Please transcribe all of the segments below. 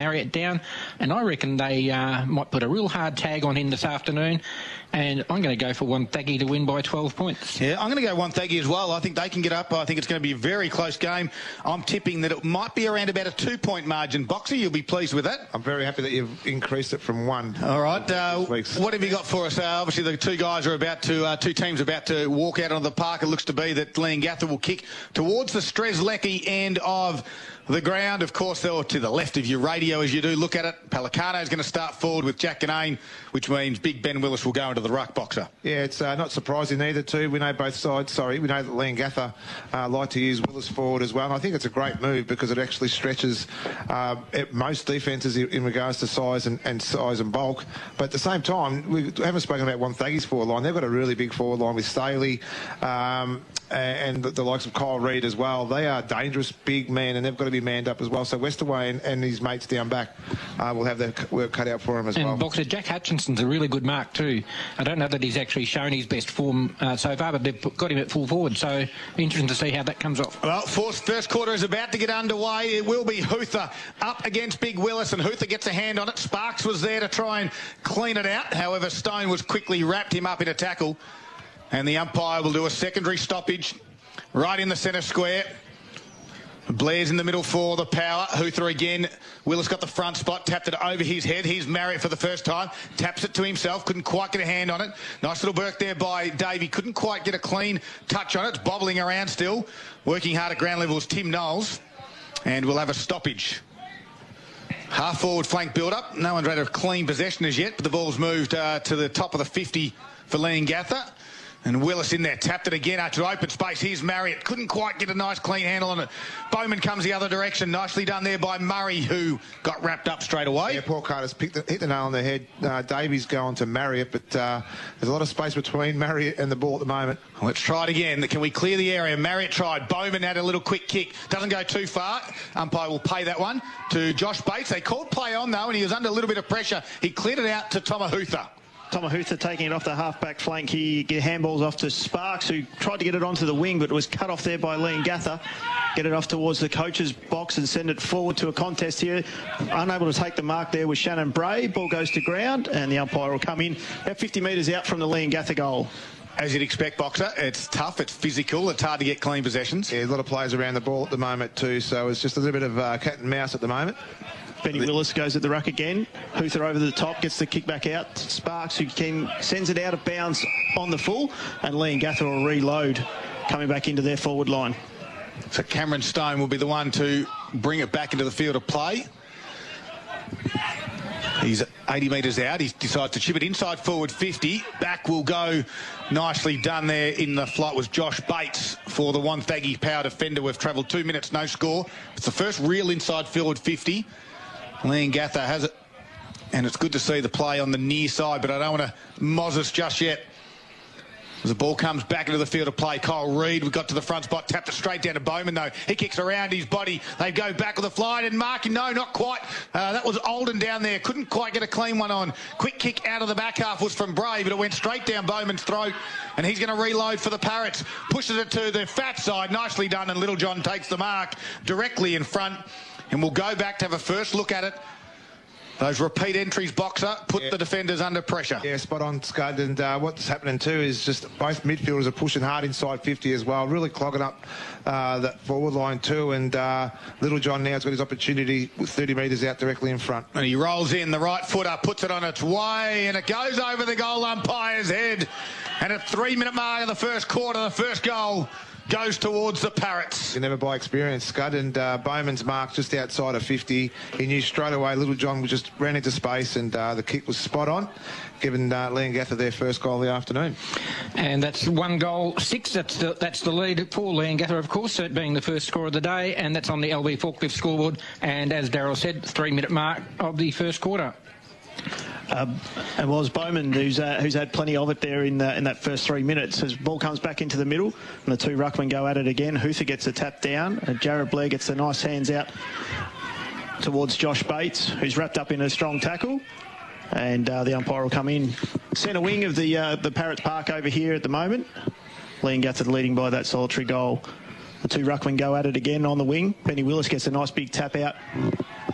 Marriott down, and I reckon they might put a real hard tag on him this afternoon, and I'm going to go for Wonthaggi to win by 12 points. Yeah, I'm going to go Wonthaggi as well. I think they can get up. I think it's going to be a very close game. I'm tipping that it might be around about a 2-point margin. Boxer, you'll be pleased with that. I'm very happy that you've increased it from 1. All right. What have you got for us? Obviously, the two guys are about to, two teams are about to walk out onto the park. It looks to be that Leongatha will kick towards the Strzelecki end of the ground. Of course, they're to the left of your radio as you do look at it. Pelicano's going to start forward with Jack Ganane, which means Big Ben Willis will go into the ruck. Boxer. Yeah, it's not surprising either too. We know both sides. We know that Leongatha like to use Willis forward as well. And I think it's a great move because it actually stretches most defences in regards to size and bulk. But at the same time, we haven't spoken about Wonthaggi's forward line. They've got a really big forward line with Staley and the likes of Kyle Reid as well. They are dangerous big men, and they've got to be manned up as well. So Westerway and his mates down back will have their work cut out for him as well. And Boxer, Jack Hutchinson's a really good mark too. I don't know that he's actually shown his best form so far, but they've got him at full forward, so interesting to see how that comes off. Well, first quarter is about to get underway. It will be Hutha up against Big Willis, and Hutha gets a hand on it. Sparks was there to try and clean it out. However, Stone was quickly wrapped him up in a tackle, and the umpire will do a secondary stoppage right in the centre square. Blair's in the middle for the power. Hutha again. Willis got the front spot, tapped it over his head. Here's Marriott for the first time. Taps it to himself. Couldn't quite get a hand on it. Nice little work there by Davey. Couldn't quite get a clean touch on it. It's bobbling around still. Working hard at ground level is Tim Knowles. And we'll have a stoppage. Half forward flank build-up. No one's had a clean possession as yet, but the ball's moved to the top of the 50 for Leongatha. And Willis in there, tapped it again after open space. Here's Marriott. Couldn't quite get a nice clean handle on it. Bowman comes the other direction. Nicely done there by Murray, who got wrapped up straight away. Yeah, Paul Carter's hit the nail on the head. Davies going to Marriott, but there's a lot of space between Marriott and the ball at the moment. Let's try it again. Can we clear the area? Marriott tried. Bowman had a little quick kick. Doesn't go too far. Umpire will pay that one to Josh Bates. They called play on, though, and he was under a little bit of pressure. He cleared it out to Tomo Hutha. Tomo Hutha taking it off the half-back flank. He get handballs off to Sparks, who tried to get it onto the wing, but it was cut off there by Leongatha. Get it off towards the coach's box and send it forward to a contest here. Unable to take the mark there with Shannon Bray. Ball goes to ground, and the umpire will come in about 50 metres out from the Leongatha goal. As you'd expect, Boxer, it's tough, it's physical, it's hard to get clean possessions. Yeah, a lot of players around the ball at the moment too, so it's just a little bit of cat and mouse at the moment. Benny Willis goes at the ruck again. Hutha over the top, gets the kick back out. Sparks, who sends it out of bounds on the full, and Leongatha will reload, coming back into their forward line. So Cameron Stone will be the one to bring it back into the field of play. He's 80 metres out. He decides to chip it inside forward 50. Back will go nicely done there in the flight was Josh Bates for the Wonthaggi power defender. We've travelled 2 minutes, no score. It's the first real inside forward 50. Leongatha has it, and it's good to see the play on the near side, but I don't want to moz us just yet. As the ball comes back into the field of play, Kyle Reid, we got to the front spot, tapped it straight down to Bowman, though. He kicks around his body. They go back with a fly, and marking, no, not quite. That was Olden down there. Couldn't quite get a clean one on. Quick kick out of the back half was from Bray, but it went straight down Bowman's throat, and he's going to reload for the Parrots. Pushes it to the fat side. Nicely done, and Little John takes the mark directly in front. And we'll go back to have a first look at it. Those repeat entries, Boxer, put the defenders under pressure. Yeah, spot on, Scud. And what's happening too is just both midfielders are pushing hard inside 50 as well, really clogging up that forward line too. And Little John now's got his opportunity with 30 metres out directly in front. And he rolls in, the right footer, puts it on its way, and it goes over the goal umpire's head. And at 3-minute mark of the first quarter, the first goal goes towards the Parrots. You never by experience, Scud, and Bowman's mark just outside of 50. He knew straight away Little John just ran into space, and the kick was spot on, giving Leongatha their first goal of the afternoon. And that's 1-6. That's the lead for Leongatha, of course, it being the first score of the day, and that's on the LB Forklift scoreboard. And as Darryl said, 3-minute mark of the first quarter. It was Bowman who's had plenty of it there in that first 3 minutes. As ball comes back into the middle, and the two ruckmen go at it again. Hutha gets a tap down, and Jared Blair gets the nice hands out towards Josh Bates, who's wrapped up in a strong tackle. And the umpire will come in. Centre wing of the Parrots Park over here at the moment. Leongatha leading by that solitary goal. The two ruckmen go at it again on the wing. Benny Willis gets a nice big tap out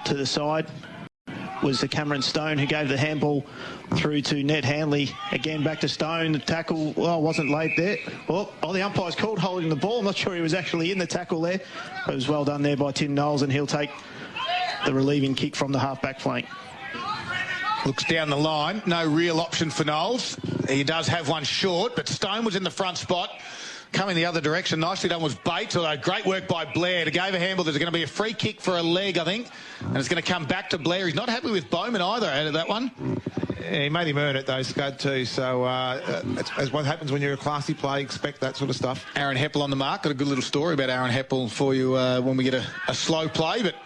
to the side. was the Cameron Stone who gave the handball through to Ned Hanley. Again, back to Stone. The tackle, well, wasn't late there. Oh, the umpire's called holding the ball. I'm not sure he was actually in the tackle there. But it was well done there by Tim Knowles, and he'll take the relieving kick from the half-back flank. Looks down the line. No real option for Knowles. He does have one short, but Stone was in the front spot. Coming the other direction, nicely done was Bates, although great work by Blair to gave a handball. There's going to be a free kick for a leg, I think, and it's going to come back to Blair. He's not happy with Bowman either out of that one. Yeah, he made him earn it though, Scud, too. So it's what happens when you're a classy player. Expect that sort of stuff. Aaron Heppel on the mark. Got a good little story about Aaron Heppel for you when we get a slow play, but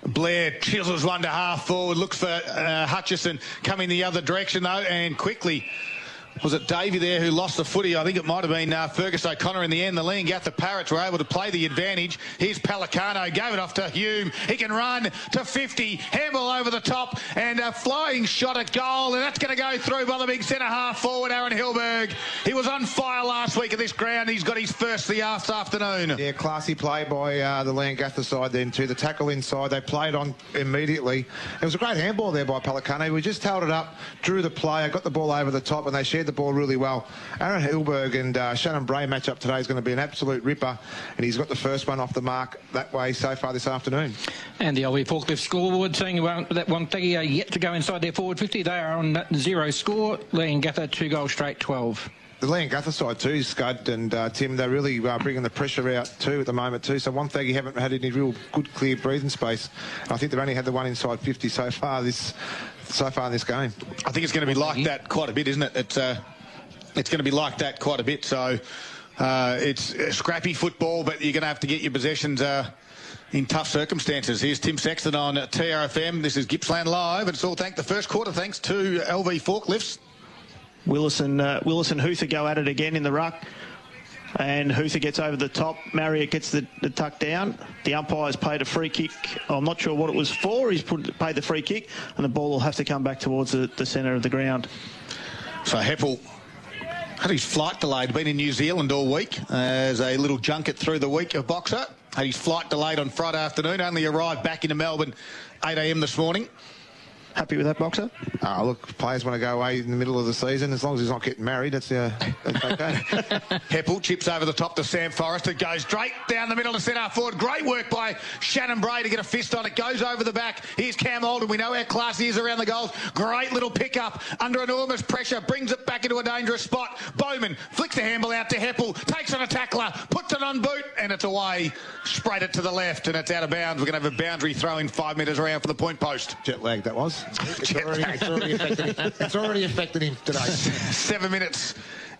Blair chisels one to half forward, looks for Hutchison coming the other direction though, and quickly. Was it Davey there who lost the footy? I think it might have been Fergus O'Connor in the end. The Leongatha Parrots were able to play the advantage. Here's Pelicano, gave it off to Hume. He can run to 50, handball over the top, and a flying shot at goal, and that's going to go through by the big centre-half forward, Aaron Hilberg. He was on fire last week at this ground. He's got his first this afternoon. Yeah, classy play by the Leongatha side then too. The tackle inside, they played on immediately. It was a great handball there by Pelicano. We just held it up, drew the player, got the ball over the top, and they shared the ball really well. Aaron Hilberg and Shannon Bray match up today is going to be an absolute ripper, and he's got the first one off the mark that way so far this afternoon. And the LV Forklift scoreboard saying that Wonthaggi are yet to go inside their forward 50. They are on 0 score. Leongatha 2 goals straight, 12. The Leongatha side too, Scud and Tim, they're really bringing the pressure out too at the moment too. So Wonthaggi haven't had any real good clear breathing space. I think they've only had the one inside 50 so far in this game. I think it's going to be like that quite a bit, isn't it? It's going to be like that quite a bit. So it's scrappy football, but you're going to have to get your possessions in tough circumstances. Here's Tim Sexton on TRFM. This is Gippsland Live. It's all the first quarter thanks to LV Forklifts. Willis and Hoother go at it again in the ruck. And Hoother gets over the top. Marriott gets the tuck down. The umpire's paid a free kick. I'm not sure what it was for. He's paid the free kick, and the ball will have to come back towards the centre of the ground. So Heppel had his flight delayed. Been in New Zealand all week as a little junket through the week of boxer. Had his flight delayed on Friday afternoon. Only arrived back into Melbourne 8 a.m. this morning. Happy with that, boxer? Look, players want to go away in the middle of the season. As long as he's not getting married, that's okay. Heppel chips over the top to Sam Forrester. Goes straight down the middle to centre forward. Great work by Shannon Bray to get a fist on it. Goes over the back. Here's Cam Alden. We know how classy he is around the goals. Great little pick-up under enormous pressure. Brings it back into a dangerous spot. Bowman flicks the handball out to Heppel. Takes on a tackler. Puts it on boot. And it's away. Sprayed it to the left. And it's out of bounds. We're going to have a boundary throw in 5 metres around for the point post. Jet lag, that was. It's already affected him today. 7 minutes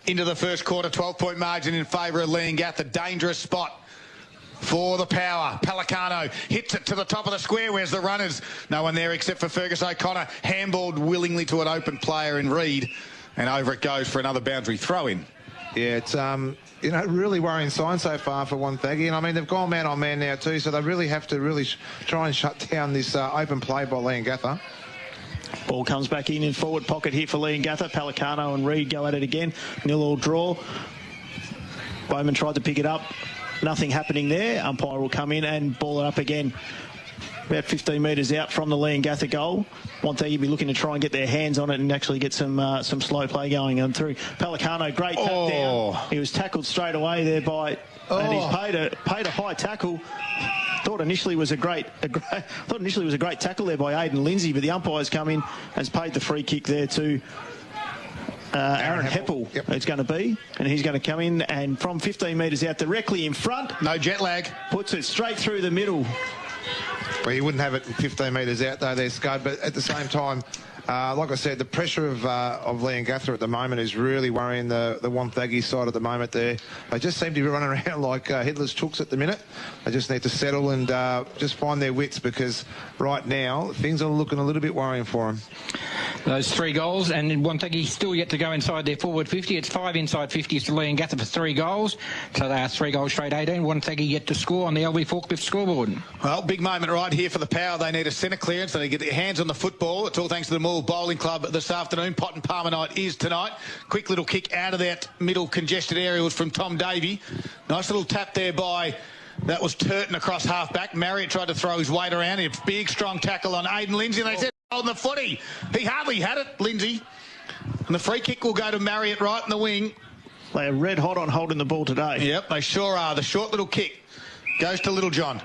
into the first quarter, 12-point margin in favour of Leongatha. Dangerous spot for the power. Pelicano hits it to the top of the square. Where's the runners? No one there except for Fergus O'Connor. Handballed willingly to an open player in Reed. And over it goes for another boundary throw-in. Yeah, it's really worrying sign so far for Wonthaggi. And I mean, they've gone man on man now too, so they really have to try and shut down this open play by Leongatha. Ball comes back in forward pocket here for Leongatha. Pelicano and Reed go at it again. 0-0 draw. Bowman tried to pick it up. Nothing happening there. Umpire will come in and ball it up again. About 15 metres out from the Leongatha goal. Wonthaggi will be looking to try and get their hands on it and actually get some slow play going on through. Pelicano, great tap down. He was tackled straight away there by... And he's paid a high tackle. Thought initially was a great tackle there by Aidan Lindsay, but the umpire's come in, has paid the free kick there to Aaron Heppel. Yep. It's going to be, and he's going to come in and from 15 metres out directly in front. No jet lag. Puts it straight through the middle. Well, you wouldn't have it 15 metres out though there, Scud, but at the same time, like I said, the pressure of Leongatha at the moment is really worrying the Wonthaggi side at the moment there. They just seem to be running around like headless chooks at the minute. They just need to settle and just find their wits, because right now things are looking a little bit worrying for them. Those 3 goals, and Wonthaggi still yet to go inside their forward 50. It's 5 inside 50s to Leongatha for 3 goals. So they are 3 goals straight 18. Wonthaggi yet to score on the LV Forklift scoreboard. Well, big moment right here for the power. They need a centre clearance. They get their hands on the football. It's all thanks to the Moore Bowling Club this afternoon. Pot and Palmer night is tonight. Quick little kick out of that middle congested area was from Tom Davey. Nice little tap there by That was Turton across half-back. Marriott tried to throw his weight around. A big, strong tackle on Aidan Lindsay. And they said, holding the footy. He hardly had it, Lindsay. And the free kick will go to Marriott right in the wing. They are red hot on holding the ball today. Yep, they sure are. The short little kick goes to Littlejohn.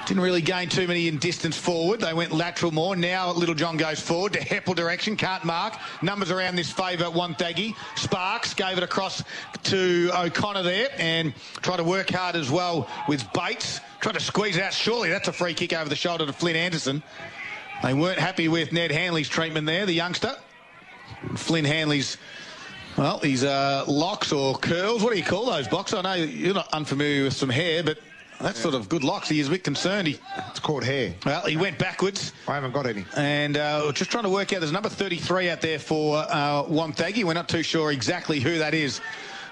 Didn't really gain too many in distance forward. They went lateral more. Now Littlejohn goes forward to Heppel direction. Can't mark. Numbers around this favour, Wonthaggi. Sparks gave it across to O'Connor there and tried to work hard as well with Bates. Tried to squeeze out. Surely that's a free kick over the shoulder to Flynn Anderson. They weren't happy with Ned Hanley's treatment there, the youngster. Flynn Hanley's, well, his locks or curls. What do you call those, Box? I know you're not unfamiliar with some hair, but that's sort of good locks. He is a bit concerned. It's called hair. Well, he went backwards. I haven't got any. And just trying to work out, there's number 33 out there for Wonthaggi. We're not too sure exactly who that is,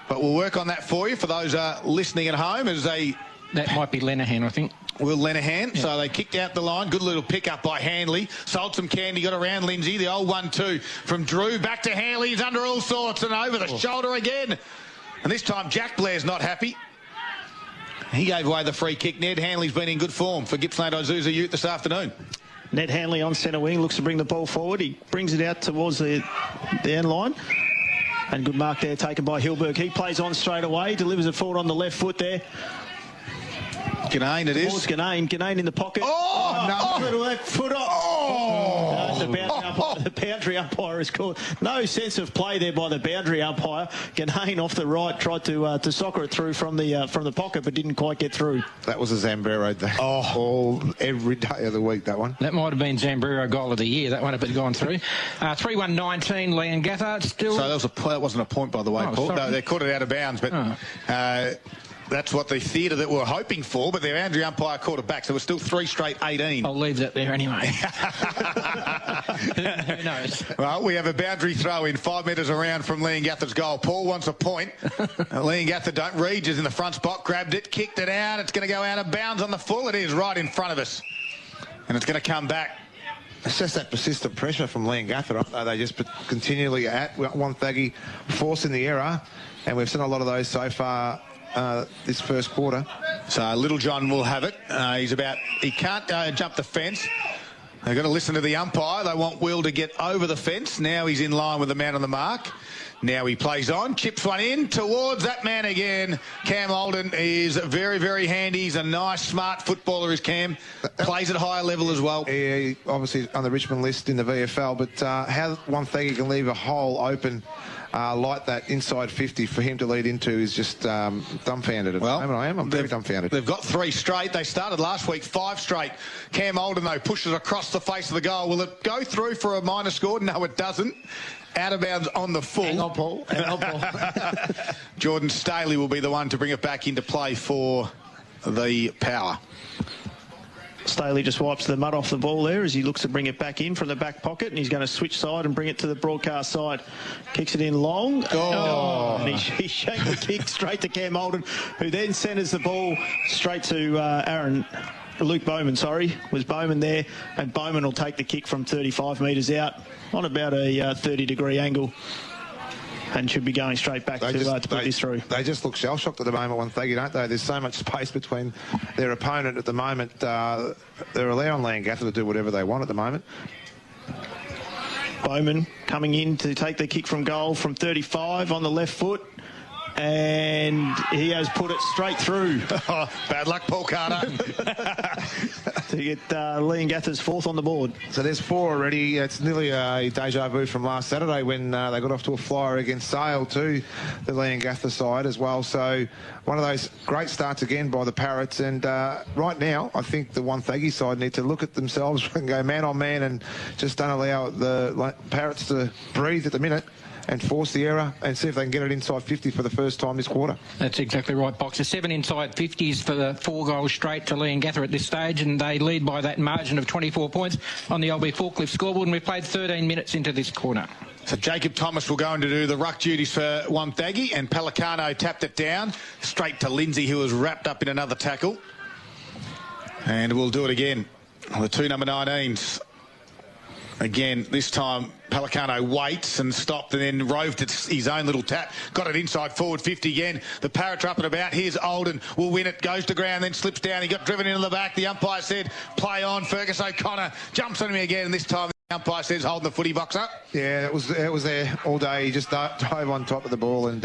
but we'll work on that for you. For those listening at home, as they... That might be Lenahan, I think. Will Lenahan. Yeah. So they kicked out the line. Good little pick up by Handley. Sold some candy, got around Lindsay. The old 1-2 from Drew. Back to Handley. He's under all sorts and over the shoulder again. And this time Jack Blair's not happy. He gave away the free kick. Ned Handley's been in good form for Gippsland Isuzu Ute this afternoon. Ned Handley on centre wing, looks to bring the ball forward. He brings it out towards the end line. And good mark there taken by Hilberg. He plays on straight away, delivers it forward on the left foot there. Ganane it is. Ganane in the pocket. No, left foot off. The boundary umpire is called. No sense of play there by the boundary umpire. Ganane off the right tried to soccer it through from the pocket, but didn't quite get through. That was a Zambrero day. All every day of the week, that one. That might have been Zambrero goal of the year. That one had gone through. 3-1-19, Leongatha still. So that wasn't a point, by the way, Paul. No, they caught it out of bounds, but. That's what the theatre that we're hoping for, but their boundary umpire caught it back, so we're still 3 straight 18. I'll leave that there anyway. Who knows? Well, we have a boundary throw in 5 metres around from Leongatha's goal. Paul wants a point. Leongatha don't. Regis in the front spot, grabbed it, kicked it out. It's going to go out of bounds on the full. It is right in front of us. And it's going to come back. It's just that persistent pressure from Leongatha. They just continually at Wonthaggi forcing the error, and we've seen a lot of those so far this first quarter. So Littlejohn will have it. He can't jump the fence. They've got to listen to the umpire. They want Will to get over the fence. Now he's in line with the man on the mark. Now he plays on, chips one in towards that man again. Cam Alden is very, very handy. He's a nice, smart footballer, is Cam. Plays at a higher level as well. Yeah, obviously on the Richmond list in the VFL, but how Wonthaggi can leave a hole open like that inside 50 for him to lead into is just dumbfounded at the moment. I'm very dumbfounded. They've got 3 straight. They started last week 5 straight. Cam Alden, though, pushes across the face of the goal. Will it go through for a minor score? No, it doesn't. Out of bounds on the full. Hang on, Paul. Jordan Staley will be the one to bring it back into play for the Power. Staley just wipes the mud off the ball there as he looks to bring it back in from the back pocket, and he's going to switch side and bring it to the broadcast side. Kicks it in long. And he shanked the kick straight to Cam Alden, who then centres the ball straight to Luke Bowman, was Bowman there, and Bowman will take the kick from 35 metres out on about a 30-degree angle and should be going straight back to put this through. They just look shell-shocked at the moment, Wonthaggi, don't they? There's so much space between their opponent at the moment. They're allowing Leongatha to do whatever they want at the moment. Bowman coming in to take the kick from goal from 35 on the left foot. And he has put it straight through. Bad luck, Paul Carter. To get Leongatha's 4th on the board. So there's 4 already. It's nearly a deja vu from last Saturday when they got off to a flyer against Sale to the Leongatha side as well. So one of those great starts again by the Parrots. And right now, I think the Wonthaggi side need to look at themselves and go man on man and just don't allow the Parrots to breathe at the minute and force the error and see if they can get it inside 50 for the first time this quarter. That's exactly right, Boxer. 7 inside 50s for the 4 goals straight to Leongatha at this stage, and they lead by that margin of 24 points on the LB Forklift scoreboard, and we've played 13 minutes into this quarter. So Jacob Thomas will go in to do the ruck duties for Wonthaggi, and Pelicano tapped it down straight to Lindsay, who was wrapped up in another tackle. And we'll do it again. The 2 number 19s. Again, this time Pelicano waits and stopped and then roved at his own little tap. Got it inside forward 50 again. The Parrots are up and about. Here's Olden. Will win it. Goes to ground, then slips down. He got driven into the back. The umpire said, play on. Fergus O'Connor jumps on him again, and this time the umpire says, holding the footy box up. Yeah, it was there all day. He just drove on top of the ball and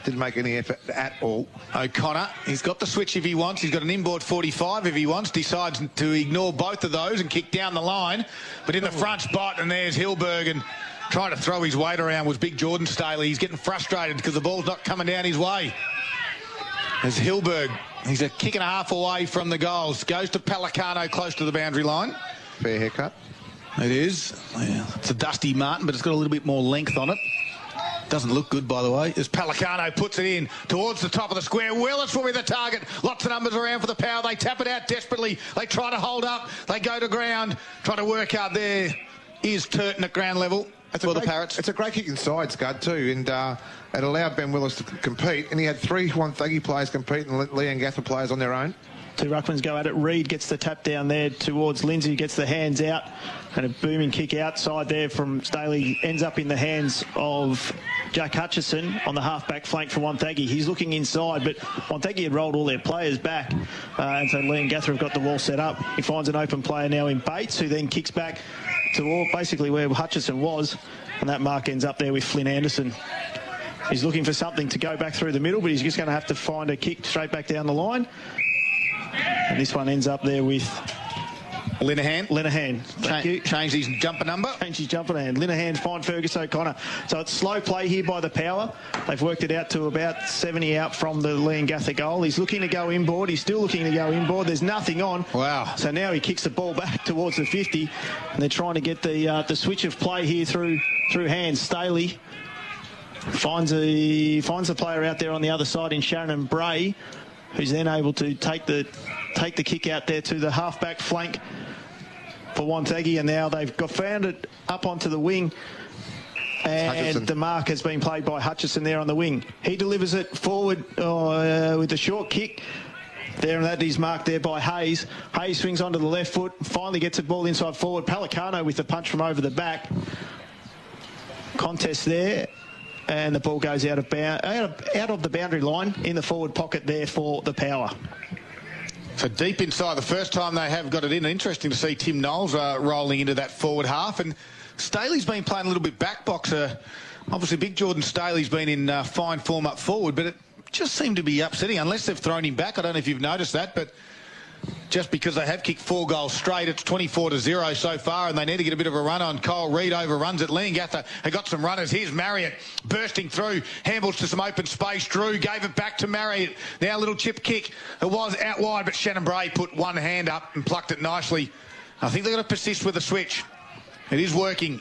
didn't make any effort at all. O'Connor, he's got the switch if he wants. He's got an inboard 45 if he wants. Decides to ignore both of those and kick down the line. But in the front spot, and there's Hilberg, and trying to throw his weight around was big Jordan Staley. He's getting frustrated because the ball's not coming down his way. There's Hilberg. He's a kick and a half away from the goals. Goes to Pelicano close to the boundary line. Fair haircut. It is. Yeah, it's a Dusty Martin, but it's got a little bit more length on it. Doesn't look good, by the way. As Pelicano puts it in towards the top of the square. Willis will be the target. Lots of numbers around for the Power. They tap it out desperately. They try to hold up. They go to ground. Try to work out there. Is Turton at ground level for the Parrots. It's a great kick inside, Scud, too, and it allowed Ben Willis to compete, and he had 3 Wonthaggi players compete and Leongatha players on their own. 2 ruckmans go at it. Reed gets the tap down there towards Lindsay, gets the hands out, and a booming kick outside there from Staley ends up in the hands of Jack Hutchison on the half-back flank for Wonthaggi. He's looking inside, but Wonthaggi had rolled all their players back, and so Leongatha have got the wall set up. He finds an open player now in Bates, who then kicks back to basically where Hutchison was, and that mark ends up there with Flynn Anderson. He's looking for something to go back through the middle, but he's just going to have to find a kick straight back down the line. And this one ends up there with Linehan. Change his jumper number. Change his jumper hand. Linehan find Fergus O'Connor. So it's slow play here by the Power. They've worked it out to about 70 out from the Leongatha goal. He's looking to go inboard. He's still looking to go inboard. There's nothing on. Wow. So now he kicks the ball back towards the 50, and they're trying to get the switch of play here through hands. Staley finds a player out there on the other side in Shannon Bray, who's then able to take the kick out there to the half-back flank for Wonthaggi, and now they've found it up onto the wing, and the mark has been played by Hutchison there on the wing. He delivers it forward with a short kick there, and that is marked there by Hayes. Hayes swings onto the left foot, finally gets the ball inside forward. Pelicano with the punch from over the back. Contest there. And the ball goes out of the boundary line in the forward pocket there for the Power. So deep inside, the first time they have got it in. Interesting to see Tim Knowles rolling into that forward half. And Staley's been playing a little bit back boxer. Obviously, big Jordan Staley's been in fine form up forward, but it just seemed to be upsetting, unless they've thrown him back. I don't know if you've noticed that, but just because they have kicked 4 goals straight, it's 24-0 so far, and they need to get a bit of a run on. Cole Reid overruns it. Leongatha have got some runners. Here's Marriott bursting through, handballs to some open space. Drew gave it back to Marriott. Now a little chip kick. It was out wide, but Shannon Bray put one hand up and plucked it nicely. I think they're going to persist with the switch. It is working.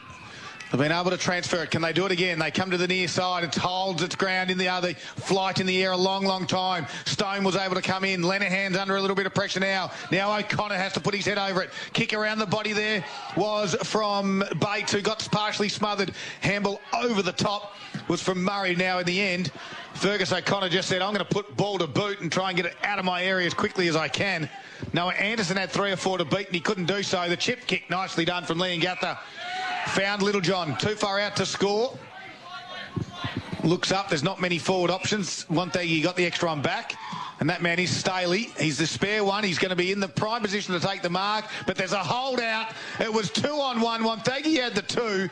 They've been able to transfer it. Can they do it again? They come to the near side. It holds its ground in the other. Flight in the air a long, long time. Stone was able to come in. Lenahan's under a little bit of pressure now. Now O'Connor has to put his head over it. Kick around the body there was from Bates, who got partially smothered. Handball over the top was from Murray. Now in the end, Fergus O'Connor just said, I'm going to put ball to boot and try and get it out of my area as quickly as I can. Noah Anderson had 3 or 4 to beat and he couldn't do so. The chip kick nicely done from Leongatha. Found Littlejohn too far out to score. Looks up, there's not many forward options. Wonthaggi got the extra one back, and that man is Staley. He's the spare one. He's going to be in the prime position to take the mark, but there's a holdout. It was 2-on-1. Wonthaggi had the 2,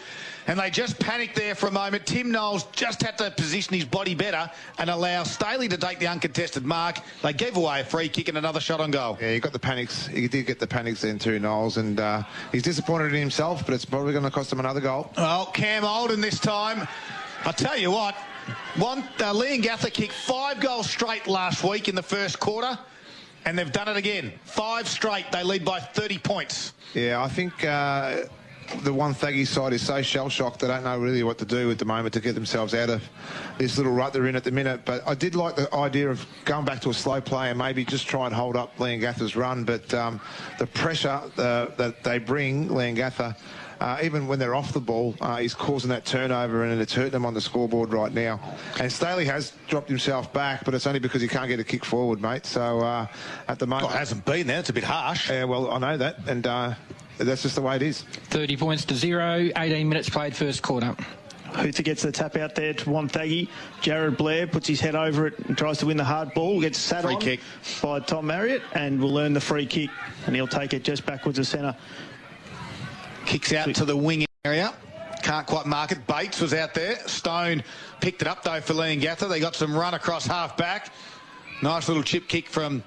and they just panicked there for a moment. Tim Knowles just had to position his body better and allow Staley to take the uncontested mark. They gave away a free kick and another shot on goal. Yeah, he got the panics. He did get the panics then too, Knowles, and he's disappointed in himself, but it's probably going to cost him another goal. Well, Cam Olden this time. I tell you what, Leongatha kicked 5 goals straight last week in the first quarter, and they've done it again. 5 straight. They lead by 30 points. Yeah, I think the Wonthaggi side is so shell-shocked they don't know really what to do at the moment to get themselves out of this little rut they're in at the minute. But I did like the idea of going back to a slow play and maybe just try and hold up Leongatha's run. But the pressure that they bring, Leongatha, even when they're off the ball, is causing that turnover, and it's hurting them on the scoreboard right now. And Staley has dropped himself back, but it's only because he can't get a kick forward, mate. So at the moment... Well, it hasn't been there. It's a bit harsh. Yeah, well, I know that. And that's just the way it is. 30 points to 0, 18 minutes played first quarter. Hootha gets the tap out there to Wonthaggi. Jared Blair puts his head over it and tries to win the hard ball. Gets sat free on kick by Tom Marriott and will earn the free kick. And he'll take it just backwards to centre. Kicks out to the wing area. Can't quite mark it. Bates was out there. Stone picked it up, though, for Leongatha. They got some run across half-back. Nice little chip kick from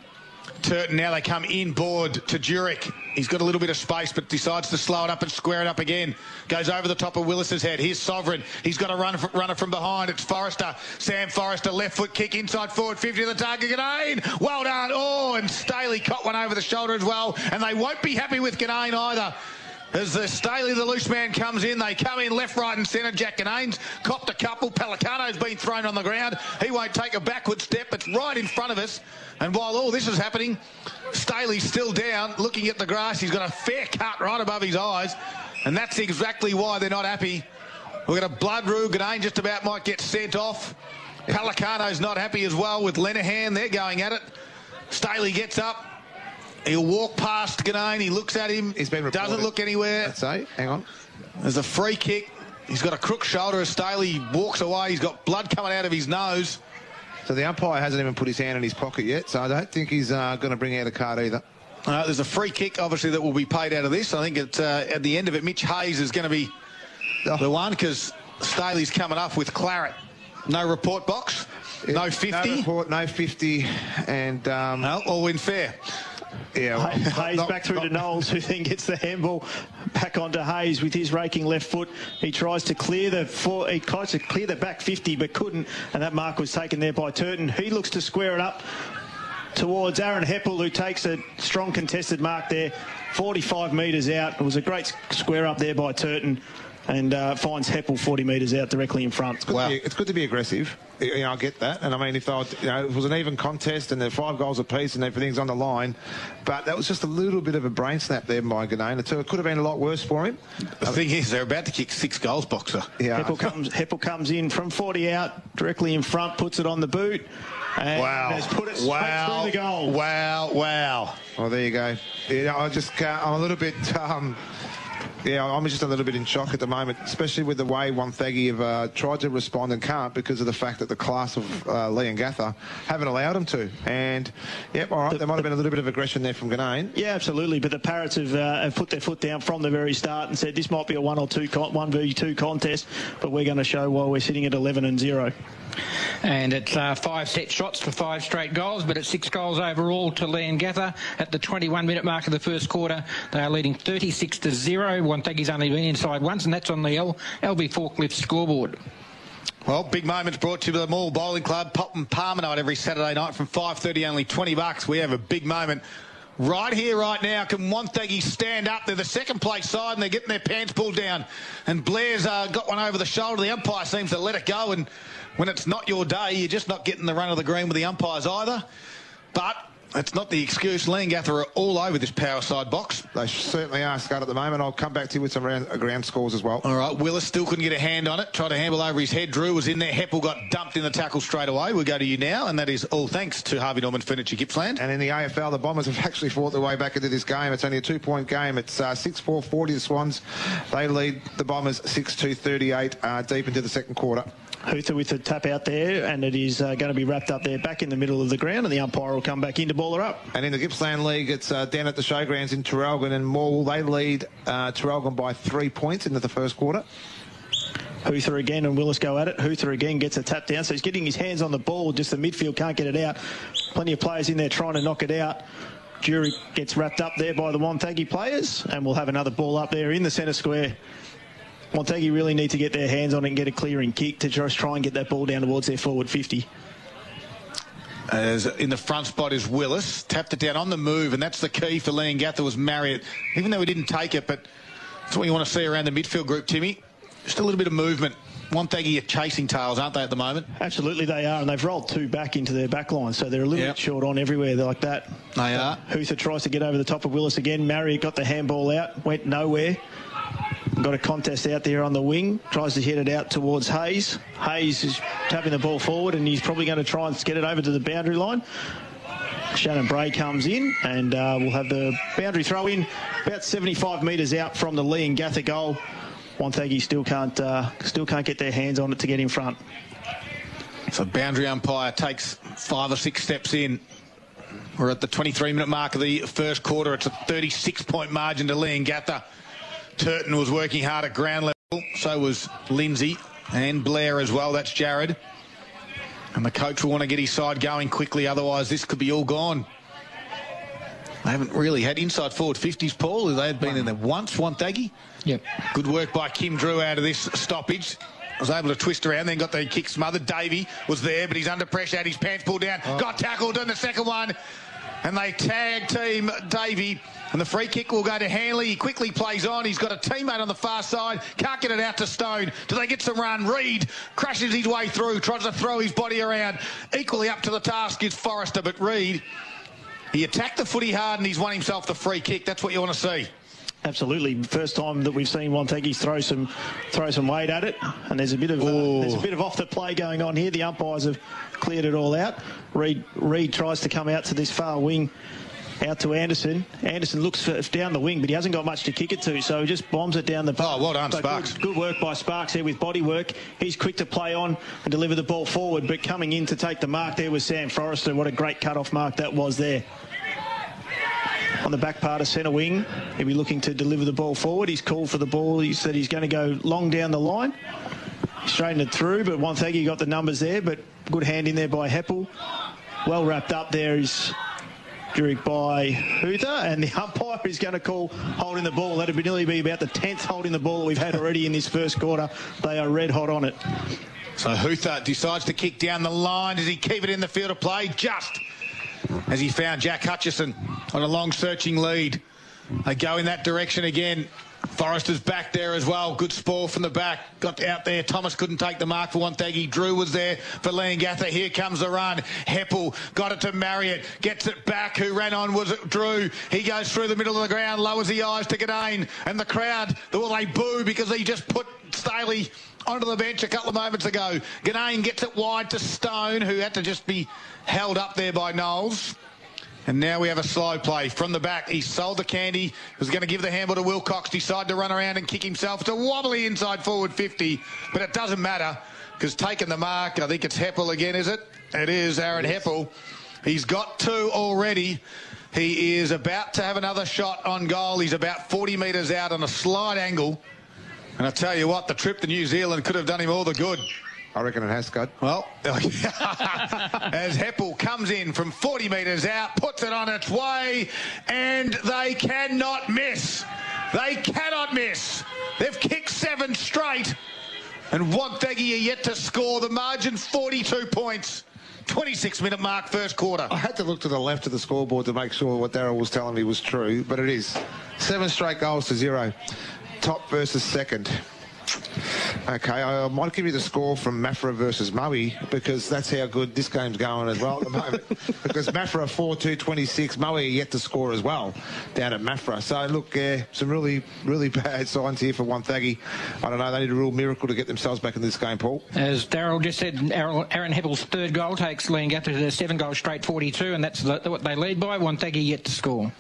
Turton. Now they come inboard to Jurek. He's got a little bit of space, but decides to slow it up and square it up again. Goes over the top of Willis's head. Here's Sovereign. He's got a runner from behind. It's Forrester. Sam Forrester, left foot kick inside forward, 50 to the target. Ganane. Well done. Oh, and Staley caught one over the shoulder as well. And they won't be happy with Ganane either. As Staley, the loose man, comes in, they come in left, right and centre. Jack Ganane's copped a couple. Pelicano's been thrown on the ground. He won't take a backward step. It's right in front of us. And while all this is happening, Staley's still down, looking at the grass. He's got a fair cut right above his eyes. And that's exactly why they're not happy. We've got a blood rule. Ganane just about might get sent off. Pelicano's not happy as well with Lenahan. They're going at it. Staley gets up. He'll walk past Ganane. He looks at him. He's been reported. Doesn't look anywhere. Let's say, hang on. There's a free kick. He's got a crook shoulder as Staley walks away. He's got blood coming out of his nose. So the umpire hasn't even put his hand in his pocket yet, so I don't think he's going to bring out a card either. There's a free kick, obviously, that will be paid out of this. I think at the end of it, Mitch Hayes is going to be the one, because Staley's coming up with claret. No report box, no 50. No report, no 50, and... no, all in fair. Yeah, well, Hayes back through to Knowles, who then gets the handball back onto Hayes with his raking left foot. He tries to clear the back 50, but couldn't, and that mark was taken there by Turton. He looks to square it up towards Aaron Heppel, who takes a strong contested mark there, 45 metres out. It was a great square up there by Turton, and finds Heppel 40 metres out directly in front. It's good to be aggressive. I get that. And I mean, if it was an even contest and they're 5 goals apiece and everything's on the line, but that was just a little bit of a brain snap there by Ganane. So it could have been a lot worse for him. The thing is, they're about to kick 6 goals, Boxer. Yeah. Heppel comes in from 40 out, directly in front, puts it on the boot. And has put it straight through the goal. Wow. Well, there you go. I just can't. I'm a little bit... I'm just a little bit in shock at the moment, especially with the way Wonthaggi have tried to respond and can't, because of the fact that the class of Leongatha haven't allowed them to. And, all right, there might have been a little bit of aggression there from Ganane. Yeah, absolutely. But the Parrots have put their foot down from the very start and said this might be a 1v2 contest, but we're going to show why we're sitting at 11-0. And it's 5 set shots for 5 straight goals, but it's 6 goals overall to Leongatha at the 21-minute mark of the first quarter. They are leading 36-0. Wonthaggi's only been inside once, and that's on the LB Forklift scoreboard. Well, big moments brought to you by the Mall Bowling Club. Pop and Palmer night every Saturday night from 5:30, only $20. We have a big moment right here, right now. Can Wonthaggi stand up? They're the second place side and they're getting their pants pulled down. And Blair's got one over the shoulder. The umpire seems to let it go. And when it's not your day, you're just not getting the run of the green with the umpires either. But it's not the excuse. Leongatha are all over this power side box. They certainly are, Scott, at the moment. I'll come back to you with some ground scores as well. All right, Willis still couldn't get a hand on it. Tried to handle over his head. Drew was in there. Heppel got dumped in the tackle straight away. We'll go to you now, and that is all thanks to Harvey Norman Furniture Gippsland. And in the AFL, the Bombers have actually fought their way back into this game. It's only a 2-point game. It's 6-4-40 the Swans. They lead the Bombers 6-2-38 deep into the second quarter. Hootha with the tap out there, and it is going to be wrapped up there back in the middle of the ground, and the umpire will come back in to ball her up. And in the Gippsland League, it's down at the showgrounds in Traralgon and Maul. They lead Traralgon by 3 points into the first quarter. Hootha again, and Willis go at it. Hootha again gets a tap down, so he's getting his hands on the ball, just the midfield can't get it out. Plenty of players in there trying to knock it out. Jury gets wrapped up there by the Wonthaggi players, and we'll have another ball up there in the centre square. Wonthaggi really need to get their hands on it and get a clearing kick to just try and get that ball down towards their forward 50. As in the front spot is Willis. Tapped it down on the move, and that's the key for Leongatha was Marriott. Even though he didn't take it, but that's what you want to see around the midfield group, Timmy. Just a little bit of movement. Wonthaggi are chasing tails, aren't they, at the moment? Absolutely they are, and they've rolled 2 back into their back line, so they're a little bit short on everywhere like that. They are. Hootha tries to get over the top of Willis again. Marriott got the handball out, went nowhere. Got a contest out there on the wing, tries to hit it out towards Hayes. Hayes is tapping the ball forward, and he's probably going to try and get it over to the boundary line. Shannon Bray comes in, and we'll have the boundary throw in about 75 metres out from the Leongatha goal. Wonthaggi still can't get their hands on it to get in front. So boundary umpire takes 5 or 6 steps in. We're at the 23-minute mark of the first quarter. It's a 36-point margin to Leongatha. Turton was working hard at ground level. So was Lindsay and Blair as well. That's Jared. And the coach will want to get his side going quickly, otherwise this could be all gone. They haven't really had inside forward 50s, Paul. They had been in there once, Wonthaggi. Yep. Good work by Kim Drew out of this stoppage. Was able to twist around, then got the kick smothered. Davey was there, but he's under pressure, had his pants pulled down. Got tackled in the second one. And they tag team Davey. And the free kick will go to Hanley. He quickly plays on. He's got a teammate on the far side. Can't get it out to Stone. Do they get some run? Reid crashes his way through, tries to throw his body around. Equally up to the task is Forrester, but Reid, he attacked the footy hard and he's won himself the free kick. That's what you want to see. Absolutely, first time that we've seen Wonthaggi throw some weight at it, and there's a bit of off the play going on here. The umpires have cleared it all out. Reid tries to come out to this far wing, out to Anderson. Anderson looks down the wing, but he hasn't got much to kick it to, so he just bombs it down the. Oh, well done, Sparks. Good work by Sparks there with body work. He's quick to play on and deliver the ball forward, but coming in to take the mark there was Sam Forrester. What a great cut-off mark that was there. On the back part of centre wing, he'll be looking to deliver the ball forward. He's called for the ball. He said he's going to go long down the line. He straightened it through, but Wonthaggi got the numbers there, but good hand in there by Heppel. Well wrapped up there is Jurek by Huther, and the umpire is going to call holding the ball. That'll nearly be about the 10th holding the ball that we've had already in this first quarter. They are red hot on it. So Huther decides to kick down the line. Does he keep it in the field of play? Just as he found Jack Hutchison on a long searching lead. They go in that direction again. Forrester's back there as well. Good spoil from the back. Got out there. Thomas couldn't take the mark for Wonthaggi. Drew was there for Leongatha. Here comes the run. Heppel got it to Marriott. Gets it back. Who ran on was Drew. He goes through the middle of the ground. Lowers the eyes to Ganane. And the crowd, well, they boo because he just put Staley onto the bench a couple of moments ago. Ganane gets it wide to Stone, who had to just be held up there by Knowles. And now we have a slow play from the back. He sold the candy. Was going to give the handball to Wilcox. Decided to run around and kick himself. It's a wobbly inside forward 50, but it doesn't matter because taking the mark, I think it's Heppel again, is it? It is Aaron Heppel. He's got 2 already. He is about to have another shot on goal. He's about 40 metres out on a slight angle. And I tell you what, the trip to New Zealand could have done him all the good. I reckon it has, Scott. Well, as Heppel comes in from 40 metres out, puts it on its way, and they cannot miss. They cannot miss. They've kicked 7 straight, and Wonthaggi are yet to score. The margin 42 points. 26-minute mark, first quarter. I had to look to the left of the scoreboard to make sure what Darryl was telling me was true, but it is 7 straight goals to 0. Top versus second. Okay, I might give you the score from Mafra versus Moe because that's how good this game's going as well at the moment. Because Mafra 4-2-26, Moe yet to score as well down at Mafra. So look, some really, really bad signs here for Wonthaggi. I don't know, they need a real miracle to get themselves back in this game, Paul. As Darryl just said, Aaron Heppel's 3rd goal takes Leongatha to 7 goals straight, 42, and that's what they lead by. Wonthaggi yet to score.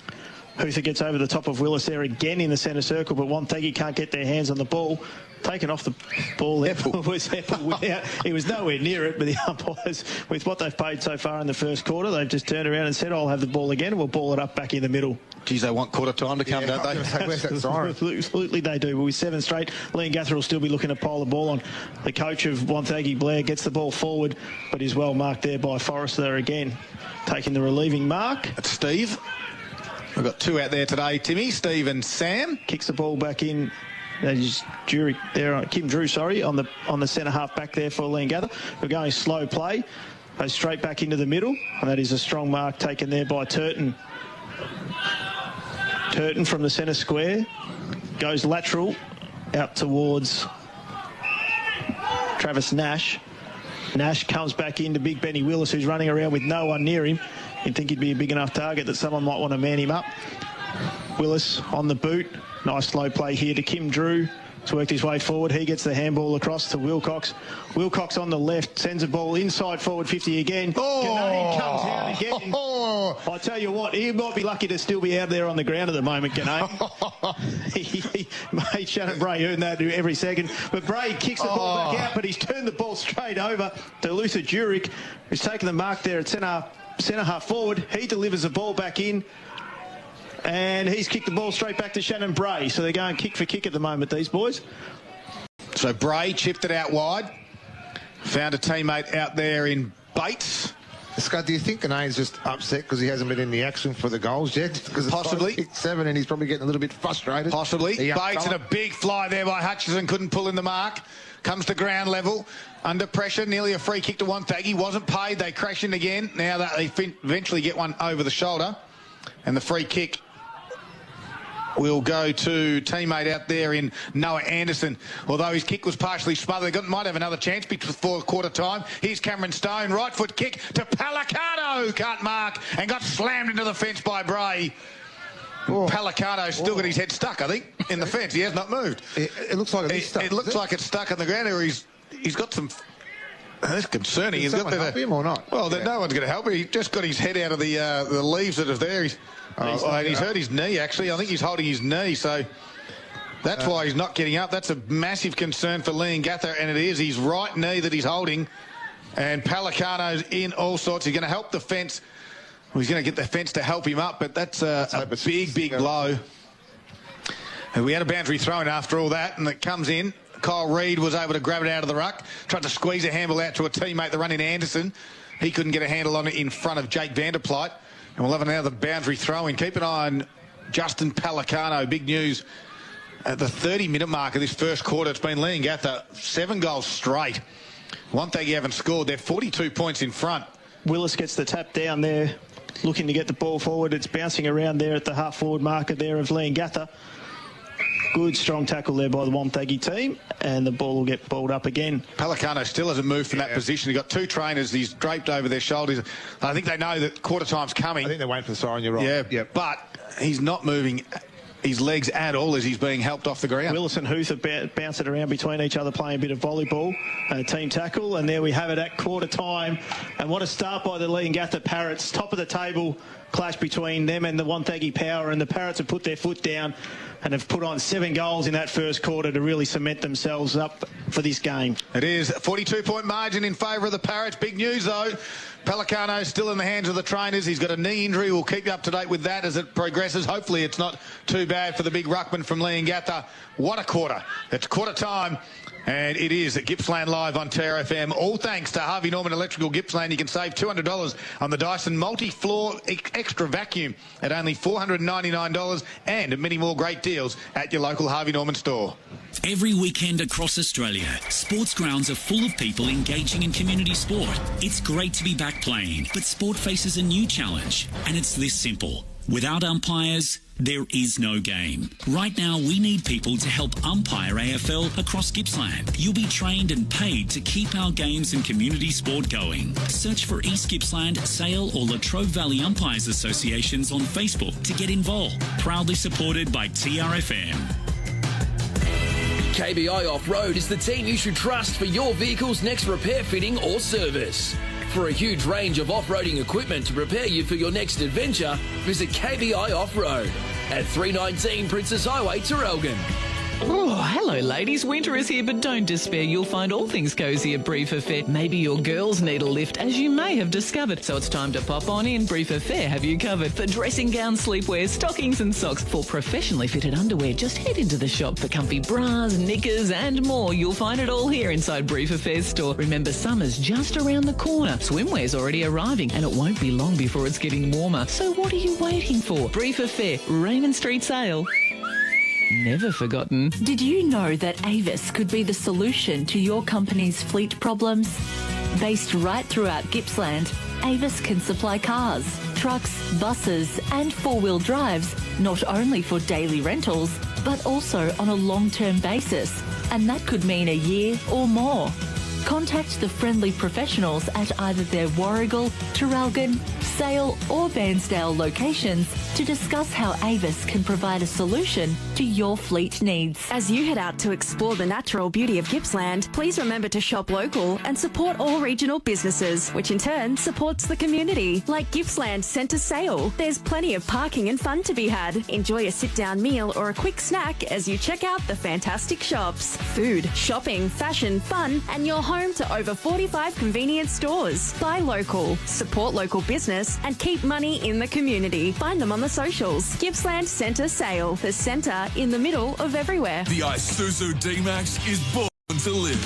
Huther gets over the top of Willis there again in the centre circle, but Wonthaggi can't get their hands on the ball. Taken off the ball there was Heppel. He was nowhere near it, but the umpires, with what they've paid so far in the first quarter, they've just turned around and said, I'll have the ball again, and we'll ball it up back in the middle. Geez, they want quarter time to come, don't they? Where's that siren? Absolutely they do. But with 7 straight, Leongatha will still be looking to pile the ball on. The coach of Wonthaggi, Blair, gets the ball forward, but is well marked there by Forrester again, taking the relieving mark. It's Steve. We've got 2 out there today, Timmy. Steve and Sam. Kicks the ball back in. That is Jurek there, Kim Drew, sorry, on the centre half back there for Leongatha. We're going slow play. Goes straight back into the middle, and that is a strong mark taken there by Turton. Turton from the centre square goes lateral out towards Travis Nash. Nash comes back into Big Benny Willis, who's running around with no one near him. You'd think he'd be a big enough target that someone might want to man him up. Willis on the boot. Nice slow play here to Kim Drew. He's worked his way forward. He gets the handball across to Wilcox. Wilcox on the left sends a ball inside forward 50 again. Ganane comes out again. I tell you what, he might be lucky to still be out there on the ground at the moment, G'nay. Mate, Shannon Bray earned that every second. But Bray kicks the ball back out, but he's turned the ball straight over to Luther Jurek, who's taken the mark there at centre half forward. He delivers the ball back in. And he's kicked the ball straight back to Shannon Bray. So they're going kick for kick at the moment, these boys. So Bray chipped it out wide. Found a teammate out there in Bates. Scott, do you think G'nay's just upset because he hasn't been in the action for the goals yet? Possibly. Kicked 7 and he's probably getting a little bit frustrated. Possibly. Bates and a big fly there by Hutchison. Couldn't pull in the mark. Comes to ground level. Under pressure. Nearly a free kick to Wonthaggi. Wasn't paid. They crash in again. Now that they eventually get one over the shoulder. And the free kick will go to teammate out there in Noah Anderson. Although his kick was partially smothered, they might have another chance before quarter time. Here's Cameron Stone, right foot kick to Palicano, can't mark, and got slammed into the fence by Bray. Palicano's still got his head stuck, I think, in the fence. He has not moved. It looks like it's stuck. It looks like it's stuck on the ground, or he's got some... That's concerning. He's got help him or not? Well, no one's going to help him. He just got his head out of the leaves that are there. He's hurt his knee, actually. I think he's holding his knee, so that's why he's not getting up. That's a massive concern for Leongatha, and it is his right knee that he's holding. And Palicano's in all sorts. He's going to help the fence. Well, he's going to get the fence to help him up, but that's a big blow. And we had a boundary thrown after all that, and it comes in. Kyle Reid was able to grab it out of the ruck, tried to squeeze a handle out to a teammate, the run in Anderson. He couldn't get a handle on it in front of Jake Vanderpleit. And we'll have another boundary throw in. Keep an eye on Justin Palicano. Big news at the 30-minute mark of this first quarter. It's been Leongatha 7 goals straight. Wonthaggi haven't scored. They're 42 points in front. Willis gets the tap down there, looking to get the ball forward. It's bouncing around there at the half-forward marker there of Leongatha. Good, strong tackle there by the Wonthaggi team, and the ball will get balled up again. Palicano still hasn't moved from that position. He's got 2 trainers. He's draped over their shoulders. I think they know that quarter time's coming. I think they're waiting for the siren, you're right. Yeah, but he's not moving his legs at all as he's being helped off the ground. Willis and Huth are bouncing around between each other, playing a bit of volleyball, team tackle, and there we have it at quarter time. And what a start by the Leongatha Parrots. Top of the table clash between them and the Wonthaggi Power, and the Parrots have put their foot down and have put on 7 goals in that first quarter to really cement themselves up for this game. It is a 42-point margin in favour of the Parrots. Big news, though. Palicano still in the hands of the trainers. He's got a knee injury. We'll keep you up to date with that as it progresses. Hopefully it's not too bad for the big ruckman from Leongatha. What a quarter. It's quarter time. And it is at Gippsland Live on Terra FM. All thanks to Harvey Norman Electrical Gippsland. You can save $200 on the Dyson multi-floor extra vacuum at only $499, and many more great deals at your local Harvey Norman store. Every weekend across Australia, sports grounds are full of people engaging in community sport. It's great to be back playing, but sport faces a new challenge, and it's this simple. Without umpires, there is no game. Right now, we need people to help umpire AFL across Gippsland. You'll be trained and paid to keep our games and community sport going. Search for East Gippsland, Sale or Latrobe Valley Umpires Associations on Facebook to get involved. Proudly supported by TRFM. KBI Off-Road is the team you should trust for your vehicle's next repair, fitting or service. For a huge range of off-roading equipment to prepare you for your next adventure, visit KBI Off-Road at 319 Princess Highway, Terrelgan. Oh, hello ladies, winter is here, but don't despair, you'll find all things cosy at Briefer Fair. Maybe your girls need a lift, as you may have discovered, so it's time to pop on in. Briefer Fair have you covered. For dressing gowns, sleepwear, stockings and socks, for professionally fitted underwear, just head into the shop. For comfy bras, knickers and more, you'll find it all here inside Briefer Fair's store. Remember, summer's just around the corner. Swimwear's already arriving, and it won't be long before it's getting warmer. So what are you waiting for? Briefer Fair, Raymond Street Sale. Never forgotten. Did you know that Avis could be the solution to your company's fleet problems? Based right throughout Gippsland, Avis can supply cars, trucks, buses and four-wheel drives, not only for daily rentals, but also on a long-term basis. And that could mean a year or more. Contact the friendly professionals at either their Warragul, Terrelgan, Sale or Bairnsdale locations to discuss how Avis can provide a solution to your fleet needs. As you head out to explore the natural beauty of Gippsland, please remember to shop local and support all regional businesses, which in turn supports the community. Like Gippsland Centre Sale, there's plenty of parking and fun to be had. Enjoy a sit-down meal or a quick snack as you check out the fantastic shops. Food, shopping, fashion, fun, and you're home to over 45 convenience stores. Buy local, support local business, and keep money in the community. Find them on the socials. Gippsland Centre Sale, the centre in the middle of everywhere. The Isuzu D-Max is born to live.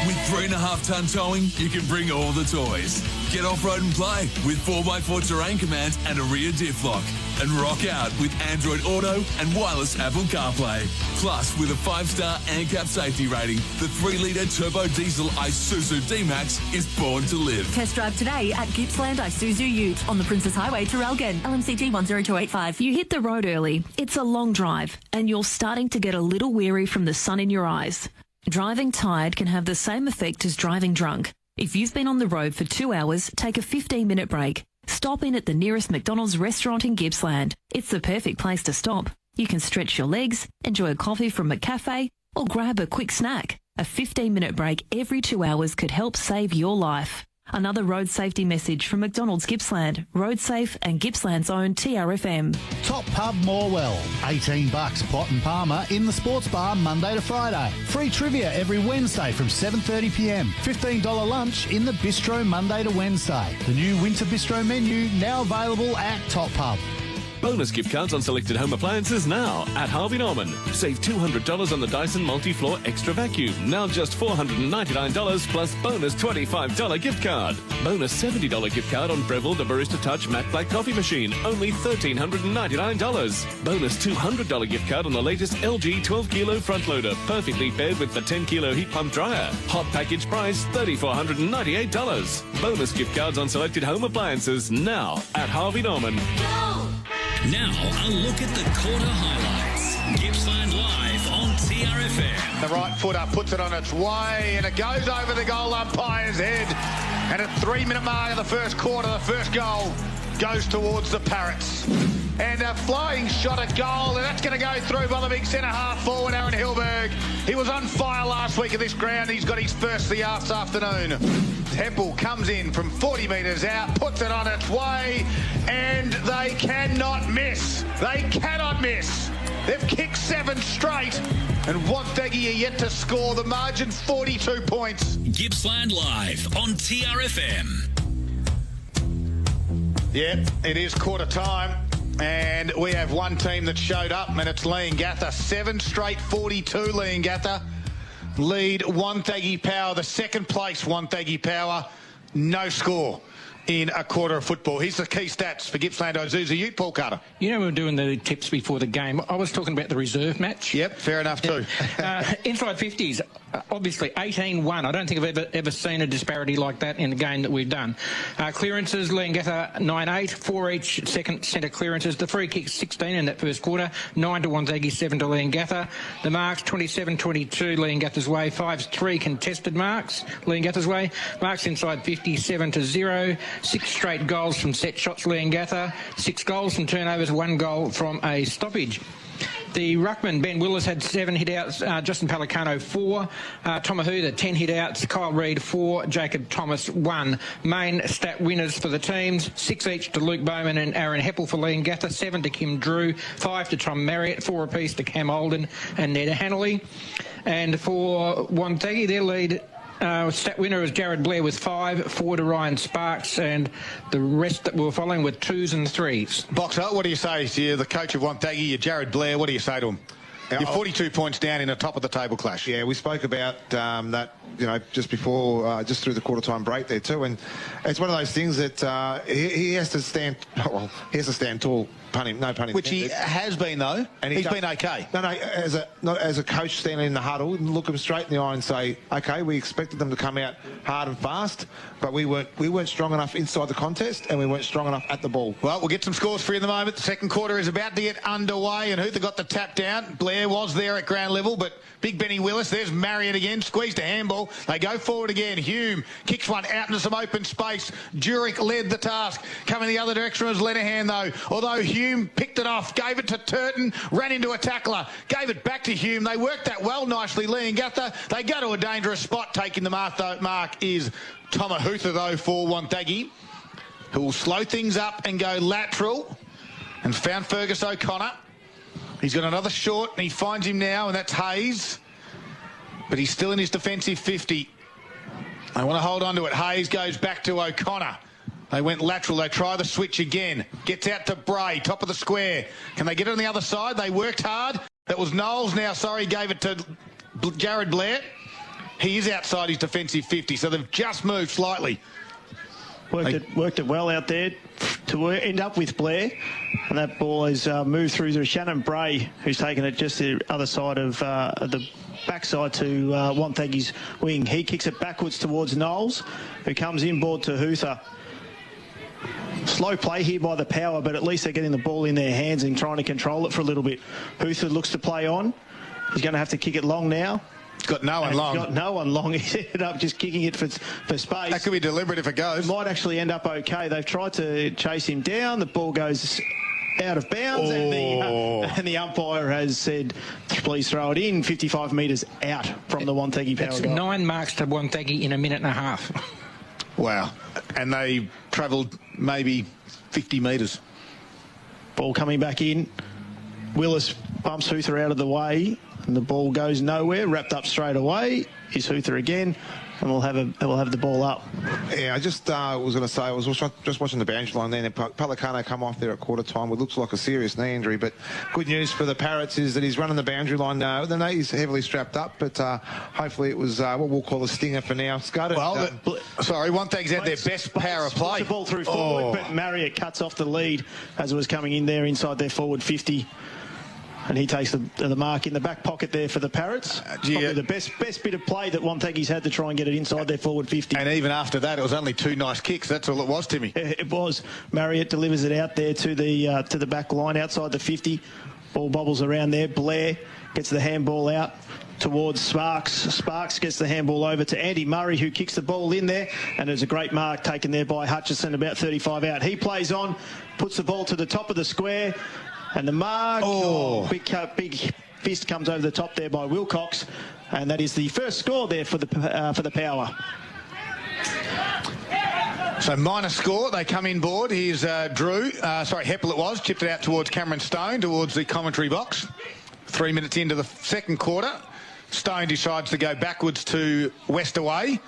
With 3.5-ton towing, you can bring all the toys. Get off-road and play with 4x4 terrain commands and a rear diff lock. And rock out with Android Auto and wireless Apple CarPlay. Plus, with a 5-star ANCAP safety rating, the 3-litre turbo diesel Isuzu D-Max is born to live. Test drive today at Gippsland Isuzu Ute on the Princess Highway to Elgin. LMCG 10285. You hit the road early. It's a long drive, and you're starting to get a little weary from the sun in your eyes. Driving tired can have the same effect as driving drunk. If you've been on the road for 2 hours, take a 15-minute break. Stop in at the nearest McDonald's restaurant in Gippsland. It's the perfect place to stop. You can stretch your legs, enjoy a coffee from McCafe, or grab a quick snack. A 15-minute break every 2 hours could help save your life. Another road safety message from McDonald's Gippsland, Road Safe and Gippsland's own TRFM. Top Pub Morwell, $18 pot and Palmer in the sports bar Monday to Friday. Free trivia every Wednesday from 7:30 p.m. $15 lunch in the bistro Monday to Wednesday. The new winter bistro menu now available at Top Pub. Bonus gift cards on selected home appliances now at Harvey Norman. Save $200 on the Dyson Multi-Floor Extra Vacuum. Now just $499 plus bonus $25 gift card. Bonus $70 gift card on Breville the Barista Touch Matte Black Coffee Machine. Only $1,399. Bonus $200 gift card on the latest LG 12-kilo front loader. Perfectly paired with the 10-kilo heat pump dryer. Hot package price $3,498. Bonus gift cards on selected home appliances now at Harvey Norman. Now, a look at the quarter highlights. Gippsland Live on TRFM. The right footer puts it on its way, and it goes over the goal umpire's head. And at 3-minute mark of the first quarter, the first goal goes towards the Parrots. And a flying shot at goal, and that's going to go through by the big centre-half forward, Aaron Hilberg. He was on fire last week at this ground. He's got his first this afternoon. Heppel comes in from 40 metres out, puts it on its way, and they cannot miss. They cannot miss. They've kicked 7 straight, and Wonthaggi are yet to score. The margin 42 points. Gippsland Live on TRFM. Yeah, it is quarter time. And we have one team that showed up, and it's Leongatha. 7 straight 42, Leongatha. Lead Wonthaggi Power, the second place Wonthaggi Power. No score in a quarter of football. Here's the key stats for Gippsland Isuzu Ute, Paul Carter. You know, we were doing the tips before the game. I was talking about the reserve match. Yep, fair enough too. Inside 50s, obviously 18-1. I don't think I've ever seen a disparity like that in the game that we've done. Clearances, Leongatha 9-8, 4 each second centre clearances. The free kicks 16 in that first quarter, 9 to Wonthaggi, 7 to Leongatha. The marks 27-22 Leongatha's way, 5-3 contested marks Leongatha's way. Marks inside 50, 7-0. 6 straight goals from set shots Leongatha, 6 goals from turnovers, 1 goal from a stoppage. The ruckman, Ben Willis, had 7 hit-outs, Justin Pelicano 4, Tomahuda 10 hit-outs, Kyle Reid 4, Jacob Thomas 1. Main stat winners for the teams, 6 each to Luke Bowman and Aaron Heppel for Leongatha, 7 to Kim Drew, 5 to Tom Marriott, 4 apiece to Cam Olden and Ned Hanley. And for Wonthaggi, their lead stat winner was Jared Blair with 5, 4 to Ryan Sparks, and the rest that were following with 2s and 3s. Boxer, what do you say to the coach of Wonthaggi, you're Jared Blair? What do you say to him? You're 42 points down in a top-of-the-table clash. Yeah, we spoke about that, just before, just through the quarter-time break there too, and it's one of those things that he has to stand. Well, he has to stand tall pun intended. Which he has been, though. And he's been okay. No, as a coach standing in the huddle, look him straight in the eye and say, okay, we expected them to come out hard and fast, but we weren't strong enough inside the contest, and we weren't strong enough at the ball. Well, we'll get some scores for you in the moment. The second quarter is about to get underway, and Hutha got the tap down. Blair was there at ground level, but big Benny Willis, there's Marriott again, squeezed a handball. They go forward again. Hume kicks one out into some open space. Jurek led the task. Coming the other direction was Lenihan, though. Although Hume picked it off, gave it to Turton, ran into a tackler, gave it back to Hume. They worked that well nicely. Leongatha, they go to a dangerous spot. Taking the mark, though, is Tomo Hutha, though, for Wonthaggi, who will slow things up and go lateral, and found Fergus O'Connor. He's got another short, and he finds him now, and that's Hayes. But he's still in his defensive 50. They want to hold on to it. Hayes goes back to O'Connor. They went lateral. They try the switch again. Gets out to Bray, top of the square. Can they get it on the other side? They worked hard. That was Knowles now. Sorry, gave it to Jared Blair. He is outside his defensive 50, so they've just moved slightly. Worked it well out there to end up with Blair, and that ball has moved through to Shannon Bray, who's taken it just the other side of the backside to Wonthaggi's wing. He kicks it backwards towards Knowles, who comes inboard to Hutha. Slow play here by the Power, but at least they're getting the ball in their hands and trying to control it for a little bit. Hutha looks to play on. He's going to have to kick it long now. He's got no one long. He's got no one long. He ended up just kicking it for space. That could be deliberate if it goes. It might actually end up okay. They've tried to chase him down. The ball goes out of bounds, and the umpire has said, please throw it in 55 metres out from the Wonthaggi Power. That's 9 marks to Wonthaggi in a minute and a half. Wow. And they travelled maybe 50 metres. Ball coming back in. Willis bumps Hutha out of the way, and the ball goes nowhere. Wrapped up straight away is Hutha again, and we'll have the ball up. Yeah, I just was going to say, I was just watching the boundary line then, and Pelicano come off there at quarter time. It looks like a serious knee injury, but good news for the Parrots is that he's running the boundary line now. The knee is heavily strapped up, but hopefully it was what we'll call a stinger for now. Scudder. Well, sorry, Wonthaggi's had their best power of play. The ball through forward, but Marriott cuts off the lead as it was coming in there inside their forward 50. And he takes the mark in the back pocket there for the Parrots. Probably the best bit of play that Wonthaggi's had to try and get it inside their forward 50. And even after that, it was only 2 nice kicks. That's all it was, Timmy. It was. Marriott delivers it out there to the back line outside the 50. Ball bobbles around there. Blair gets the handball out towards Sparks. Sparks gets the handball over to Andy Murray, who kicks the ball in there. And there's a great mark taken there by Hutchison, about 35 out. He plays on, puts the ball to the top of the square. And the mark, big fist comes over the top there by Wilcox, and that is the first score there for the Power. So minor score, they come in board. Here's Heppel it was, chipped it out towards Cameron Stone, towards the commentary box. 3 minutes into the second quarter, Stone decides to go backwards to Westaway.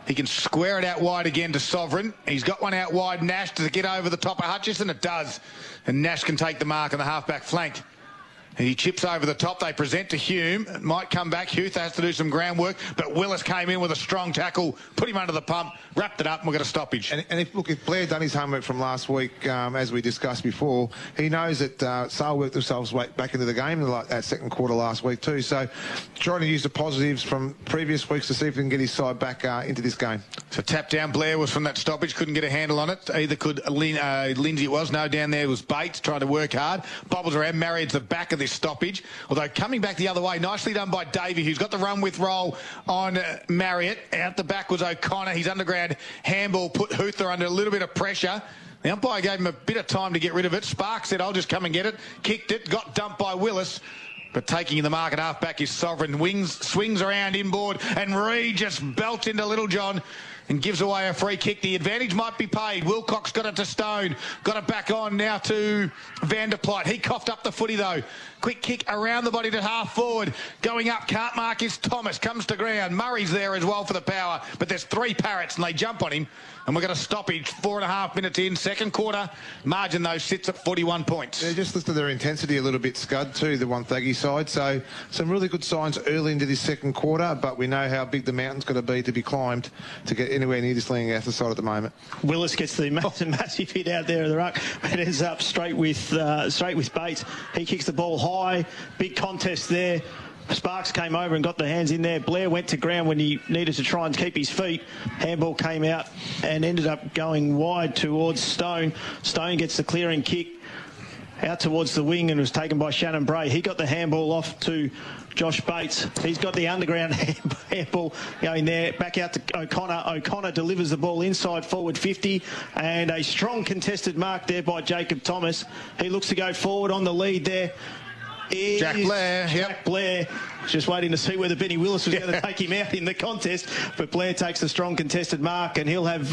He can square it out wide again to Sovereign. He's got one out wide, Nash, to get over the top of Hutchison. It does. And Nash can take the mark on the half-back flank. And he chips over the top. They present to Hume. It might come back. Hutha has to do some groundwork, but Willis came in with a strong tackle, put him under the pump, wrapped it up, and we've got a stoppage. And if Blair done his homework from last week, as we discussed before, he knows that Sale worked themselves back into the game in that second quarter last week too. So trying to use the positives from previous weeks to see if he can get his side back into this game. So tap down Blair was from that stoppage, couldn't get a handle on it. Either could Lindsay, it was. No, down there was Bates trying to work hard. Bobbles around, Marriott's the back of this stoppage. Although coming back the other way, nicely done by Davey, who's got the run with roll on Marriott. Out the back was O'Connor. His underground handball put Hutha under a little bit of pressure. The umpire gave him a bit of time to get rid of it. Sparks said, I'll just come and get it. Kicked it, got dumped by Willis. But taking the mark at half-back is Sovereign. Swings around inboard, and Reed just belts into Littlejohn and gives away a free kick. The advantage might be paid. Wilcox got it to Stone. Got it back on now to Vanderplot. He coughed up the footy, though. Quick kick around the body to half forward. Going up, can't mark is Thomas. Comes to ground. Murray's there as well for the Power. But there's 3 Parrots, and they jump on him. And we're going to stoppage 4.5 minutes in. Second quarter. Margin, though, sits at 41 points. Yeah, just looked at their intensity a little bit, Scud, too, the Wonthaggi side. So some really good signs early into this second quarter, but we know how big the mountain's got to be climbed to get anywhere near this Leongatha side at the moment. Willis gets the massive hit out there of the ruck. It ends up straight with Bates. He kicks the ball high. Big contest there. Sparks came over and got the hands in there. Blair went to ground when he needed to try and keep his feet. Handball came out and ended up going wide towards Stone. Stone gets the clearing kick out towards the wing and was taken by Shannon Bray. He got the handball off to Josh Bates. He's got the underground handball going there. Back out to O'Connor. O'Connor delivers the ball inside forward 50 and a strong contested mark there by Jacob Thomas. He looks to go forward on the lead there. Jack Blair, Jack Blair, just waiting to see whether Benny Willis was going to take him out in the contest. But Blair takes the strong contested mark, and he'll have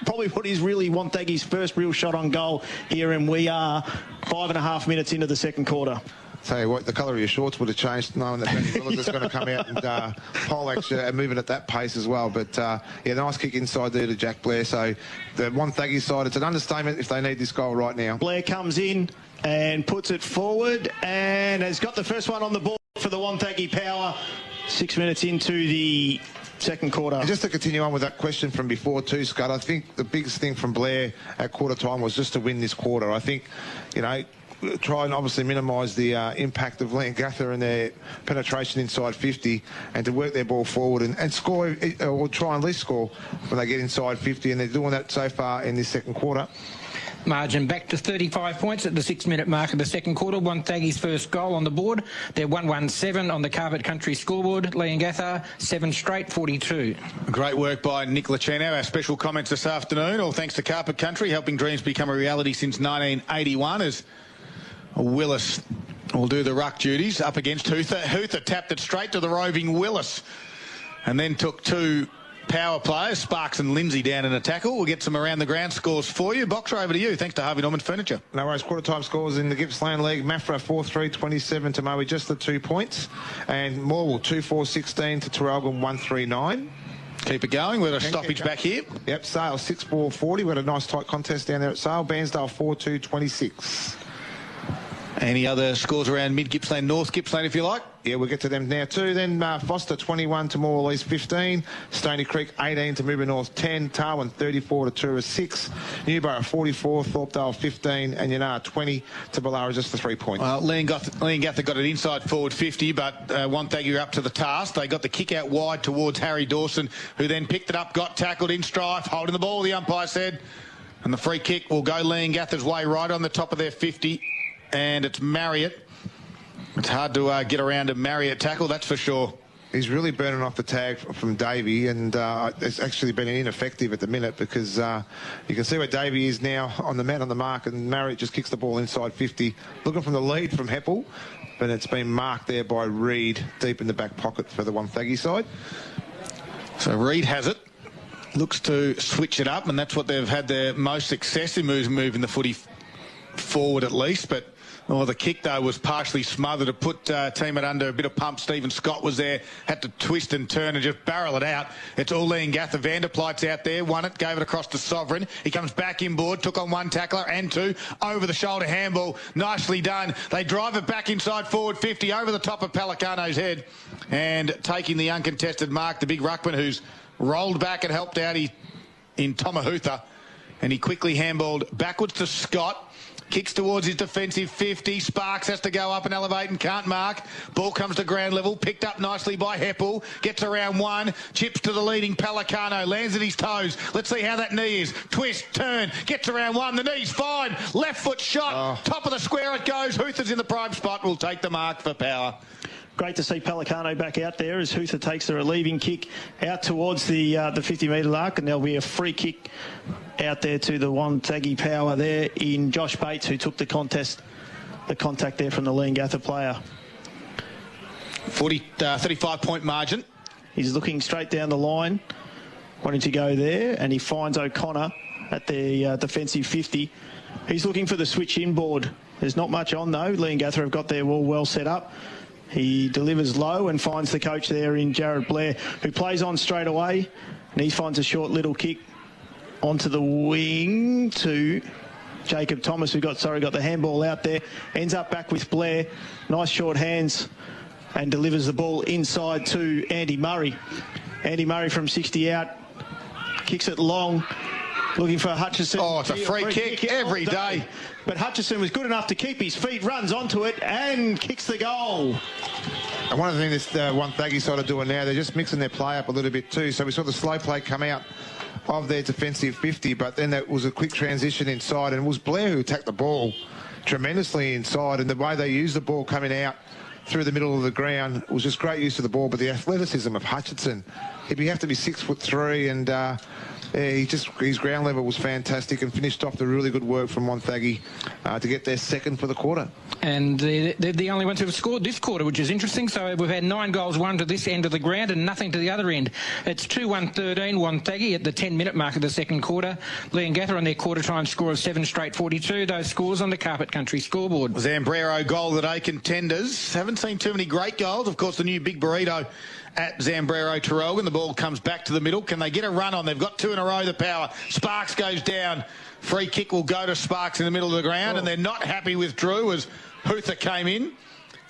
probably what is really Wonthaggi's first real shot on goal here, and we are 5.5 minutes into the second quarter. Tell you what, the colour of your shorts would have changed knowing that Benny Willis is going to come out and poleaxe you and moving at that pace as well. But, yeah, nice kick inside there to Jack Blair. So the Wonthaggi side, it's an understatement if they need this goal right now. Blair comes in and puts it forward and has got the first one on the board for the Wonthaggi Power. 6 minutes into the second quarter. And just to continue on with that question from before too, Scott, I think the biggest thing from Blair at quarter time was just to win this quarter. I think, you know, try and obviously minimise the impact of Leongatha and their penetration inside 50 and to work their ball forward and score, or try and at least score when they get inside 50, and they're doing that so far in this second quarter. Margin back to 35 points at the 6-minute mark of the second quarter. Wonthaggi's first goal on the board. They're 1-1-7 on the Carpet Country scoreboard. Leongatha, 7 straight, 42. Great work by Nick Luceno. Our special comments this afternoon, all thanks to Carpet Country, helping dreams become a reality since 1981, as Willis will do the ruck duties up against Hoother. Hoother tapped it straight to the roving Willis and then took two power players, Sparks and Lindsay, down in a tackle. We'll get some around the ground scores for you. Boxer, over to you. Thanks to Harvey Norman Furniture. No worries. Quarter time scores in the Gippsland League. Mafra 4-3-27 to Maui, just the 2 points. And Morwell 2-4-16 to Terrelgan 1-3-9. Keep it going. We've got a stoppage back here. Yep, Sale 6-4-40. We had a nice tight contest down there at Sale. Bairnsdale 4-2-26. Any other scores around mid-Gippsland, North Gippsland, if you like? Yeah, we'll get to them now too. Then Foster 21 to Morwell East 15. Stony Creek 18 to Moomba North 10. Tarwin 34 to Tura 6. Newborough 44, Thorpedale 15, and Yannar 20 to Ballara, just the 3 points. Well, Leongatha got it inside forward 50, but Wonthaggi up to the task. They got the kick out wide towards Harry Dawson, who then picked it up, got tackled in strife, holding the ball, the umpire said. And the free kick will go Leongatha's way, right on the top of their 50. And it's Marriott. It's hard to get around a Marriott tackle, that's for sure. He's really burning off the tag from Davey, and it's actually been ineffective at the minute because you can see where Davey is now on the man on the mark, and Marriott just kicks the ball inside 50, looking from the lead from Heppel, but it's been marked there by Reed deep in the back pocket for the Wonthaggi side. So Reed has it, looks to switch it up, and that's what they've had their most success in, moving the footy forward at least, but the kick, though, was partially smothered. It put Teammate under a bit of pump. Stephen Scott was there, had to twist and turn and just barrel it out. It's all Leongatha. Vanderplight's out there, won it, gave it across to Sovereign. He comes back inboard, took on one tackler and two. Over the shoulder handball, nicely done. They drive it back inside forward 50, over the top of Pelicano's head. And taking the uncontested mark, the big ruckman who's rolled back and helped out in Tomahutha. And he quickly handballed backwards to Scott. Kicks towards his defensive 50. Sparks has to go up and elevate and can't mark. Ball comes to ground level. Picked up nicely by Heppel. Gets around one. Chips to the leading Pelicano. Lands at his toes. Let's see how that knee is. Twist, turn. Gets around one. The knee's fine. Left foot shot. Top of the square it goes. Hoother's in the prime spot. Will take the mark for Power. Great to see Pelicano back out there as Hoother takes a relieving kick out towards the 50-metre mark, and there'll be a free kick out there to the Wonthaggi Power there in Josh Bates, who took the contact there from the Leongatha player. 35-point margin. He's looking straight down the line, wanting to go there, and he finds O'Connor at the defensive 50. He's looking for the switch inboard. There's not much on, though. Leongatha have got their wall well set up. He delivers low and finds the coach there in Jared Blair, who plays on straight away, and he finds a short little kick onto the wing to Jacob Thomas, who got the handball out there, ends up back with Blair. Nice short hands and delivers the ball inside to Andy Murray. Andy Murray from 60 out kicks it long, looking for Hutchison. Oh, it's a free kick every day. But Hutchison was good enough to keep his feet, runs onto it and kicks the goal. And one of the things this Wonthaggi side are doing now, they're just mixing their play up a little bit too. So we saw the slow play come out of their defensive 50, but then that was a quick transition inside, and it was Blair who attacked the ball tremendously inside, and the way they used the ball coming out through the middle of the ground was just great use of the ball. But the athleticism of Hutchinson, he'd have to be 6'3", and his ground level was fantastic, and finished off the really good work from Wonthaggi to get their second for the quarter. And they're the only ones who have scored this quarter, which is interesting. So we've had 9 goals won to this end of the ground and nothing to the other end. It's 2-1-13 Wonthaggi at the 10-minute mark of the second quarter. Leongatha on their quarter-time score of 7 straight 42. Those scores on the Carpet Country scoreboard. Zambrero goal of the day, contenders. Haven't seen too many great goals. Of course, the new big burrito at Zambrero Tarrogin. The ball comes back to the middle. Can they get a run on? They've got 2 in a row, the power. Sparks goes down. Free kick will go to Sparks in the middle of the ground, and they're not happy with Drew as Hutha came in.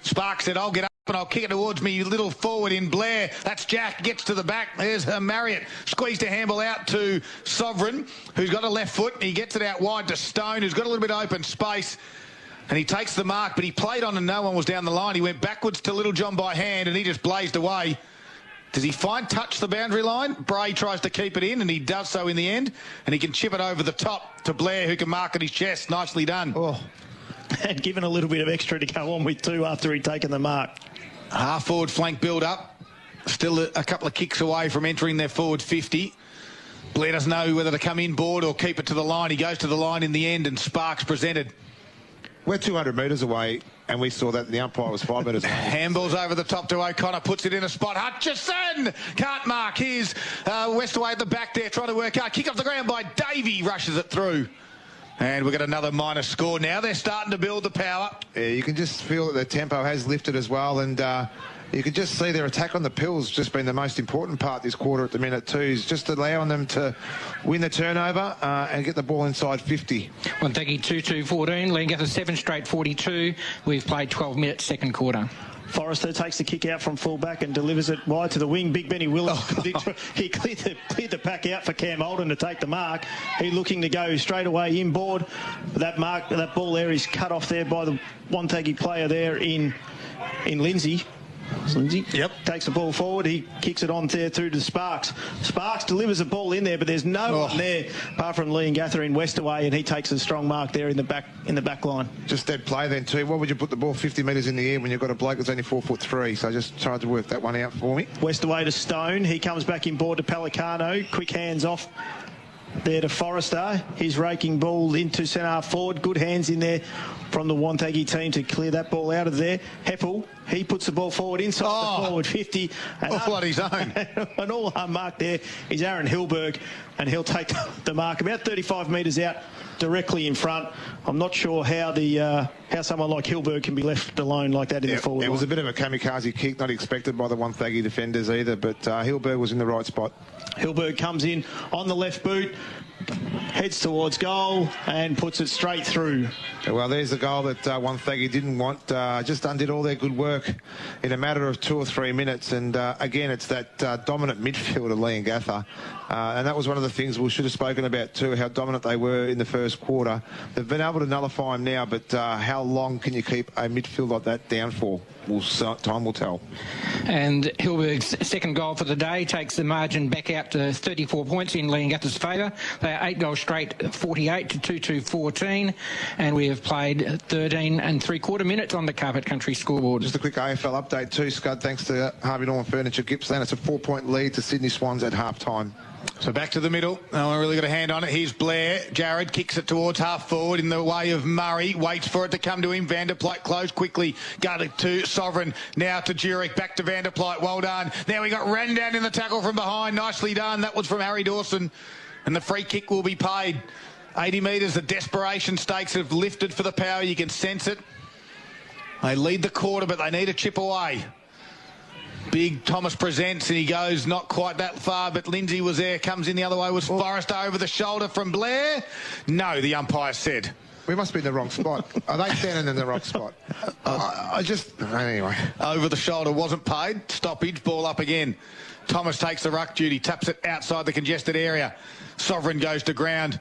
Sparks said, I'll get up and I'll kick it towards me, little forward in Blair. That's Jack, gets to the back. There's Marriott. Squeezed a handball out to Sovereign, who's got a left foot. He gets it out wide to Stone, who's got a little bit of open space. And he takes the mark, but he played on and no one was down the line. He went backwards to Little John by hand, and he just blazed away. Does he touch the boundary line? Bray tries to keep it in, and he does so in the end. And he can chip it over the top to Blair, who can mark at his chest. Nicely done. Oh. And given a little bit of extra to go on with too after he'd taken the mark. Half forward flank build up. Still a couple of kicks away from entering their forward 50. Blair doesn't know whether to come inboard or keep it to the line. He goes to the line in the end, and Sparks presented. We're 200 metres away, and we saw that the umpire was 5 metres away. Handballs over the top to O'Connor, puts it in a spot. Hutchison can't mark. Here's Westaway at the back there, trying to work hard. Kick off the ground by Davey, rushes it through. And we've got another minus score now. They're starting to build the power. Yeah, you can just feel that their tempo has lifted as well, and you can just see their attack on the pills just been the most important part this quarter at the minute too, is just allowing them to win the turnover and get the ball inside 50. Wonthaggi 2-2-14, Leongatha 7 straight 42. We've played 12 minutes second quarter. Forrester takes the kick out from full-back and delivers it wide to the wing. Big Benny Willis, he cleared the pack out for Cam Holden to take the mark. He looking to go straight away inboard. That ball there is cut off there by the Wonthaggi player there in Lindsay. Lindsay takes the ball forward. He kicks it on there through to Sparks. Sparks delivers the ball in there, but there's no one there apart from Leongatha in Westaway, and he takes a strong mark there in the back line. Just dead play then too. Why would you put the ball 50 metres in the air when you've got a bloke that's only 4'3"? So I just tried to work that one out for me. Westaway to Stone. He comes back in board to Pelicano. Quick hands off there to Forrester. His raking ball into centre half forward. Good hands in there from the Wonthaggi team to clear that ball out of there. Heppel, he puts the ball forward inside the forward 50. And all on his own. And all unmarked there is Aaron Hilberg, and he'll take the mark about 35 metres out directly in front. I'm not sure how someone like Hilberg can be left alone like that in the forward line. It was a bit of a kamikaze kick, not expected by the Wonthaggi defenders either, but Hilberg was in the right spot. Hilberg comes in on the left boot, heads towards goal and puts it straight through. Well, there's the goal that Wonthaggi didn't want. Just undid all their good work in a matter of 2 or 3 minutes. And again, it's that dominant midfield of Leongatha. And that was one of the things we should have spoken about too, how dominant they were in the first quarter. They've been able to nullify them now, but how long can you keep a midfield like that down for? Time will tell. And Hilberg's second goal for the day takes the margin back out to 34 points in Leongatha's favour. They are 8 goals straight, 48 to 2-2-14, and we have played 13 3/4 minutes on the Carpet Country scoreboard. Just a quick AFL update too, Scud, thanks to Harvey Norman Furniture Gippsland. It's a 4-point lead to Sydney Swans at half-time. So back to the middle. No one really got a hand on it. Here's Blair. Jared kicks it towards half forward in the way of Murray. Waits for it to come to him. Vanderplate close quickly. Guarded to Sovereign. Now to Jurek. Back to Vanderplate. Well done. Now we got ran down in the tackle from behind. Nicely done. That was from Harry Dawson. And the free kick will be paid. 80 metres. The desperation stakes have lifted for the power. You can sense it. They lead the quarter, but they need a chip away. Big Thomas presents, and he goes not quite that far, but Lindsay was there, comes in the other way, was Forrester over the shoulder from Blair. No, the umpire said. We must be in the wrong spot. Are they standing in the wrong spot? Anyway. Over the shoulder, wasn't paid. Stoppage, ball up again. Thomas takes the ruck duty, taps it outside the congested area. Sovereign goes to ground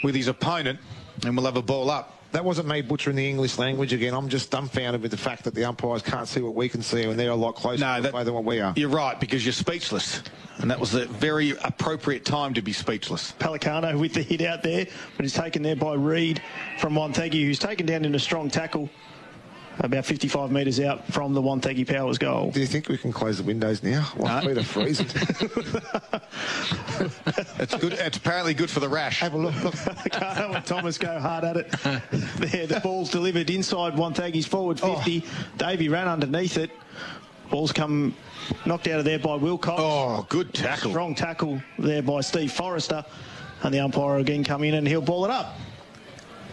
with his opponent, and we'll have a ball up. That wasn't me butchering the English language again. I'm just dumbfounded with the fact that the umpires can't see what we can see, and they're a lot closer to the play than what we are. You're right, because you're speechless. And that was a very appropriate time to be speechless. Pelicano with the hit out there, but he's taken there by Reed from Wonthaggi, who's taken down in a strong tackle about 55 metres out from the Wonthaggi Powers goal. Do you think we can close the windows now? Feet are freezing. It's good. It's apparently good for the rash. Have a look. Carno and Thomas go hard at it. There, the ball's delivered inside Wonthaggi's forward 50. Davey ran underneath it. Ball's come knocked out of there by Wilcox. Oh, good tackle. Strong tackle there by Steve Forrester. And the umpire again come in and he'll ball it up.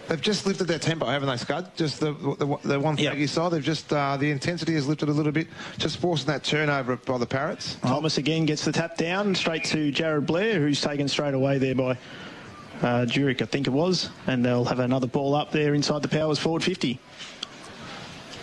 They've just lifted their tempo, haven't they, Scud? Just the Wonthaggi side. They've just, the intensity has lifted a little bit, just forcing that turnover by the Parrots. Thomas again gets the tap down straight to Jared Blair, who's taken straight away there by Jurek, I think it was. And they'll have another ball up there inside the Powers forward 50.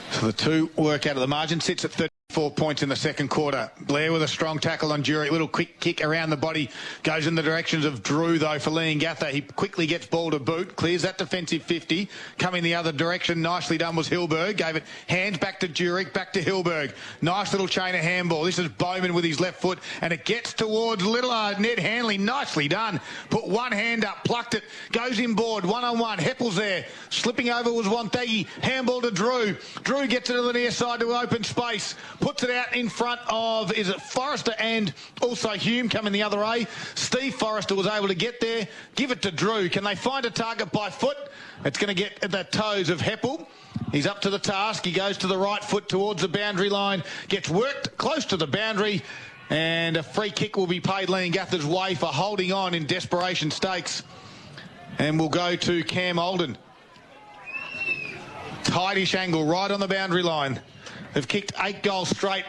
So the two work out of the margin, sits at 34 points in the second quarter. Blair with a strong tackle on Jurek, little quick kick around the body, goes in the directions of Drew though for Leongatha. He quickly gets ball to boot, clears that defensive 50, coming the other direction, nicely done was Hilberg, gave it hands back to Jurek, back to Hilberg. Nice little chain of handball. This is Bowman with his left foot, and it gets towards little Ned Hanley, nicely done. Put one hand up, plucked it, goes inboard, one-on-one, Heppel's there, slipping over was Wonthaggi, handball to Drew. Drew gets it to the near side to open space, puts it out in front of, is it Forrester and also Hume coming the other way. Steve Forrester was able to get there, give it to Drew. Can they find a target by foot? It's going to get at the toes of Heppel. He's up to the task. He goes to the right foot towards the boundary line, gets worked close to the boundary, and a free kick will be paid Leongatha's way for holding on in desperation stakes. And we'll go to Cam Olden. Tightish angle right on the boundary line. They've kicked 8 goals straight,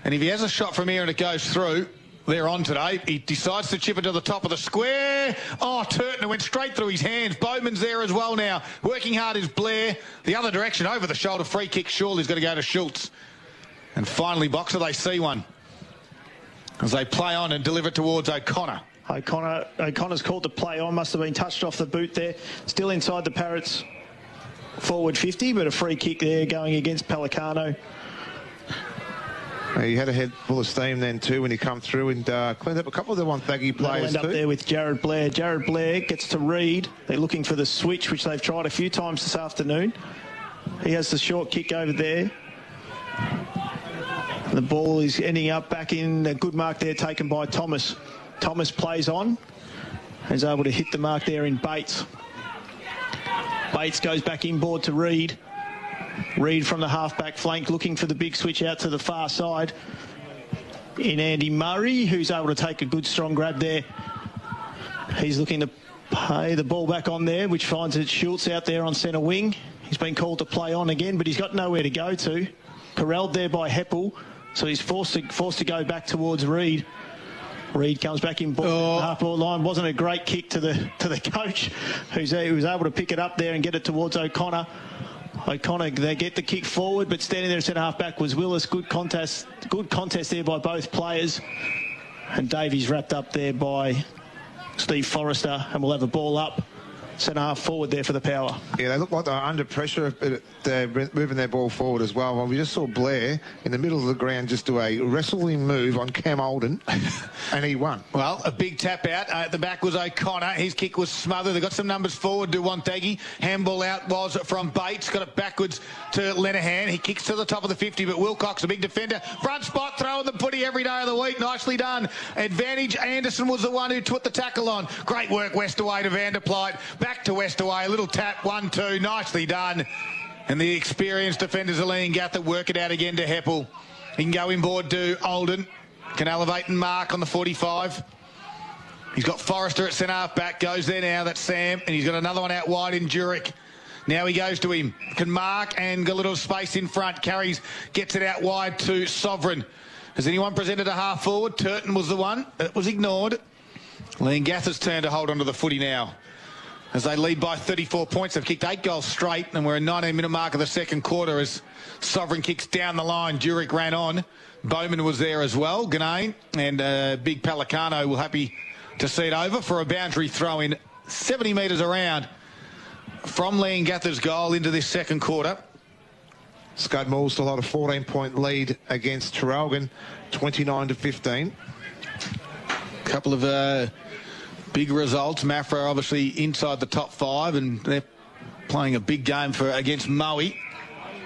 and if he has a shot from here and it goes through, they're on today. He decides to chip it to the top of the square. Oh, Turton went straight through his hands. Bowman's there as well now. Working hard is Blair. The other direction, over the shoulder, free kick. Shawley's got to go to Schultz. And finally, Boxer, they see one as they play on and deliver it towards O'Connor. O'Connor's called to play on, must have been touched off the boot there. Still inside the Parrots forward 50, but a free kick there going against Pelicano. He had a head full of steam then too when he come through and cleaned up a couple of the Wonthaggi players too. End up there with Jared Blair. Jared Blair gets to Reed. They're looking for the switch, which they've tried a few times this afternoon. He has the short kick over there. The ball is ending up back in a good mark there taken by Thomas. Thomas plays on. He's able to hit the mark there in Bates. Bates goes back inboard to Reed. Reed from the half-back flank looking for the big switch out to the far side in Andy Murray, who's able to take a good strong grab there. He's looking to pay the ball back on there, which finds it Schultz out there on centre wing. He's been called to play on again, but he's got nowhere to go to. Corralled there by Heppel, so he's forced to go back towards Reed. Reed comes back in ball, half-ball line. Wasn't a great kick to the coach, who was able to pick it up there and get it towards O'Connor. O'Connor, they get the kick forward, but standing there at centre half-back was Willis. Good contest there by both players. And Davies wrapped up there by Steve Forrester, and we'll have a ball up. Centre half forward there for the Power. Yeah, they look like they're under pressure, but they're moving their ball forward as well. Well, we just saw Blair in the middle of the ground just do a wrestling move on Cam Olden, and he won. Well, a big tap out. At the back was O'Connor. His kick was smothered. They got some numbers forward to Wonthaggi. Handball out was from Bates. Got it backwards to Lenahan. He kicks to the top of the 50, but Wilcox, a big defender. Front spot, throwing the footy every day of the week. Nicely done. Advantage. Anderson was the one who took the tackle on. Great work, Westerway to Vanderpleit. Back to Westerway, a little tap, 1-2, nicely done. And the experienced defenders of Leongatha work it out again to Heppel. He can go inboard to Olden, can elevate and mark on the 45. He's got Forrester at centre half back, goes there now, that's Sam, and he's got another one out wide in Jurek. Now he goes to him, can mark and got a little space in front, carries, gets it out wide to Sovereign. Has anyone presented a half forward? Turton was the one, it was ignored. Leongatha's turn to hold onto the footy now. as they lead by 34 points. They've kicked 8 goals straight, and we're a 19-minute mark of the second quarter as Sovereign kicks down the line. Durick ran on. Bowman was there as well. Ganane and Big Pelicano were happy to see it over for a boundary throw in 70 metres around from Leongatha's goal into this second quarter. Scudmore still had a 14-point lead against Traralgon, 29-15. Couple of big results. Mafra obviously inside the top 5, and they're playing a big game against Moe.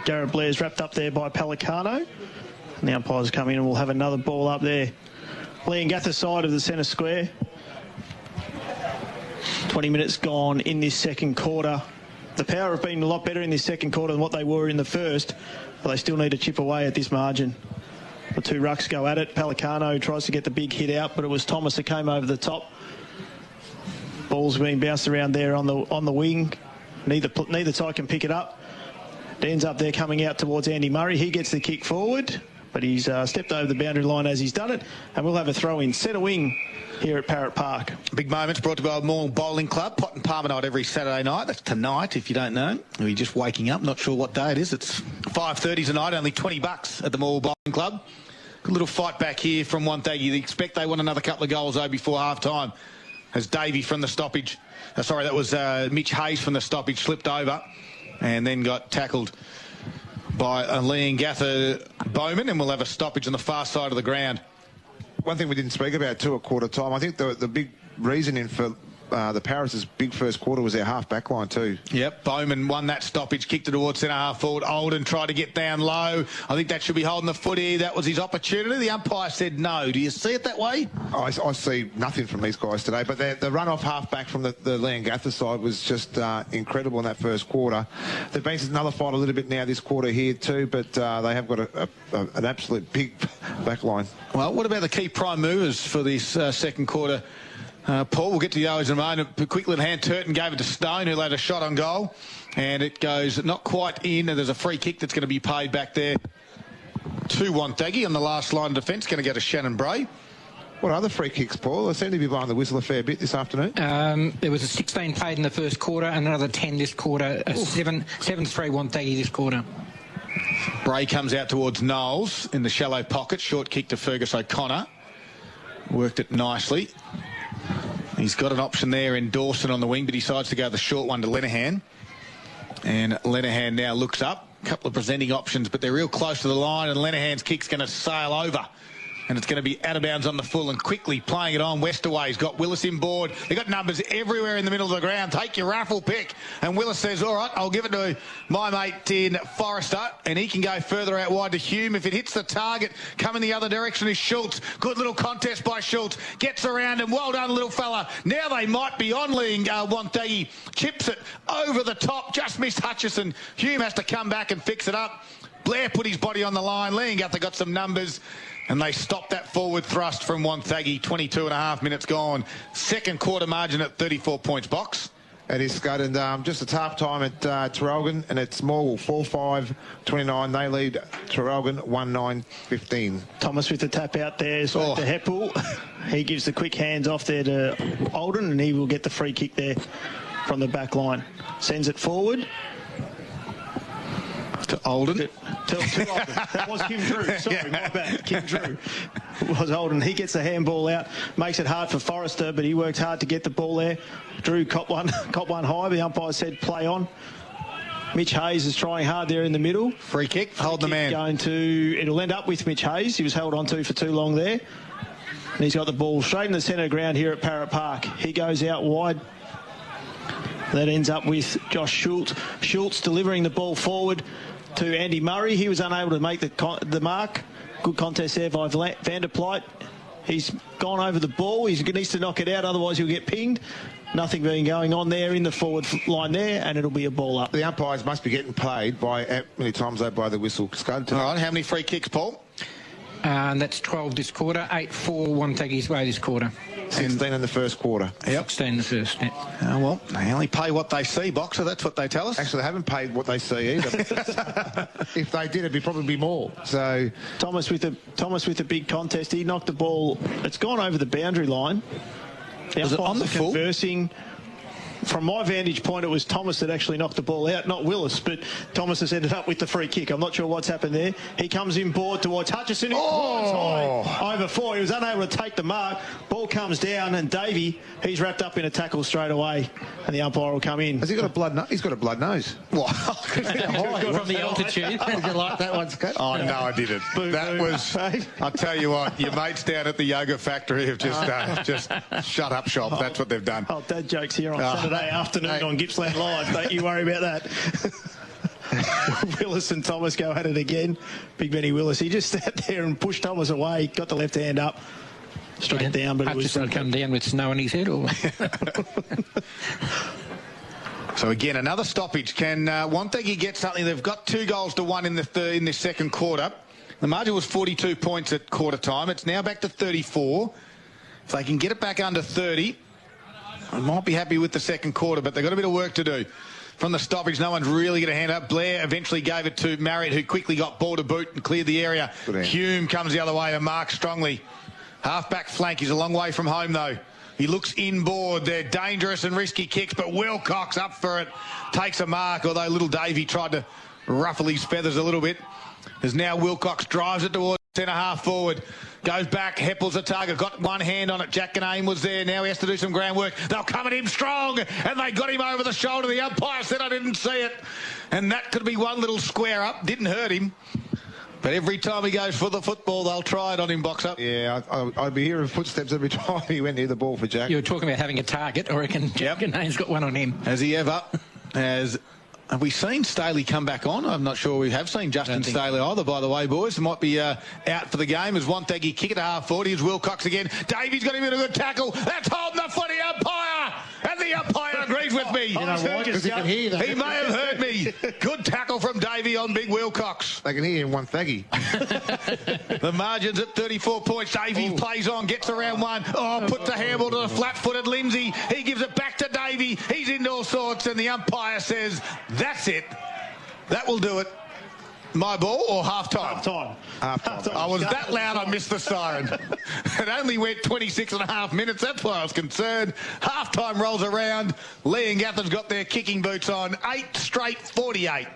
Garrett Blair's wrapped up there by Pelicano. And the umpires come in and we'll have another ball up there. Leongatha side of the centre square. 20 minutes gone in this second quarter. The Power have been a lot better in this second quarter than what they were in the first, but they still need to chip away at this margin. The two rucks go at it. Pelicano tries to get the big hit out, but it was Thomas that came over the top. Ball's being bounced around there on the wing. Neither side can pick it up. It ends up there coming out towards Andy Murray. He gets the kick forward, but he's stepped over the boundary line as he's done it, and we'll have a throw in centre wing here at Parrot Park. Big moments brought to you by Moore Bowling Club. Pot and Palmer night every Saturday night. That's tonight, if you don't know. You're just waking up, not sure what day it is. It's 5:30 tonight, only $20 at the Moore Bowling Club. Good little fight back here from Wonthaggi. You expect they want another couple of goals, though, before half-time. As Davey from the stoppage, sorry, that was Mitch Hayes from the stoppage, slipped over and then got tackled by Leongatha Bowman, and we'll have a stoppage on the far side of the ground. One thing we didn't speak about too at quarter time, I think the big reasoning for the Paris' big first quarter was their half-back line too. Yep, Bowman won that stoppage, kicked it towards centre-half forward. Olden tried to get down low. I think that should be holding the footy. That was his opportunity. The umpire said no. Do you see it that way? I see nothing from these guys today, but the run-off half-back from the Leongatha side was just incredible in that first quarter. They've been another fight a little bit now this quarter here too, but they have got an absolute big back line. Well, what about the key prime movers for this second quarter? Paul, we'll get to the O's in a moment. Quick little hand, Turton gave it to Stone, who laid a shot on goal. And it goes not quite in, and there's a free kick that's going to be paid back there to Wonthaggi on the last line of defence. Going to go to Shannon Bray. What other free kicks, Paul? They seem to be blowing the whistle a fair bit this afternoon. There was a 16 paid in the first quarter, and another 10 this quarter. 7-3 Wonthaggi this quarter. Bray comes out towards Knowles in the shallow pocket. Short kick to Fergus O'Connor. Worked it nicely. He's got an option there in Dawson on the wing, but decides to go the short one to Lenihan. And Lenihan now looks up. A couple of presenting options, but they're real close to the line, and Lenihan's kick's going to sail over. And it's going to be out of bounds on the full, and quickly playing it on. Westerway's got Willis in board. They've got numbers everywhere in the middle of the ground. Take your raffle pick. And Willis says, all right, I'll give it to my mate in Forrester, and he can go further out wide to Hume. If it hits the target, coming the other direction is Schultz. Good little contest by Schultz. Gets around him. Well done, little fella. Now they might be on Wonthaggi. Chips it over the top. Just missed Hutchison. Hume has to come back and fix it up. Blair put his body on the line. Leongatha got some numbers, and they stopped that forward thrust from Wonthaggi. 22.5 minutes gone. Second quarter margin at 34 points, Box. It is, Scott, and just it's half time at Traralgon, and it's Morwell 4-5-29. They lead Traralgon 1-9-15. Thomas with the tap out there, straight to Heppel. He gives the quick hands off there to Olden, and he will get the free kick there from the back line. Sends it forward. To Olden. To Olden. That was Kim Drew. Sorry, my bad. Kim Drew was Olden. He gets the handball out, makes it hard for Forrester, but he worked hard to get the ball there. Drew caught one high. The umpire said play on. Mitch Hayes is trying hard there in the middle. Free kick. Hold the man. It'll end up with Mitch Hayes. He was held on to for too long there. And he's got the ball straight in the centre ground here at Parrot Park. He goes out wide. That ends up with Josh Schultz. Schultz delivering the ball forward to Andy Murray. He was unable to make the mark. Good contest there by Van der Pluyt. He's gone over the ball. He needs to knock it out, otherwise he'll get pinged. Nothing being going on there in the forward line there, and it'll be a ball up. The umpires must be getting paid by many times they by the whistle. Scud. All right, how many free kicks, Paul? And that's 12 this quarter. 8-4 Wonthaggi's way this quarter. 16 in the first quarter. Yep. 16 in the first. Yeah. Well, they only pay what they see, Boxer. That's what they tell us. Actually, they haven't paid what they see either. If they did, it'd probably be more. So Thomas with the big contest. He knocked the ball. It's gone over the boundary line. Was it on the full? Conversing. from my vantage point, it was Thomas that actually knocked the ball out, not Willis, but Thomas has ended up with the free kick. I'm not sure what's happened there. He comes in board towards Hutchison. High over 4. He was unable to take the mark. Ball comes down, and Davey, he's wrapped up in a tackle straight away, and the umpire will come in. Has he got a blood nose? He's got a blood nose. What? From the altitude. Did you like that one, Scott? Oh, no, I didn't. That was... I'll tell you what, your mates down at the yoga factory have just shut up shop. That's what they've done. Oh, dad jokes here on Saturday afternoon on Gippsland Live. Don't you worry about that. Willis and Thomas go at it again. Big Benny Willis. He just sat there and pushed Thomas away. Got the left hand up. Straight down, but it was... come down with snow on his head, or... So again, another stoppage. Can Wonthaggi get something? They've got 2-1 in this second quarter. The margin was 42 points at quarter time. It's now back to 34. If they can get it back under 30, I might be happy with the second quarter, but they've got a bit of work to do. From the stoppage, no one's really going to hand up. Blair eventually gave it to Marriott, who quickly got ball to boot and cleared the area. Hume comes the other way and marks strongly. Half-back flank. He's a long way from home, though. He looks inboard. They're dangerous and risky kicks, but Wilcox up for it. Takes a mark, although little Davey tried to ruffle his feathers a little bit. As now Wilcox drives it towards centre-half forward. Goes back, Heppel's a target, got one hand on it. Jack Ganane was there. Now he has to do some groundwork. They'll come at him strong, and they got him over the shoulder. The umpire said, I didn't see it. And that could be one little square up. Didn't hurt him. But every time he goes for the football, they'll try it on him, box up. Yeah, I'd be hearing footsteps every time he went near the ball for Jack. You were talking about having a target. I reckon Jack Ganane's got one on him. Has he ever? Have we seen Staley come back on? I'm not sure we have seen Justin Staley either, by the way, boys. It might be out for the game as Wonthaggi kick it to half 40. Here's Wilcox again. Davies got him in a good tackle. That's holding the footy, umpire. And the umpire agrees with me. You know why? Because he can hear that. He may have heard me. Good tackle from Davey on big Wilcox. They can hear him, Wonthaggi. The margin's at 34 points. Davey plays on, gets around one. Oh, puts the handball to the flat-footed Lindsay. He gives it back to Davey. He's into all sorts, and the umpire says, that's it. That will do it. My ball or half-time? Half-time. I was that loud I missed the siren. It only went 26 and a half minutes. That's why I was concerned. Half-time rolls around. Leongatha's got their kicking boots on. 8 straight 48.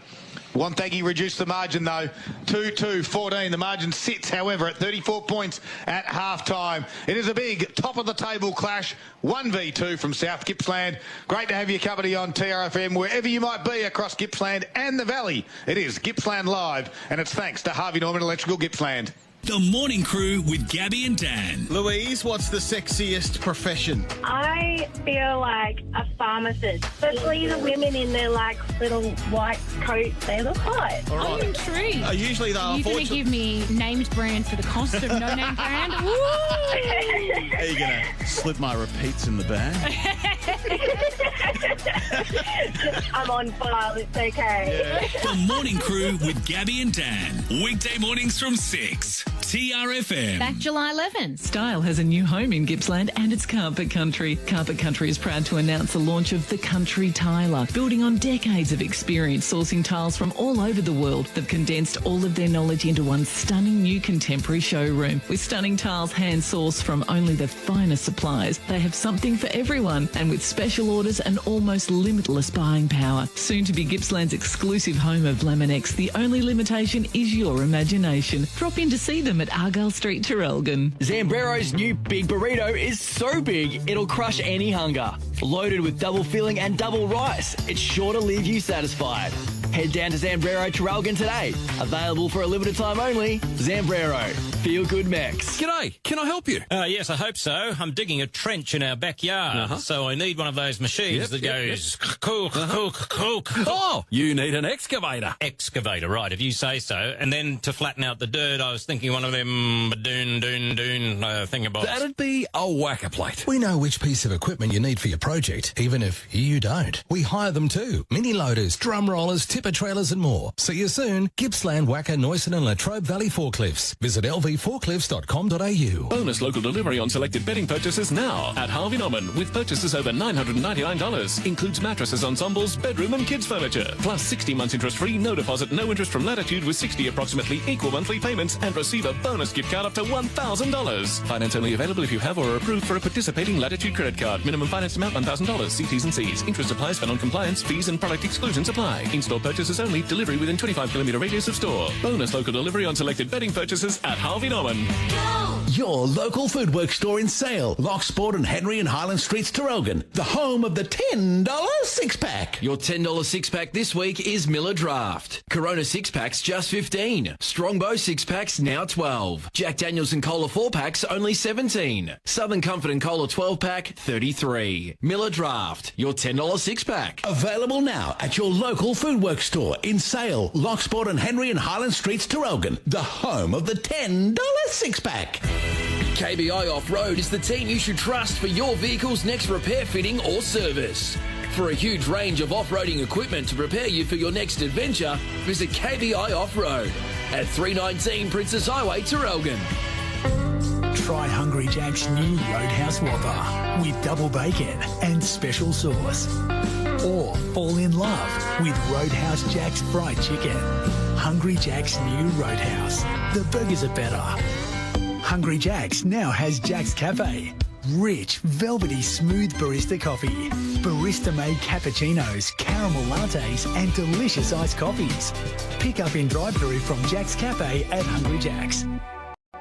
Wonthaggi reduced the margin, though, 2-2-14. The margin sits, however, at 34 points at half-time. It is a big top-of-the-table clash, 1v2 from South Gippsland. Great to have your company on TRFM, wherever you might be across Gippsland and the Valley. It is Gippsland Live, and it's thanks to Harvey Norman Electrical Gippsland. The Morning Crew with Gabby and Dan. Louise, what's the sexiest profession? I feel like a pharmacist, especially the women in their like little white coats. They look hot. I'm intrigued. Usually they're Are you going to give me named brand for the cost of no name brand? Woo! Are you going to slip my repeats in the bag? I'm on file. It's okay. Yeah. The Morning Crew with Gabby and Dan. Weekday mornings from 6. TRFM. Back July 11. Style has a new home in Gippsland and it's Carpet Country. Carpet Country is proud to announce the launch of the Country Tiler. Building on decades of experience sourcing tiles from all over the world, they've condensed all of their knowledge into one stunning new contemporary showroom. With stunning tiles hand-sourced from only the finest suppliers, they have something for everyone, and with special orders and almost limitless buying power. Soon to be Gippsland's exclusive home of Laminex, the only limitation is your imagination. Drop in to see them at Argyle Street, Terrelgan. Zambrero's new Big Burrito is so big, it'll crush any hunger. Loaded with double filling and double rice, it's sure to leave you satisfied. Head down to Zambrero Terrelgan today. Available for a limited time only. Zambrero. Feel good Max. G'day, can I help you? Yes, I hope so. I'm digging a trench in our backyard, so I need one of those machines that goes... Oh, you need an excavator. Excavator, right, if you say so. And then to flatten out the dirt, I was thinking one of them thingamabobs. That'd be a whacker plate. We know which piece of equipment you need for your project, even if you don't. We hire them too. Mini loaders, drum rollers, tip tipper trailers and more. See you soon. Gippsland, Wacker, Noyson and Latrobe Valley Forklifts. Visit lvforklifts.com.au. Bonus local delivery on selected bedding purchases now at Harvey Norman with purchases over $999. Includes mattresses, ensembles, bedroom and kids furniture. Plus 60 months interest free, no deposit, no interest from Latitude with 60 approximately equal monthly payments and receive a bonus gift card up to $1,000. Finance only available if you have or are approved for a participating Latitude credit card. Minimum finance amount $1,000. See T's and C's. Interest applies for non-compliance. Fees and product exclusions apply. In-store purchases only. Delivery within 25-kilometre radius of store. Bonus local delivery on selected bedding purchases at Harvey Norman. Your local Foodworks store in Sale, Locksport and Henry and Highland Streets, Terrelgan. The home of the $10 six-pack. Your $10 six-pack this week is Miller Draft. Corona six-packs just $15. Strongbow six-packs now $12. Jack Daniels and Cola 4-packs only $17. Southern Comfort and Cola 12-pack $33. Miller Draft, your $10 six-pack. Available now at your local Foodworks store in Sale, Locksport and Henry and Highland Streets, Terrelgan. The home of the $10 six-pack. KBI Off-Road is the team you should trust for your vehicle's next repair, fitting or service. For a huge range of off-roading equipment to prepare you for your next adventure, visit KBI Off-Road at 319 Princess Highway, Terrelgan. Try Hungry Jack's new Roadhouse Whopper with double bacon and special sauce. Or fall in love with Roadhouse Jack's fried chicken. Hungry Jack's new Roadhouse. The burgers are better. Hungry Jack's now has Jack's Cafe. Rich, velvety, smooth barista coffee. Barista-made cappuccinos, caramel lattes and delicious iced coffees. Pick up in drive-thru from Jack's Cafe at Hungry Jack's.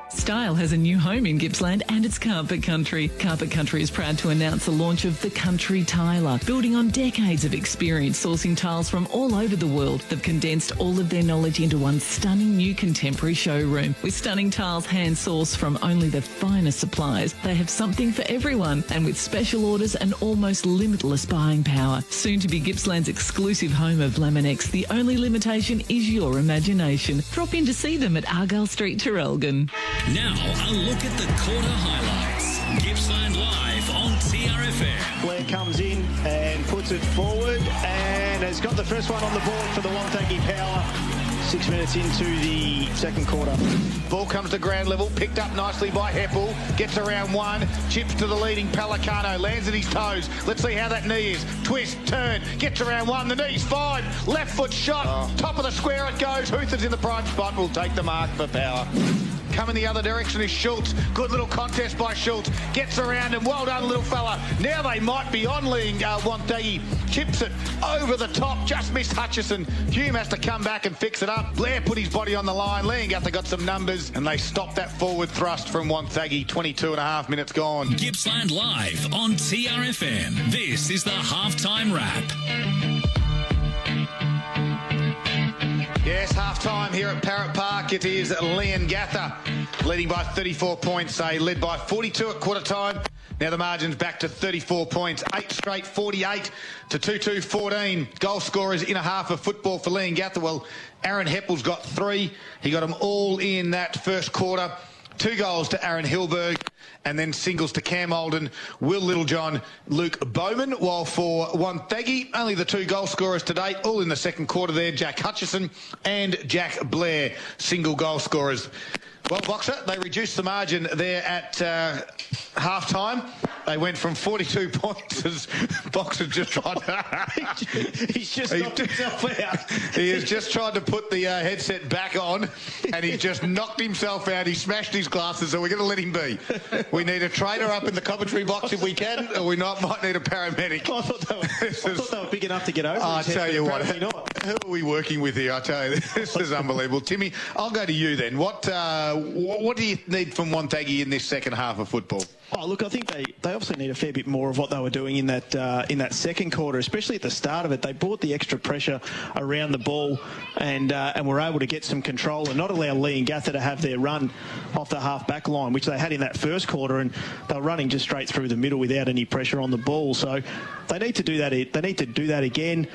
Style has a new home in Gippsland and it's Carpet Country. Carpet Country is proud to announce the launch of the Country Tiler. Building on decades of experience sourcing tiles from all over the world, they've condensed all of their knowledge into one stunning new contemporary showroom. With stunning tiles hand-sourced from only the finest suppliers, they have something for everyone. And with special orders and almost limitless buying power. Soon to be Gippsland's exclusive home of Laminex, the only limitation is your imagination. Drop in to see them at Argyle Street, Terrelgan. Now, a look at the quarter highlights. Gippsland Live on TRFM. Blair comes in and puts it forward and has got the first one on the board for the Wonthaggi Power. 6 minutes into the second quarter. Ball comes to ground level, picked up nicely by Heppel, gets around one, chips to the leading Pelicano, lands at his toes. Let's see how that knee is. Twist, turn, gets around one, the knee's 5, left foot shot, top of the square it goes. Hoothers in the prime spot, will take the mark for Power. Coming the other direction is Schultz. Good little contest by Schultz. Gets around him. Well done, little fella. Now they might be on Wonthaggi. Chips it over the top. Just missed Hutchison. Hume has to come back and fix it up. Blair put his body on the line. Leongatha got some numbers and they stopped that forward thrust from Wonthaggi. 22.5 minutes gone. Gippsland Live on TRFM. This is the halftime wrap. Yes, half-time here at Parrot Park. It is Leongatha leading by 34 points. They led by 42 at quarter time. Now the margin's back to 34 points. 8 straight, 48 to 2-2-14. Goal scorers in a half of football for Leongatha. Well, Aaron Heppel's got 3. He got them all in that first quarter. 2 goals to Aaron Hilberg and then singles to Cam Olden, Will Littlejohn, Luke Bowman. While for Wonthaggi, only the 2 goal scorers to date, all in the second quarter there, Jack Hutchison and Jack Blair, single goal scorers. Well, Boxer, they reduced the margin there at half-time. They went from 42 points as Boxer just tried to... He's just knocked himself out. He has just tried to put the headset back on and he just knocked himself out. He smashed his glasses, so we're going to let him be. We need a trainer up in the commentary box if we can, or we might need a paramedic. I thought they were big enough to get over. I tell you what, who are we working with here? I tell you, this is unbelievable. Timmy, I'll go to you then. What do you need from Wonthaggi in this second half of football? Oh, look, I think they obviously need a fair bit more of what they were doing in that second quarter, especially at the start of it. They brought the extra pressure around the ball and were able to get some control and not allow Leongatha to have their run off the half-back line, which they had in that first quarter, and they were running just straight through the middle without any pressure on the ball. So they need to do that. They need to do that again.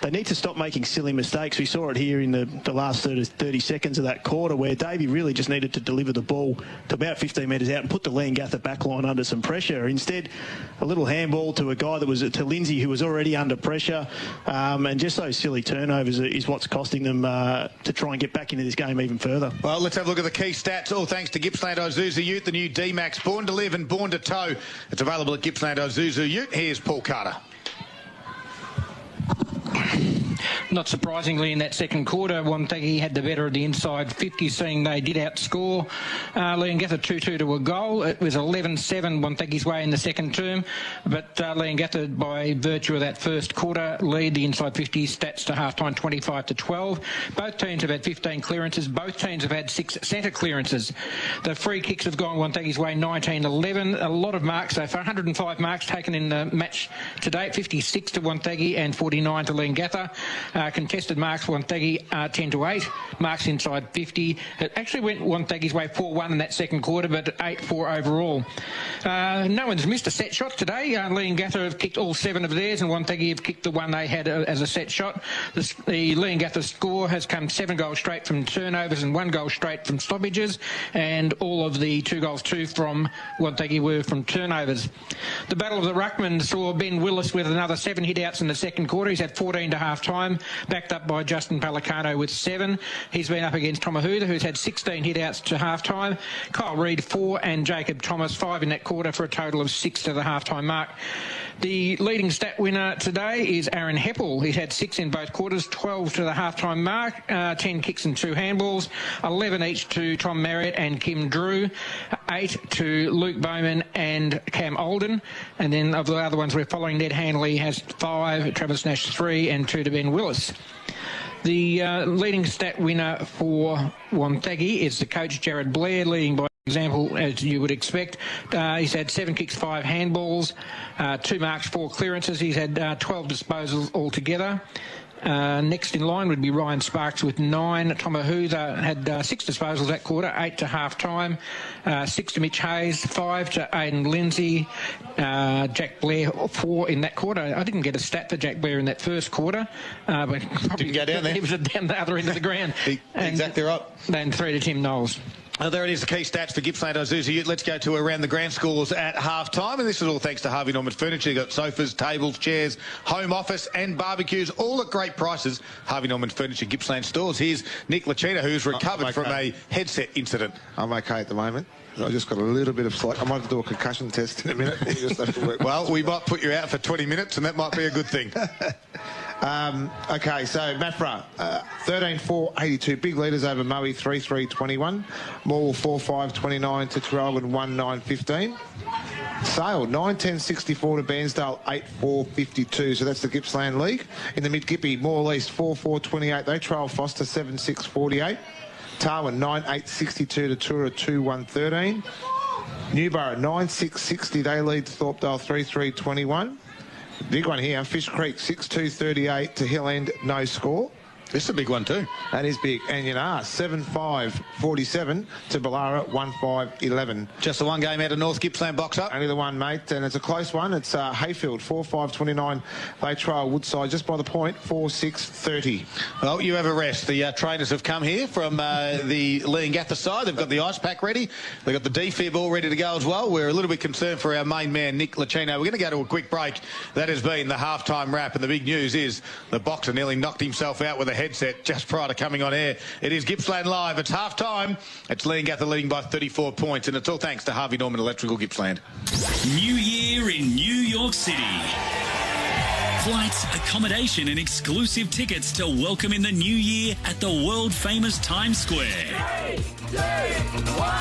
they need to stop making silly mistakes. We saw it here in the last 30 seconds of that quarter where Davey really just needed to deliver the ball to about 15 metres out and put the Leongatha backline under some pressure. Instead, a little handball to a guy that was to Lindsay, who was already under pressure, and just those silly turnovers is what's costing them to try and get back into this game even further. Well, let's have a look at the key stats, all thanks to Gippsland Isuzu Ute, the new D-Max, born to live and born to tow. It's available at Gippsland Isuzu Ute. Here's Paul Carter. Not surprisingly, in that second quarter, Wonthaggi had the better of the inside 50, seeing they did outscore Leongatha 2-2 to a goal. It was 11-7 Wonthaggi's way in the second term, but Leongatha, by virtue of that first quarter lead, the inside 50 stats to half-time 25-12. Both teams have had 15 clearances. Both teams have had 6 centre clearances. The free kicks have gone Wonthaggi's way 19-11. A lot of marks so far, 105 marks taken in the match to date, 56 to Wonthaggi and 49 to Leongatha. Contested marks, Wonthaggi 10-8. Marks inside 50. It actually went Wonthaggi's way 4-1 in that second quarter, but 8-4 overall. No one's missed a set shot today. Leongatha have kicked all 7 of theirs, and Wonthaggi have kicked the one they had as a set shot. The Leongatha score has come 7 goals straight from turnovers and 1 goal straight from stoppages, and all of the 2 goals too from Wonthaggi were from turnovers. The Battle of the Ruckman saw Ben Willis with another 7 hit-outs in the second quarter. He's had 14 to half-time, backed up by Justin Palicano with 7. He's been up against Tomahuda, who's had 16 hit-outs to half-time. Kyle Reid 4 and Jacob Thomas 5 in that quarter for a total of 6 to the half-time mark. The leading stat winner today is Aaron Heppel. He's had 6 in both quarters, 12 to the half-time mark, 10 kicks and 2 handballs, 11 each to Tom Marriott and Kim Drew, 8 to Luke Bowman and Cam Olden. And then of the other ones we're following, Ned Hanley has 5, Travis Nash 3 and 2 to Ben Willis. The leading stat winner for Wonthaggi is the coach Jared Blair, leading by example, as you would expect. He's had 7 kicks, 5 handballs, 2 marks, 4 clearances. He's had 12 disposals altogether. Next in line would be Ryan Sparks with 9. Tomahuda had 6 disposals that quarter, 8 to half-time, 6 to Mitch Hayes, 5 to Aidan Lindsay, Jack Blair 4 in that quarter. I didn't get a stat for Jack Blair in that first quarter, but didn't go down there. He was down the other end of the ground. Exactly right. And 3 to Tim Knowles. There it is, the key stats for Gippsland Isuzu Ute. Let's go to around the grand scores at half-time, and this is all thanks to Harvey Norman Furniture. You've got sofas, tables, chairs, home office and barbecues, all at great prices. Harvey Norman Furniture, Gippsland stores. Here's Nick Lacina, who's recovered from a headset incident. I'm okay at the moment. I just got a little bit of slack. I might have to do a concussion test in a minute. You just have to work. Well, we might put you out for 20 minutes, and that might be a good thing. Okay, so Mafra, 13-4-82. Big leaders over Moe, 3-3-21. Morwell, 4-5-29 to Traralgon, 1-9-15. Sale, 9-10-64 to Bairnsdale, 8-4-52. So that's the Gippsland League. In the mid-Gippy, Moore East, 4-4-28. They trail Foster, 7-6-48. Tarwin, 9-8-62 to Tura, 2-1-13. Newborough, 9-6-60. They lead Thorpedale, 3-3-21. Big one here, Fish Creek, 6-2-38 to Hill End, no score. This is a big one too. That is big. And Yanar, 7-5-47 to Ballara, 1-5-11. Just the one game out of North Gippsland box up. Only the one, mate, and it's a close one. It's Hayfield, 4-5-29. They trail Woodside just by the point, 4-6-30. Well, you have a rest. The trainers have come here from the Leongatha side. They've got the ice pack ready. They've got the defib all ready to go as well. We're a little bit concerned for our main man, Nick Lacino. We're going to go to a quick break. That has been the halftime wrap, and the big news is the boxer nearly knocked himself out with a headset just prior to coming on air. It is Gippsland Live. It's half-time. It's Leongatha leading by 34 points, and it's all thanks to Harvey Norman Electrical Gippsland. New Year in New York City. Flights, accommodation and exclusive tickets to welcome in the new year at the world-famous Times Square. 3, 2, 1.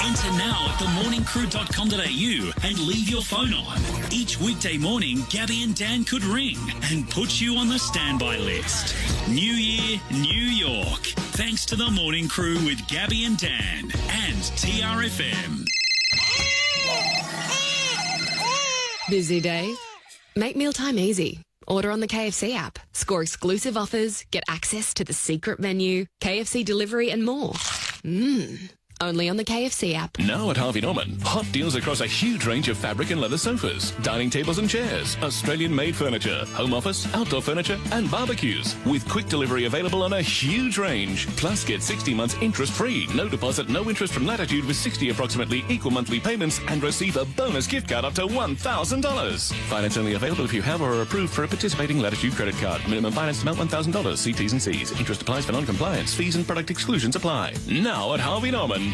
Enter now at themorningcrew.com.au and leave your phone on. Each weekday morning, Gabby and Dan could ring and put you on the standby list. New Year, New York. Thanks to The Morning Crew with Gabby and Dan and TRFM. Busy day? Make mealtime easy. Order on the KFC app. Score exclusive offers, get access to the secret menu, KFC delivery and more. Only on the KFC app. Now at Harvey Norman, hot deals across a huge range of fabric and leather sofas, dining tables and chairs, Australian-made furniture, home office, outdoor furniture and barbecues. With quick delivery available on a huge range. Plus get 60 months interest-free, no deposit, no interest from Latitude with 60 approximately equal monthly payments and receive a bonus gift card up to $1,000. Finance only available if you have or are approved for a participating Latitude credit card. Minimum finance amount $1,000. See T's and C's. Interest applies for non-compliance. Fees and product exclusions apply. Now at Harvey Norman.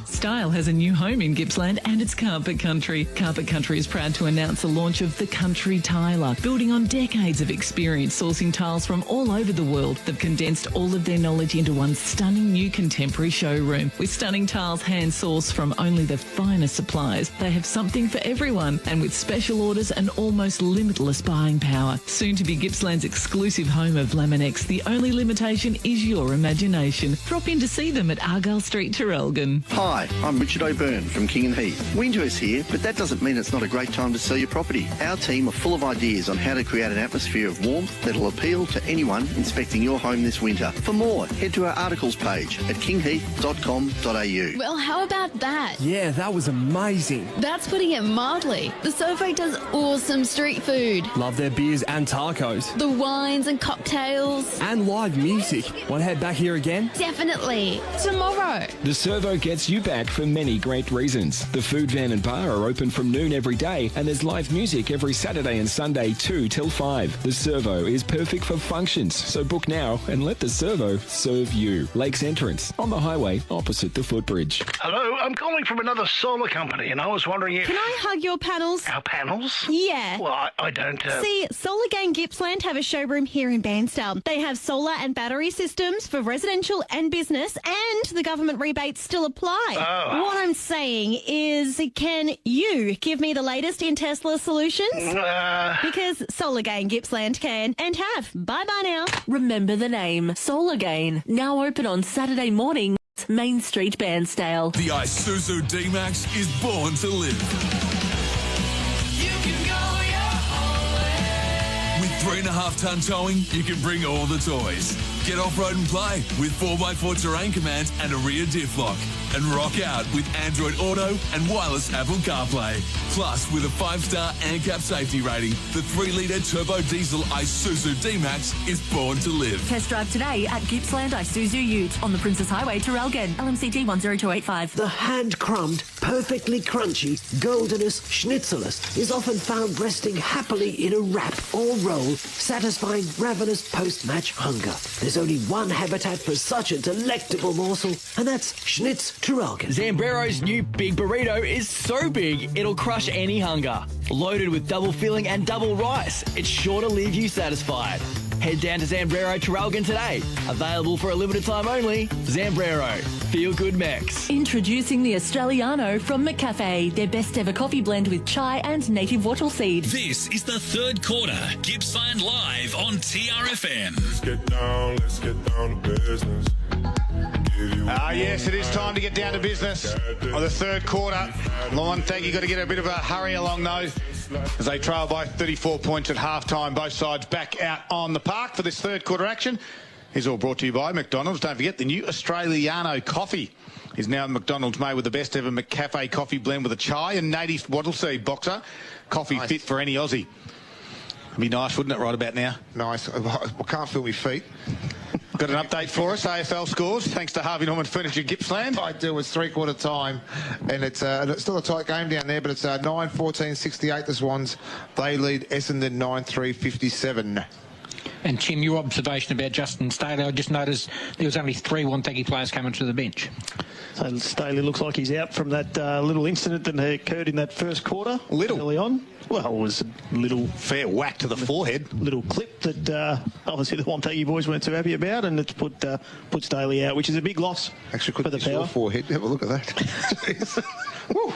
Style has a new home in Gippsland and it's Carpet Country. Carpet Country is proud to announce the launch of the Country Tiler. Building on decades of experience sourcing tiles from all over the world, they've condensed all of their knowledge into one stunning new contemporary showroom. With stunning tiles hand-sourced from only the finest suppliers, they have something for everyone. And with special orders and almost limitless buying power. Soon to be Gippsland's exclusive home of Laminex, the only limitation is your imagination. Drop in to see them at Argyle Street, Traralgon. Hi, I'm Richard O'Byrne from King and Heath. Winter is here, but that doesn't mean it's not a great time to sell your property. Our team are full of ideas on how to create an atmosphere of warmth that'll appeal to anyone inspecting your home this winter. For more, head to our articles page at kingheath.com.au. Well, how about that? Yeah, that was amazing. That's putting it mildly. The Sovo does awesome street food. Love their beers and tacos. The wines and cocktails. And live music. Want to head back here again? Definitely. Tomorrow. The Servo gets you back for many great reasons. The food van and bar are open from noon every day and there's live music every Saturday and Sunday 2 till 5. The Servo is perfect for functions, so book now and let the Servo serve you. Lakes Entrance, on the highway opposite the footbridge. Hello, I'm calling from another solar company and I was wondering if... Can I hug your panels? Our panels? Yeah. Well, I don't... See, Solar Gang Gippsland have a showroom here in Bairnsdale. They have solar and battery systems for residential and business, and the government rebates still apply. Oh. What I'm saying is, can you give me the latest in Tesla solutions? Because Solar Gang Gippsland can and have. Bye-bye now. Remember the name, Solar Gain. Now open on Saturday morning, Main Street, Bairnsdale. The Isuzu D-Max is born to live. With 3.5-ton towing, you can bring all the toys. Get off-road and play with 4x4 terrain command and a rear diff lock. And rock out with Android Auto and wireless Apple CarPlay. Plus, with a 5-star ANCAP safety rating, the 3-litre turbo diesel Isuzu D-Max is born to live. Test drive today at Gippsland Isuzu Ute on the Princess Highway, Traralgon. LMCG 10285. The hand-crumbed, perfectly crunchy, goldenous schnitzelus is often found resting happily in a wrap or roll, satisfying ravenous post-match hunger. There's only one habitat for such a delectable morsel, and that's Schnitz Traralgon. Zambrero's new Big Burrito is so big, it'll crush any hunger. Loaded with double filling and double rice, it's sure to leave you satisfied. Head down to Zambrero Traralgon today. Available for a limited time only. Zambrero. Feel good Mex. Introducing the Australiano from McCafe, their best ever coffee blend with chai and native wattle seed. This is the third quarter. Gippsland Live on TRFM. Let's get down to business. Yes, it is time to get down to business on the third quarter. Wonthaggi got to get a bit of a hurry along though, as they trail by 34 points at half-time. Both sides back out on the park for this third quarter action. Is all brought to you by McDonald's. Don't forget the new Australiano coffee is now at McDonald's, made with the best ever McCafe coffee blend with a chai and native wattle seed boxer. Coffee nice. Fit for any Aussie. It'd be nice, wouldn't it, right about now? Nice. I can't feel my feet. Got an update for us, AFL scores, thanks to Harvey Norman Furniture Gippsland. I do, it's three-quarter time, and it's still a tight game down there, but it's 9-14-68, the Swans. They lead Essendon 9-3-57. And Tim, your observation about Justin Staley, I just noticed there was only 3 Wonthaggi players coming to the bench. So Staley looks like he's out from that little incident that occurred in that first quarter. Early on. Well, it was a little... fair whack to the forehead. Little clip that obviously the Wonthaggi boys weren't too happy about, and it's put Staley out, which is a big loss. Actually, for the Power. Your forehead. Have a look at that. Woo.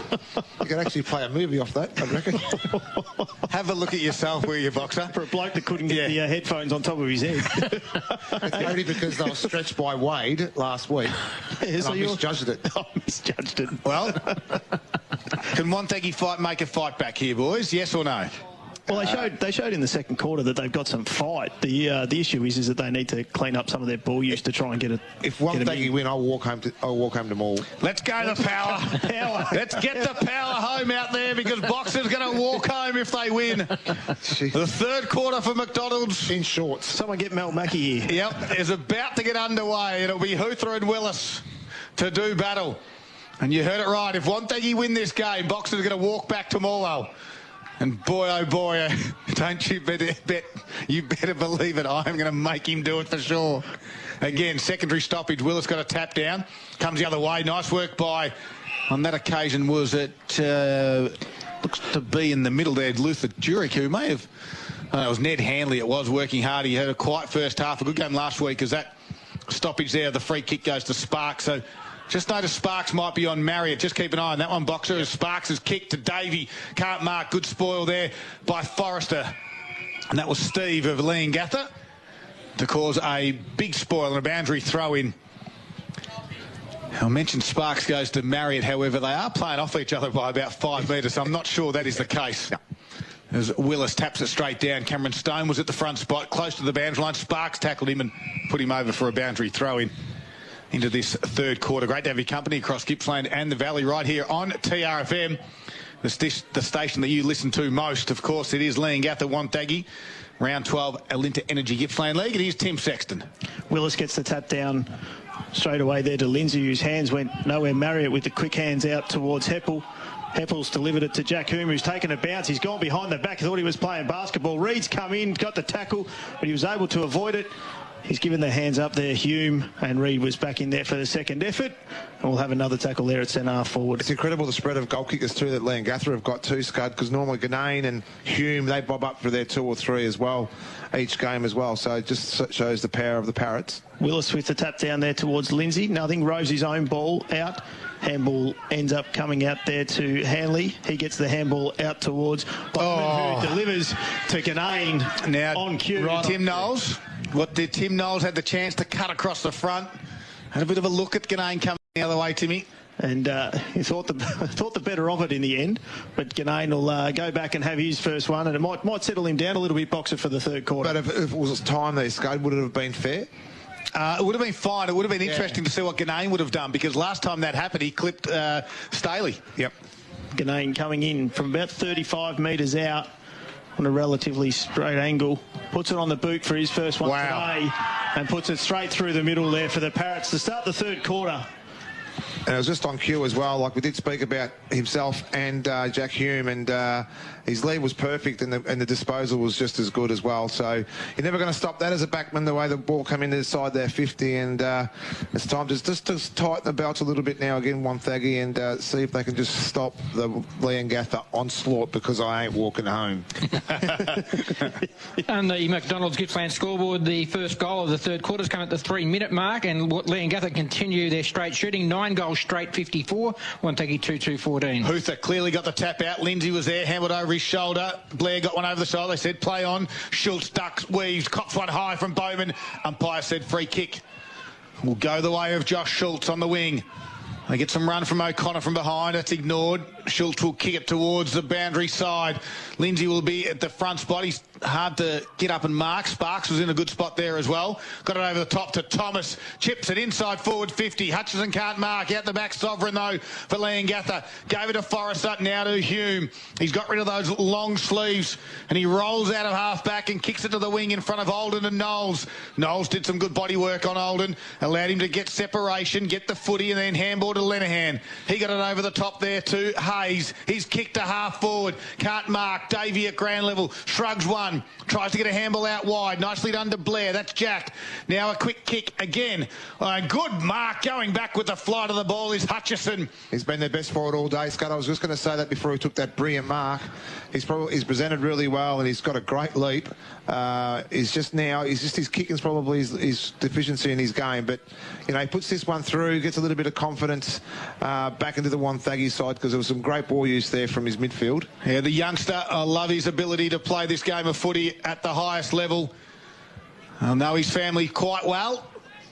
You could actually play a movie off that, I reckon. Have a look at yourself, will you, boxer? For a bloke that couldn't get the headphones on top of his head. It's only because they were stretched by Wade last week. Yeah, so I misjudged it. I misjudged it. Well, can Wonthaggi make a fight back here, boys? Yes or no? Well, they showed in the second quarter that they've got some fight. The issue is that they need to clean up some of their ball use to try and get it. If Wonthaggi win, I'll walk home to Maul. Let's go the power. Let's get the power home out there because Boxer's going to walk home if they win. The third quarter for McDonald's in shorts. Someone get Mel Mackey here. Yep, is about to get underway. It'll be Hootha and Willis to do battle. And you heard it right. If Wonthaggi win this game, Boxer's going to walk back to Morwell. And boy, oh boy, don't you bet, you better believe it, I'm going to make him do it for sure. Again, secondary stoppage. Willis got a tap down. Comes the other way. Nice work by, on that occasion, was it, looks to be in the middle there, Luther Jurek, who may have, it was Ned Handley, it was working hard. He had a quiet first half. A good game last week as that stoppage there, the free kick goes to Sparks. So just notice Sparks might be on Marriott. Just keep an eye on that one, Boxer, as Sparks has kicked to Davey. Can't mark. Good spoil there by Forrester. And that was Steve of Leongatha to cause a big spoil and a boundary throw-in. I mentioned Sparks goes to Marriott. However, they are playing off each other by about 5 metres. So I'm not sure that is the case. No. As Willis taps it straight down. Cameron Stone was at the front spot, close to the boundary line. Sparks tackled him and put him over for a boundary throw-in into this third quarter. Great to have your company across Gippsland and the Valley right here on TRFM, the station that you listen to most. Of course, it is Leongatha Wonthaggi, round 12, Alinta Energy Gippsland League. It is Tim Sexton. Willis gets the tap down straight away there to Lindsay, whose hands went nowhere. Marriott with the quick hands out towards Heppel. Heppel's delivered it to Jack Hume, who's taken a bounce. He's gone behind the back. He thought he was playing basketball. Reed's come in, got the tackle, but he was able to avoid it. He's given the hands up there, Hume, and Reed was back in there for the second effort. And we'll have another tackle there at centre half forward. It's incredible the spread of goal kickers too that Leongatha have got too, Scud, because normally Ganane and Hume, they bob up for their 2 or 3 as well, each game as well. So it just shows the power of the Parrots. Willis with the tap down there towards Lindsay. Nothing, roves his own ball out. Handball ends up coming out there to Hanley. He gets the handball out towards Bachman, who delivers to Ganane now on cue. Right, Tim Knowles. What did Tim Knowles had the chance to cut across the front? Had a bit of a look at Ganane coming the other way, Timmy. And he thought the better of it in the end. But Ganane will go back and have his first one, and it might settle him down a little bit, Boxer, for the third quarter. But if it was time there, Scud, would it have been fair? It would have been fine. It would have been interesting to see what Ganane would have done, because last time that happened, he clipped Staley. Yep. Ganane coming in from about 35 metres out on a relatively straight angle. Puts it on the boot for his first one today and puts it straight through the middle there for the Parrots to start the third quarter. And it was just on cue as well. Like we did speak about himself and Jack Hume, and his lead was perfect, and the disposal was just as good as well. So you're never going to stop that as a backman, the way the ball came into the side there, 50, and it's time to just tighten the belts a little bit now again, Wonthaggi, and see if they can just stop the Leongatha onslaught, because I ain't walking home. And the McDonald's Gippsland scoreboard, the first goal of the third quarter's come at the 3-minute mark, and Leongatha continue their straight shooting, 9 goals straight, 54. Wonthaggi 2-2-14. Hootha clearly got the tap out. Lindsay was there, hammered over his shoulder. Blair got one over the shoulder. They said play on. Schultz ducks, weaves, cops one high from Bowman. Umpire said free kick. Will go the way of Josh Schultz on the wing. They get some run from O'Connor from behind. That's ignored. Schultz will kick it towards the boundary side. Lindsay will be at the front spot. He's hard to get up and mark. Sparks was in a good spot there as well. Got it over the top to Thomas. Chips it inside forward 50. Hutchison can't mark. Out the back, Sovereign though for Leongatha. Gave it to Forrester, now to Hume. He's got rid of those long sleeves and he rolls out of half back and kicks it to the wing in front of Olden and Knowles. Knowles did some good body work on Olden. Allowed him to get separation, get the footy, and then handball to Lenehan. He got it over the top there to Hayes. He's kicked to half forward. Can't mark. Davey at ground level. Shrugs one. Tries to get a handball out wide. Nicely done to Blair. That's Jack. Now a quick kick again. Good mark. Going back with the flight of the ball is Hutchison. He's been their best forward all day, Scott. I was just going to say that before he took that brilliant mark. He's presented really well, and he's got a great leap. His kicking's probably his deficiency in his game, but you know, he puts this one through, gets a little bit of confidence back into the Wonthaggi side, because there was some great ball use there from his midfield. Yeah, the youngster, I love his ability to play this game of footy at the highest level. I know his family quite well.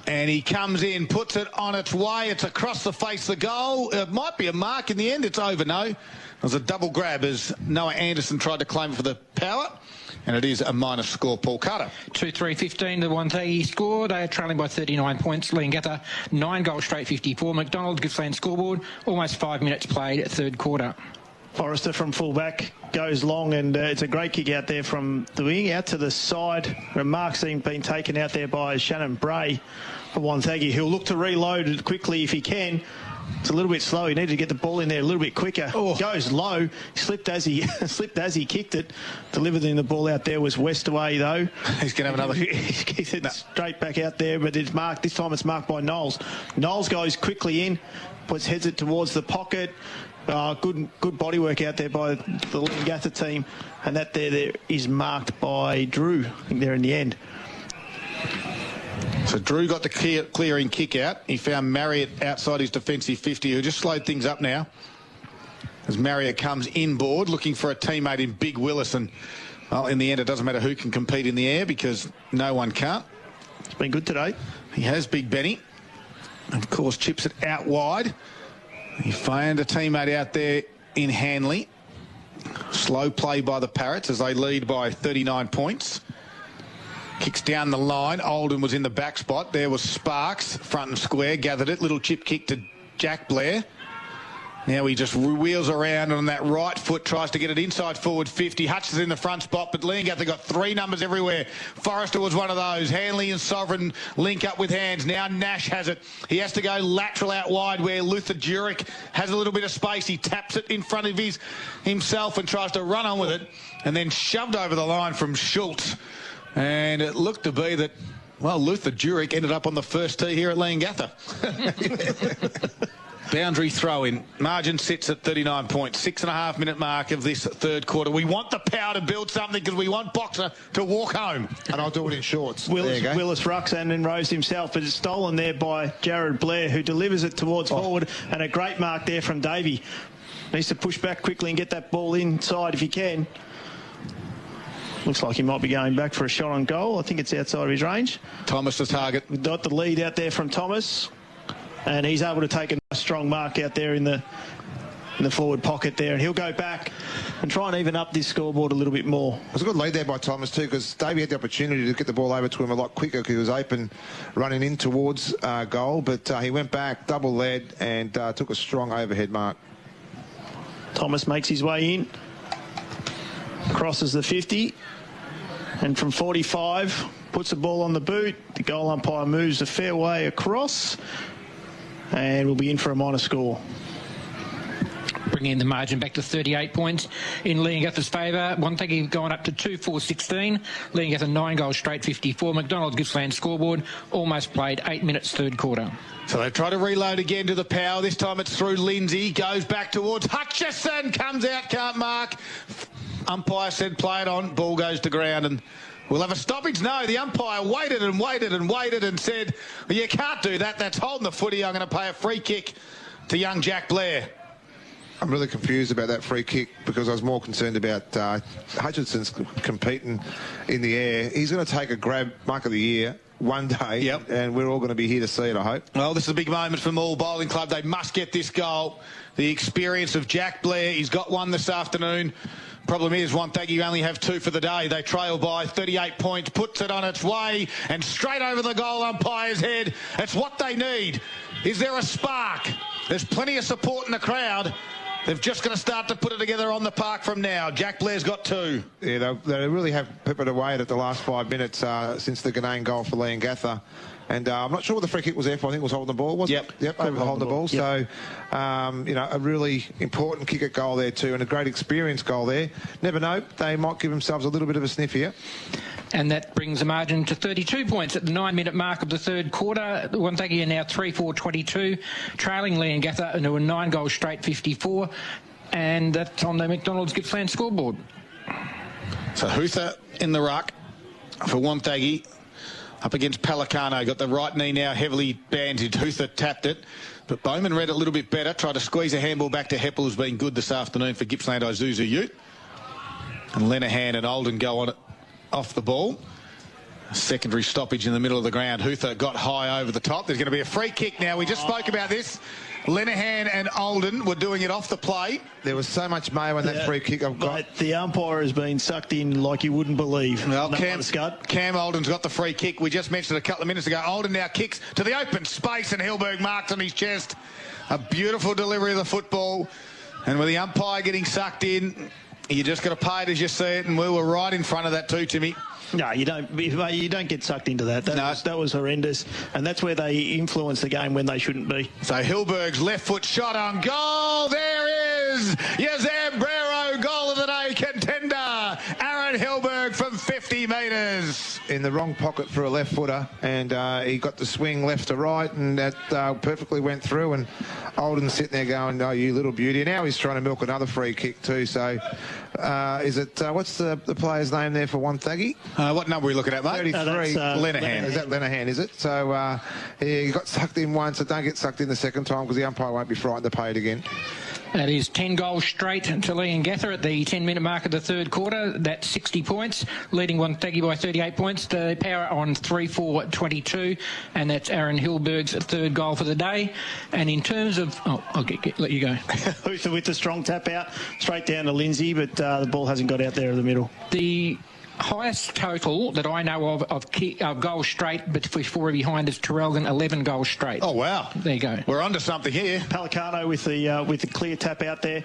And he comes in, puts it on its way. It's across the face of the goal. It might be a mark in the end. It's over, no. It was a double grab as Noah Anderson tried to claim for the power. And it is a minus score, Paul Carter. 2-3-15, the Wonthaggi score. They are trailing by 39 points. Leongatha, 9 goals straight, 54. McDonald, Gippsland scoreboard. Almost 5 minutes played at third quarter. Forrester from fullback goes long, and it's a great kick out there from the wing out to the side. Where Mark's been taken out there by Shannon Bray for Wonthaggi, who'll look to reload it quickly if he can. It's a little bit slow. He needed to get the ball in there a little bit quicker. Oh. Goes low. Slipped as he kicked it. Delivering the ball out there was Westaway, though. He's going to have another. He kicked it straight back out there, but it's marked. This time it's marked by Knowles. Knowles goes quickly in, heads it towards the pocket. Good bodywork out there by the Leongatha team, and that there is marked by Drew. I think there in the end. So Drew got the clearing kick out. He found Marriott outside his defensive 50, who just slowed things up now. As Marriott comes inboard, looking for a teammate in Big Willis, and well, in the end, it doesn't matter who can compete in the air because no one can't. It's been good today. He has, Big Benny. Of course, chips it out wide. He found a teammate out there in Hanley. Slow play by the Parrots as they lead by 39 points. Kicks down the line. Oldham was in the back spot. There was Sparks, front and square, gathered it. Little chip kick to Jack Blair. Now he just wheels around on that right foot, tries to get it inside forward 50. Hutch is in the front spot, but Leongatha got 3 numbers everywhere. Forrester was one of those. Hanley and Sovereign link up with hands. Now Nash has it. He has to go lateral out wide where Luther Jurek has a little bit of space. He taps it in front of himself and tries to run on with it, and then shoved over the line from Schultz. And it looked to be that, well, Luther Jurek ended up on the first tee here at Leongatha. Boundary throw-in. Margin sits at 39 points. 6.5 minute mark of this third quarter. We want the power to build something because we want Boxer to walk home. And I'll do it in shorts. Willis rucks and Rose himself, but it's stolen there by Jared Blair, who delivers it towards forward, and a great mark there from Davey. Needs to push back quickly and get that ball inside if he can. Looks like he might be going back for a shot on goal. I think it's outside of his range. Thomas the target. We've got the lead out there from Thomas, and he's able to take a nice strong mark out there in the forward pocket there, and he'll go back and try and even up this scoreboard a little bit more. It was a good lead there by Thomas too, because Davey had the opportunity to get the ball over to him a lot quicker because he was open running in towards goal, but he went back, double led, and took a strong overhead mark. Thomas makes his way in, crosses the 50, and from 45 puts the ball on the boot. The goal umpire moves a fair way across, and we'll be in for a minor score. Bringing the margin back to 38 points in Leongatha's favour. Wonthaggi going up to 2-4-16. Leongatha 9 goals straight, 54. McDonald Gippsland scoreboard. Almost played 8 minutes third quarter. So they try to reload again to the power. This time it's through Lindsay. Goes back towards Hutchison. Comes out, can't mark. Umpire said play it on. Ball goes to ground and we'll have a stoppage. No, the umpire waited and waited and waited and said, well, you can't do that. That's holding the footy. I'm going to pay a free kick to young Jack Blair. I'm really confused about that free kick because I was more concerned about Hutchinson's competing in the air. He's going to take a grab mark of the year one day, and we're all going to be here to see it, I hope. Well, this is a big moment for Moore Bowling Club. They must get this goal. The experience of Jack Blair. He's got one this afternoon. Problem is, Wonthaggi only have 2 for the day. They trail by 38 points, puts it on its way, and straight over the goal umpire's head. It's what they need. Is there a spark? There's plenty of support in the crowd. They've just got to start to put it together on the park from now. Jack Blair's got 2. Yeah, they really have peppered away at the last 5 minutes since the Ganane goal for Leongatha. And I'm not sure what the free kick was there for. I think it was holding the ball, wasn't it? Yep, over holding the ball. Yep. So, you know, a really important kick at goal there too, and a great experience goal there. Never know, they might give themselves a little bit of a sniff here. And that brings the margin to 32 points at the 9 minute mark of the third quarter. Wonthaggi are now 3-4-22, trailing Leongatha, who are 9 goals straight, 54. And that's on the McDonald's Gippsland scoreboard. So Hutha in the ruck for Wonthaggi. Up against Pelicano, got the right knee now heavily bandaged. Hutha tapped it, but Bowman read it a little bit better. Tried to squeeze a handball back to Heppel, who's been good this afternoon for Gippsland Isuzu Ute. And Lenahan and Olden go on it off the ball. Secondary stoppage in the middle of the ground. Hutha got high over the top. There's going to be a free kick now. We just spoke about this. Lenahan and Olden were doing it off the play. There was so much mayo in that free kick I've got. Mate, the umpire has been sucked in like you wouldn't believe. Well, Cam Olden's got the free kick. We just mentioned it a couple of minutes ago. Olden now kicks to the open space and Hilberg marks on his chest. A beautiful delivery of the football. And with the umpire getting sucked in, you just got to pay it as you see it. And we were right in front of that too, Timmy. No, you don't get sucked into that. That was horrendous, and that's where they influence the game when they shouldn't be. So Hilberg's left foot shot on goal. There is your Zambrero goal of the day contender, Aaron Hilberg from 50 metres. In the wrong pocket for a left footer, and he got the swing left to right, and that perfectly went through. And Olden's sitting there going, "Oh, you little beauty!" Now he's trying to milk another free kick too. So, is it what's the player's name there for Wonthaggi? What number are we looking at, mate? 33. Lenahan. Is that Lenahan, is it? So he got sucked in once, so don't get sucked in the second time because the umpire won't be frightened to pay it again. That is 10 goals straight to Leongatha at the 10-minute mark of the third quarter. That's 60 points, leading Wonthaggi by 38 points. The power on 3-4-22, and that's Aaron Hilberg's third goal for the day. And in terms of... Oh, I'll let you go. Hutha with the strong tap out, straight down to Lindsay, but the ball hasn't got out there in the middle. The highest total that I know of goals straight, but before behind is Traralgon, 11 goals straight. Oh, wow. There you go. We're onto something here. Pelicano with the clear tap out there.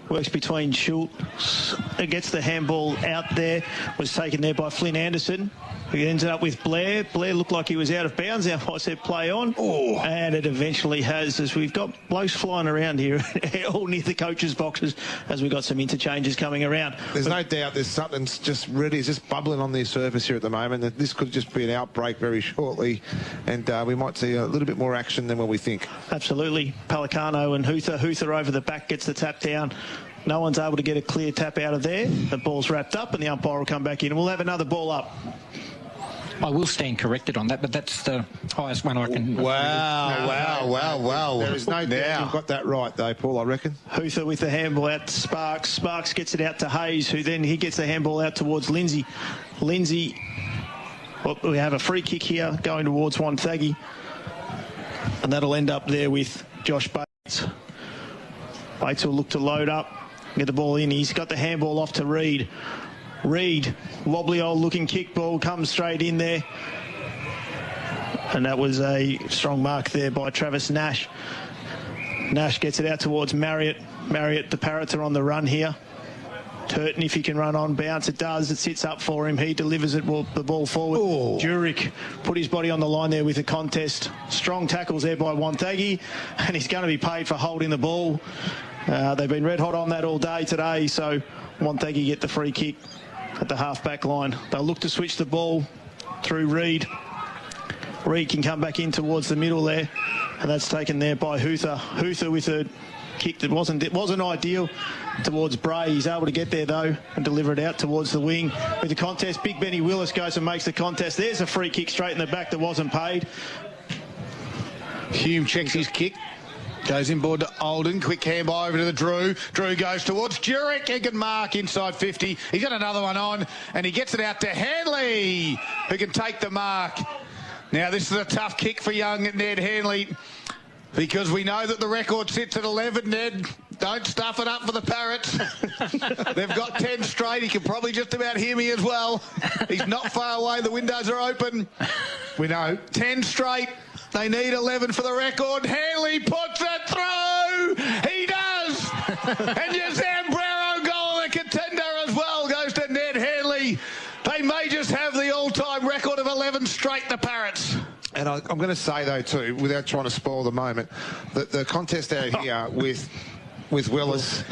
Works between Schultz. It gets the handball out there. Was taken there by Flynn Anderson. He ended up with Blair. Blair looked like he was out of bounds. I said play on. Oh. And it eventually has, as we've got blokes flying around here, all near the coaches' boxes, as we've got some interchanges coming around. There's no doubt there's something just really just bubbling on the surface here at the moment. That this could just be an outbreak very shortly, and we might see a little bit more action than what we think. Absolutely. Pelicano and Hutha. Hutha over the back gets the tap down. No one's able to get a clear tap out of there. The ball's wrapped up and the umpire will come back in and we'll have another ball up. I will stand corrected on that, but that's the highest one I can... Wow. There is no doubt you've got that right, though, Paul, I reckon. Hutha with the handball out to Sparks. Sparks gets it out to Hayes, who then he gets the handball out towards Lindsay. Lindsay, well, we have a free kick here going towards Wonthaggi, and that'll end up there with Josh Bates. Bates will look to load up, get the ball in. He's got the handball off to Reid. Reid, wobbly old looking kick ball, comes straight in there. And that was a strong mark there by Travis Nash. Nash gets it out towards Marriott. Marriott, the Parrots are on the run here. Turton, if he can run on bounce, it does. It sits up for him. He delivers it, the ball forward. Oh. Jurek put his body on the line there with the contest. Strong tackles there by Wonthaggi, and he's going to be paid for holding the ball. They've been red hot on that all day today, so Wonthaggi get the free kick at the half-back line. They'll look to switch the ball through Reid. Reid can come back in towards the middle there, and that's taken there by Hutha. Hutha with a kick that wasn't ideal towards Bray. He's able to get there, though, and deliver it out towards the wing. With the contest, Big Benny Willis goes and makes the contest. There's a free kick straight in the back that wasn't paid. Hume checks his kick. Goes inboard to Olden. Quick hand by over to the Drew. Drew goes towards Jurek. He can mark inside 50. He's got another one on, and he gets it out to Hanley, who can take the mark. Now, this is a tough kick for young Ned Hanley, because we know that the record sits at 11, Ned. Don't stuff it up for the Parrots. They've got 10 straight. He can probably just about hear me as well. He's not far away. The windows are open. We know. 10 straight. They need 11 for the record. Hanley puts it through. He does. And your Zambrero goal, the contender as well, goes to Ned Hanley. They may just have the all-time record of 11 straight, the Parrots. And I'm going to say, though, too, without trying to spoil the moment, that the contest out here with Willis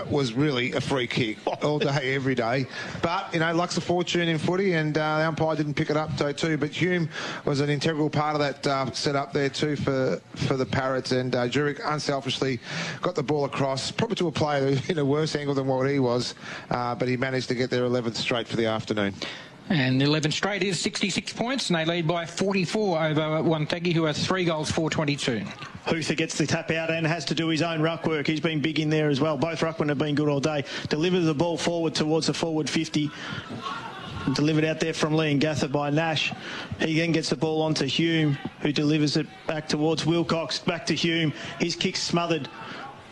was really a free kick all day, every day. But, you know, luck's a fortune in footy, and the umpire didn't pick it up, too. But Hume was an integral part of that setup there, too, for the Parrots. And Jurek unselfishly got the ball across, probably to a player in a worse angle than what he was. But he managed to get their 11th straight for the afternoon. And 11 straight is 66 points, and they lead by 44 over Wonthaggi, who has 3 goals, 422. Hutha gets the tap out and has to do his own ruck work. He's been big in there as well. Both ruckmen have been good all day. Delivers the ball forward towards the forward 50. Delivered out there from Leongatha by Nash. He then gets the ball onto Hume, who delivers it back towards Wilcox. Back to Hume. His kick's smothered.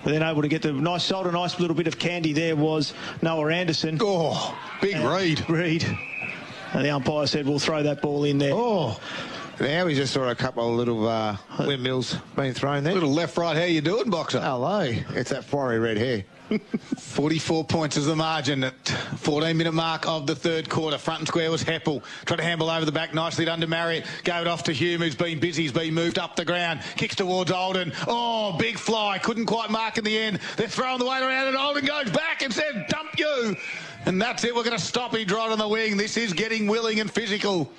But then able to get the nice little bit of candy there was Noah Anderson. Oh, big read. And the umpire said, we'll throw that ball in there. Oh. Now we just saw a couple of little windmills being thrown there. Little left, right, how you doing, Boxer? Hello. It's that fiery red hair. 44 points is the margin at 14-minute mark of the third quarter. Front and square was Heppel. Tried to handle over the back nicely under Marriott. Gave it off to Hume, who's been busy. He's been moved up the ground. Kicks towards Olden. Oh, big fly. Couldn't quite mark in the end. They're throwing the weight around and Olden goes back and said, dump you. And that's it. We're going to stop him right on the wing. This is getting willing and physical.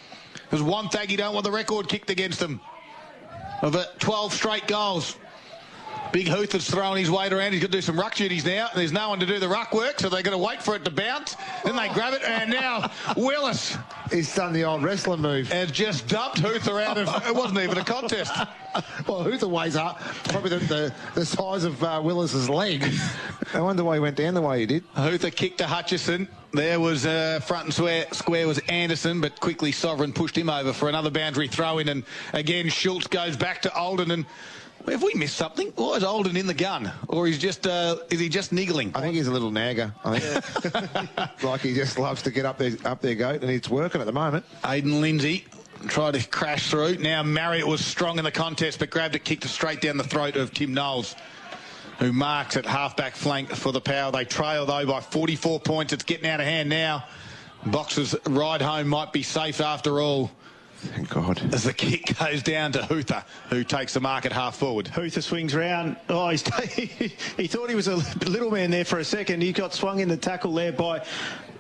Because Wonthaggi don't want the record kicked against them of 12 straight goals. Big Hutha's throwing his weight around. He's got to do some ruck duties now. There's no one to do the ruck work, so they've got to wait for it to bounce. Then they grab it, and now Willis. He's done the old wrestler move. Has just dumped Hutha out of... It wasn't even a contest. Well, Hutha weighs up probably the size of Willis's leg. I wonder why he went down the way he did. Hutha kicked to Hutchison. There was front and square was Anderson, but quickly Sovereign pushed him over for another boundary throw-in. And again, Schultz goes back to Olden. And have we missed something? Why is Olden in the gun? Or is he just niggling? I think he's a little nagger. I think like he just loves to get up their goat, and it's working at the moment. Aidan Lindsay tried to crash through. Now Marriott was strong in the contest, but grabbed it, kicked it straight down the throat of Tim Knowles, who marks at half-back flank for the Power. They trail, though, by 44 points. It's getting out of hand now. Boxer's ride home might be safe after all. Thank God. As the kick goes down to Hutha, who takes the mark at half-forward. Hutha swings round. Oh, he thought he was a little man there for a second. He got swung in the tackle there by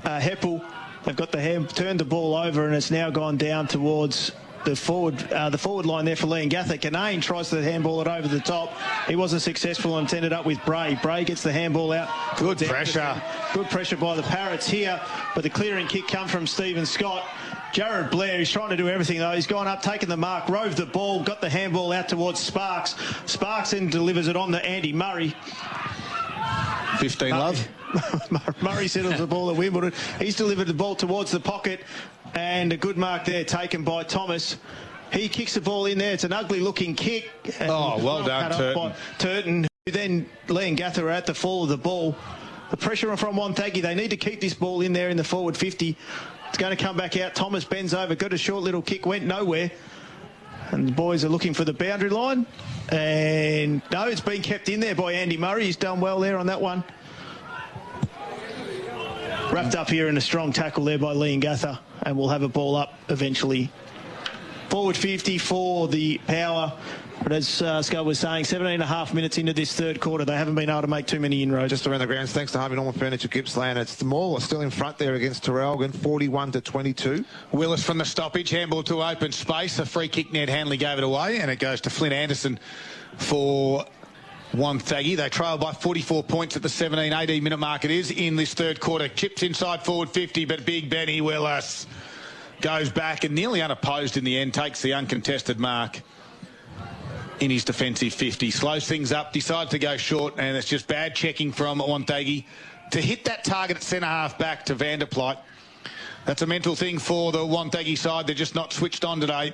Heppel. They've got turned the ball over, and it's now gone down towards the forward line there for Leongatha. Canane tries to handball it over the top. He wasn't successful and ended up with Bray. Bray gets the handball out. Good pressure. Good pressure by the Parrots here, but the clearing kick comes from Stephen Scott. Jared Blair, he's trying to do everything though. He's gone up, taken the mark, rove the ball, got the handball out towards Sparks. Sparks then delivers it on to Andy Murray. 15 love. Murray settles the ball at Wimbledon. He's delivered the ball towards the pocket, and a good mark there taken by Thomas. He kicks the ball in there. It's an ugly looking kick. Oh, well done, Turton. Turton, who then Leongatha are at the fall of the ball. The pressure from Wonthaggi. They need to keep this ball in there in the forward 50. It's going to come back out. Thomas bends over, got a short little kick, went nowhere. And the boys are looking for the boundary line. And no, it's been kept in there by Andy Murray. He's done well there on that one. Wrapped up here in a strong tackle there by Leongatha, and we'll have a ball up eventually. Forward 50 for the Power. But as Scott was saying, 17.5 minutes into this third quarter, they haven't been able to make too many inroads. Just around the grounds, thanks to Harvey Norman Furniture Gippsland. It's the Maul still in front there against Terrelgan, 41-22. Willis from the stoppage, handball to open space. A free kick, Ned Hanley gave it away, and it goes to Flynn Anderson for Wonthaggi. They trail by 44 points at the 18-minute mark. It is in this third quarter. Chips inside forward 50, but Big Benny Willis goes back and nearly unopposed in the end, takes the uncontested mark in his defensive 50. Slows things up, decides to go short, and it's just bad checking from Wonthaggi to hit that target at centre-half back to Vanderpleit. That's a mental thing for the Wonthaggi side. They're just not switched on today.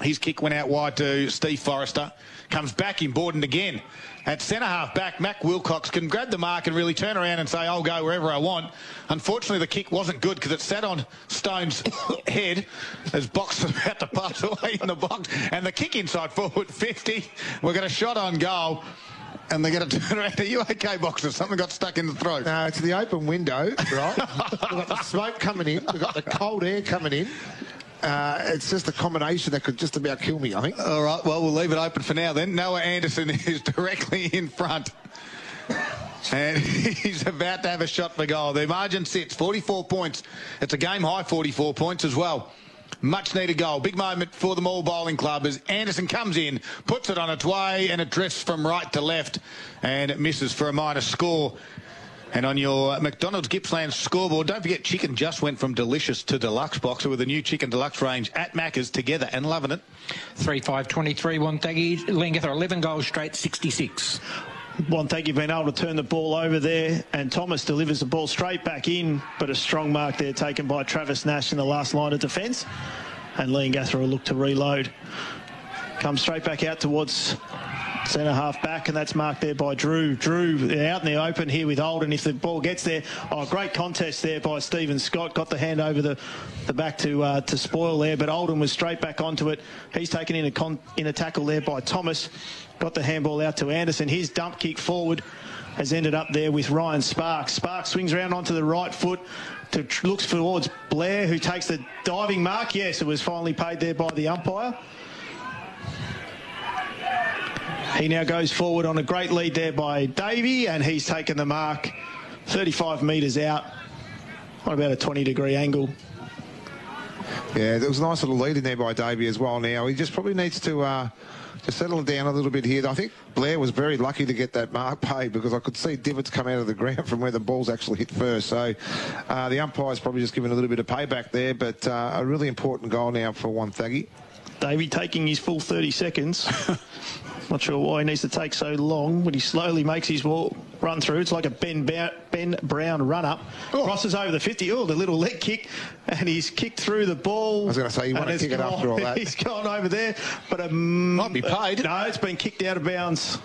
His kick went out wide to Steve Forrester. Comes back in Borden again. At centre-half back, Mac Wilcox can grab the mark and really turn around and say, I'll go wherever I want. Unfortunately, the kick wasn't good because it sat on Stone's head as Box was about to pass away in the box. And the kick inside forward 50. We've got a shot on goal. And they're going to turn around. Are you okay, Boxer? Something got stuck in the throat. No, it's the open window, right? We've got the smoke coming in. We've got the cold air coming in. It's just a combination that could just about kill me, I think. All right, well, we'll leave it open for now then. Noah Anderson is directly in front. And he's about to have a shot for goal. Their margin sits 44 points. It's a game-high 44 points as well. Much needed goal. Big moment for the Maul Bowling Club as Anderson comes in, puts it on its way, and it drifts from right to left, and it misses for a minus score. And on your McDonald's Gippsland scoreboard, don't forget chicken just went from delicious to deluxe, Boxer, with a new chicken deluxe range at Macca's together and loving it. 3-5-23 Wonthaggi. Leongatha 11 goals straight, 66. Wonthaggi been able to turn the ball over there, and Thomas delivers the ball straight back in, but a strong mark there taken by Travis Nash in the last line of defence, and Leongatha will look to reload. Comes straight back out towards centre half back, and that's marked there by Drew. Drew out in the open here with Olden if the ball gets there. Oh, great contest there by Stephen Scott. Got the hand over the back to spoil there, but Olden was straight back onto it. He's taken in a tackle there by Thomas. Got the handball out to Anderson. His dump kick forward has ended up there with Ryan Sparks. Sparks swings around onto the right foot, looks towards Blair, who takes the diving mark. Yes, it was finally paid there by the umpire. He now goes forward on a great lead there by Davey, and he's taken the mark 35 metres out on about a 20-degree angle. Yeah, there was a nice little lead in there by Davey as well now. He just probably needs to settle it down a little bit here. I think Blair was very lucky to get that mark paid because I could see divots come out of the ground from where the ball's actually hit first. So the umpire's probably just given a little bit of payback there, but a really important goal now for Wonthaggi. Davey taking his full 30 seconds. Not sure why he needs to take so long, but he slowly makes his ball run through. It's like a Ben Brown run-up. Crosses over the 50. Oh, the little leg kick, and he's kicked through the ball. I was going to say, you want to kick it after all that. He's gone over there, but might be paid. No, it's been kicked out of bounds.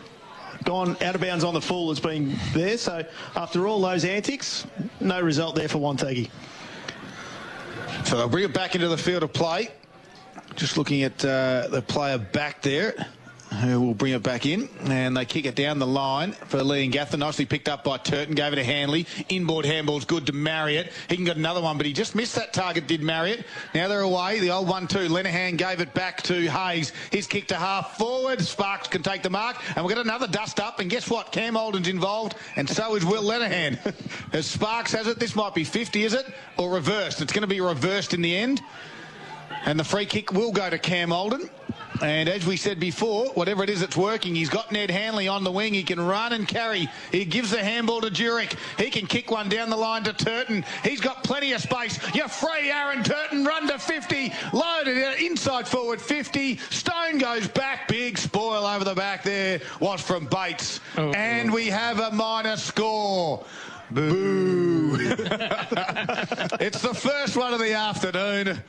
Gone out of bounds on the full. It's been there. So after all those antics, no result there for Wonthaggi. So they'll bring it back into the field of play. Just looking at the player back there, who will bring it back in, and they kick it down the line for Leongatha. Nicely picked up by Turton, gave it to Hanley. Inboard handball's good to Marriott. He can get another one, but he just missed that target, did Marriott. Now they're away. The old 1-2. Lenehan gave it back to Hayes. His kick to half forward. Sparks can take the mark, and we've got another dust up, and guess what? Cam Olden's involved, and so is Will Lenehan. As Sparks has it, this might be 50, is it? Or reversed? It's going to be reversed in the end. And the free kick will go to Cam Olden. And as we said before, whatever it is that's working, he's got Ned Hanley on the wing. He can run and carry. He gives the handball to Jurek. He can kick one down the line to Turton. He's got plenty of space. You're free, Aaron Turton. Run to 50. Loaded inside forward 50. Stone goes back. Big spoil over the back there was from Bates. And we have a minor score. Boo. It's the first one of the afternoon.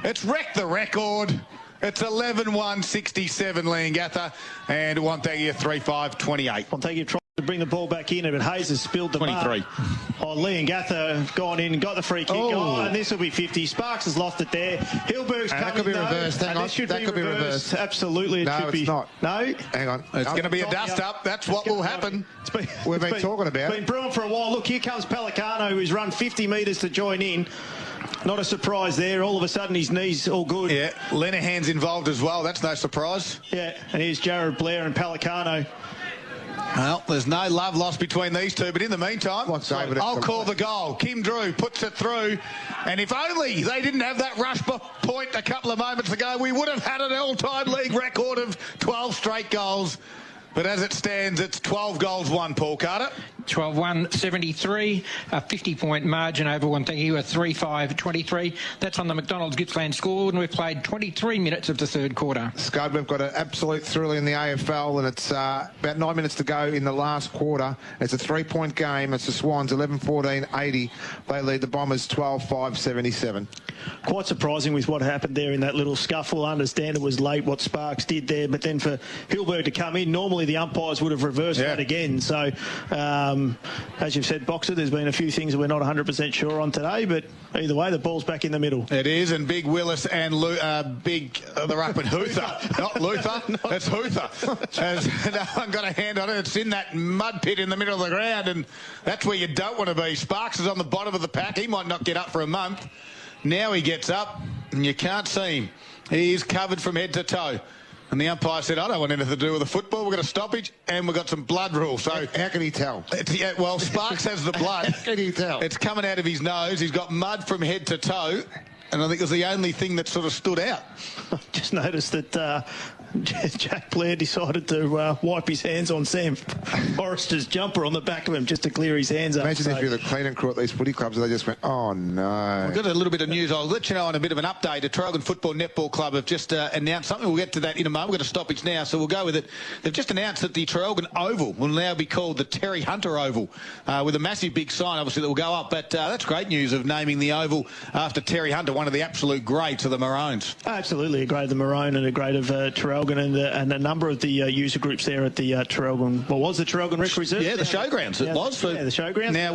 It's wrecked the record. It's 11-1-67 Leongatha, and Wonthaggi a 3-5-28. Wonthaggi tried to bring the ball back in, but Hayes has spilled the 23. mark. Oh, Leongatha gone in and got the free kick. Oh, and this will be 50. Sparks has lost it there. Hilberg's coming. That could be reversed. Hang on. That could be reversed. Absolutely, it should be. No, it's not. No? Hang on. It's going to be a dust-up. That's what will happen. We've been talking about it. It's been brewing for a while. Look, here comes Pelicano, who's run 50 metres to join in. Not a surprise there. All of a sudden, his knee's all good. Yeah, Lenehan's involved as well. That's no surprise. Yeah, and here's Jared Blair and Pelicano. Well, there's no love lost between these two, but in the meantime, I'll call the goal. Kim Drew puts it through, and if only they didn't have that rush point a couple of moments ago, we would have had an all-time league record of 12 straight goals. But as it stands, it's 12 goals won, Paul Carter. 12-1-73, a 50-point margin over Wonthaggi, a 3-5-23. That's on the McDonald's Gippsland scoreboard, and we've played 23 minutes of the third quarter. Scud, we've got an absolute thrill in the AFL, and it's about 9 minutes to go in the last quarter. It's a 3-point game. It's the Swans 11-14-80. They lead the Bombers 12-5-77. Quite surprising with what happened there in that little scuffle. I understand it was late what Sparks did there, but then for Hilberg to come in, normally the umpires would have reversed that again. So, as you've said, Boxer, there's been a few things that we're not 100% sure on today, but either way, the ball's back in the middle. It is, and Big Willis and the ruckman Huther, not Luther, it's Huther. Has no one got a hand on it. It's in that mud pit in the middle of the ground, and that's where you don't want to be. Sparks is on the bottom of the pack. He might not get up for a month. Now he gets up, and you can't see him. He's covered from head to toe. And the umpire said, I don't want anything to do with the football. We've got a stoppage and we've got some blood rules. So how can he tell? Well, Sparks has the blood. How can he tell? It's coming out of his nose. He's got mud from head to toe. And I think it was the only thing that sort of stood out. Just noticed that Jack Blair decided to wipe his hands on Sam Forrester's jumper on the back of him just to clear his hands up. Imagine if you're the cleaning crew at these footy clubs and they just went, oh, no. We've got a little bit of news. I'll let you know on a bit of an update. The Traralgon Football Netball Club have just announced something. We'll get to that in a moment. We've got a stoppage now, so we'll go with it. They've just announced that the Traralgon Oval will now be called the Terry Hunter Oval, with a massive big sign, obviously, that will go up. But that's great news of naming the Oval after Terry Hunter, one of the absolute greats of the Maroons. Absolutely, a great of the Maroon and a great of Traralgon and a number of the user groups there at the Traralgon. What was the Traralgon Rec Reserve? Yeah, the showgrounds. It was. Yeah, the showgrounds. Now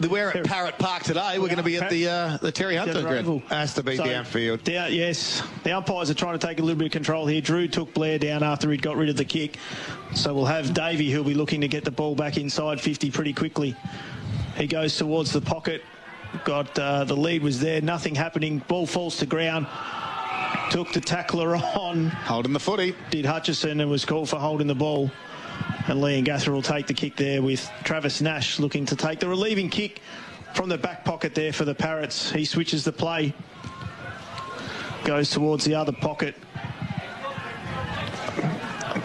we're at Parrot Park today. We're going to be at the Terry Hunter ground. Has to be downfield. Yes, the umpires are trying to take a little bit of control here. Drew took Blair down after he'd got rid of the kick. So we'll have Davey, who'll be looking to get the ball back inside 50 pretty quickly. He goes towards the pocket. Got the lead was there. Nothing happening. Ball falls to ground. Took the tackler on. Holding the footy. Did Hutchison and was called for holding the ball. And Leongatha will take the kick there with Travis Nash looking to take the relieving kick from the back pocket there for the Parrots. He switches the play. Goes towards the other pocket.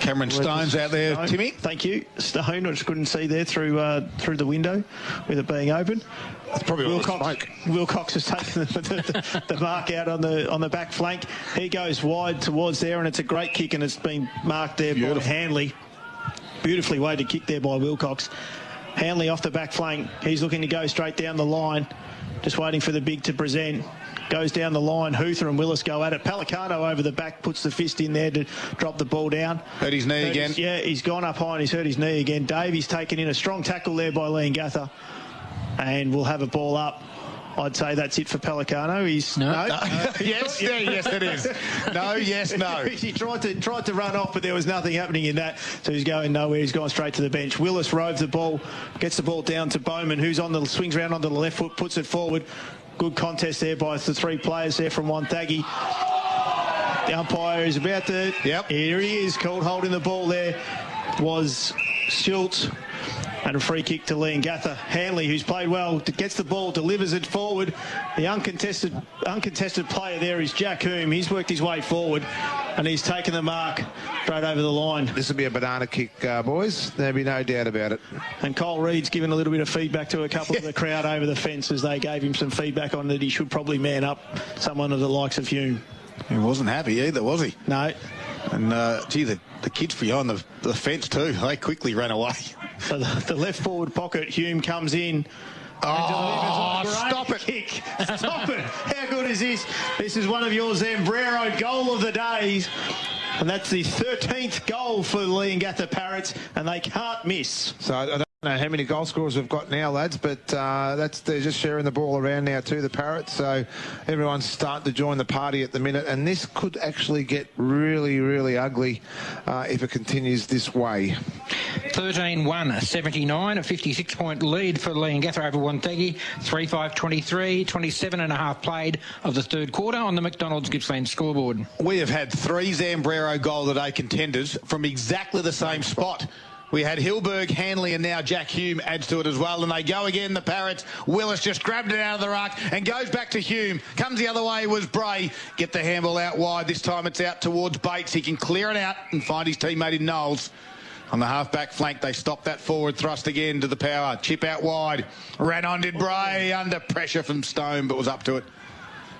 Cameron Stone's out there, Stone. Timmy. Thank you. Stone, I just couldn't see there through the window with it being open. That's probably Wilcox has taken the mark out on the back flank. He goes wide towards there, and it's a great kick, and it's been marked there by Hanley. Beautifully weighted kick there by Wilcox. Hanley off the back flank. He's looking to go straight down the line. Just waiting for the big to present. Goes down the line. Huther and Willis go at it. Pelicano over the back puts the fist in there to drop the ball down. Hurt his knee again. Yeah, he's gone up high and he's hurt his knee again. Davies taken in a strong tackle there by Leongatha. And we'll have a ball up. I'd say that's it for Pelicano. He's yes, it is. No, yes, no. He tried to run off, but there was nothing happening in that. So he's going nowhere. He's gone straight to the bench. Willis roves the ball, gets the ball down to Bowman, who's swings around onto the left foot, puts it forward. Good contest there by the three players there from Wonthaggi. The umpire is about to... Yep. Here he is, called holding the ball there. Was Schultz. And a free kick to Leongatha. Hanley, who's played well, gets the ball, delivers it forward. The uncontested player there is Jack Hume. He's worked his way forward and he's taken the mark straight over the line. This will be a banana kick, boys. There'll be no doubt about it. And Cole Reed's given a little bit of feedback to a couple of the crowd over the fence as they gave him some feedback on that he should probably man up someone of the likes of Hume. He wasn't happy either, was he? No. And, the kids behind the fence too, they quickly ran away. So the left forward pocket, Hume comes in. Stop it. Kick. Stop it. How good is this? This is one of your Zambrero goal of the days. And that's the 13th goal for the Leongatha Parrots, and they can't miss. So I don't know how many goal scorers we've got now, lads, but they're just sharing the ball around now too, the Parrots. So everyone's starting to join the party at the minute, and this could actually get really, really ugly if it continues this way. 13-1, 79, a 56-point lead for Leongatha over Wonthaggi. 3-5-23, 27.5 played of the third quarter on the McDonald's Gippsland scoreboard. We have had 3 Zambrero goal of the day contenders from exactly the same spot. We had Hilberg, Hanley, and now Jack Hume adds to it as well. And they go again, the Parrots. Willis just grabbed it out of the ruck and goes back to Hume. Comes the other way was Bray. Get the handball out wide. This time it's out towards Bates. He can clear it out and find his teammate in Knowles. On the half-back flank, they stop that forward thrust again to the power. Chip out wide. Ran on, did Bray. Under pressure from Stone, but was up to it.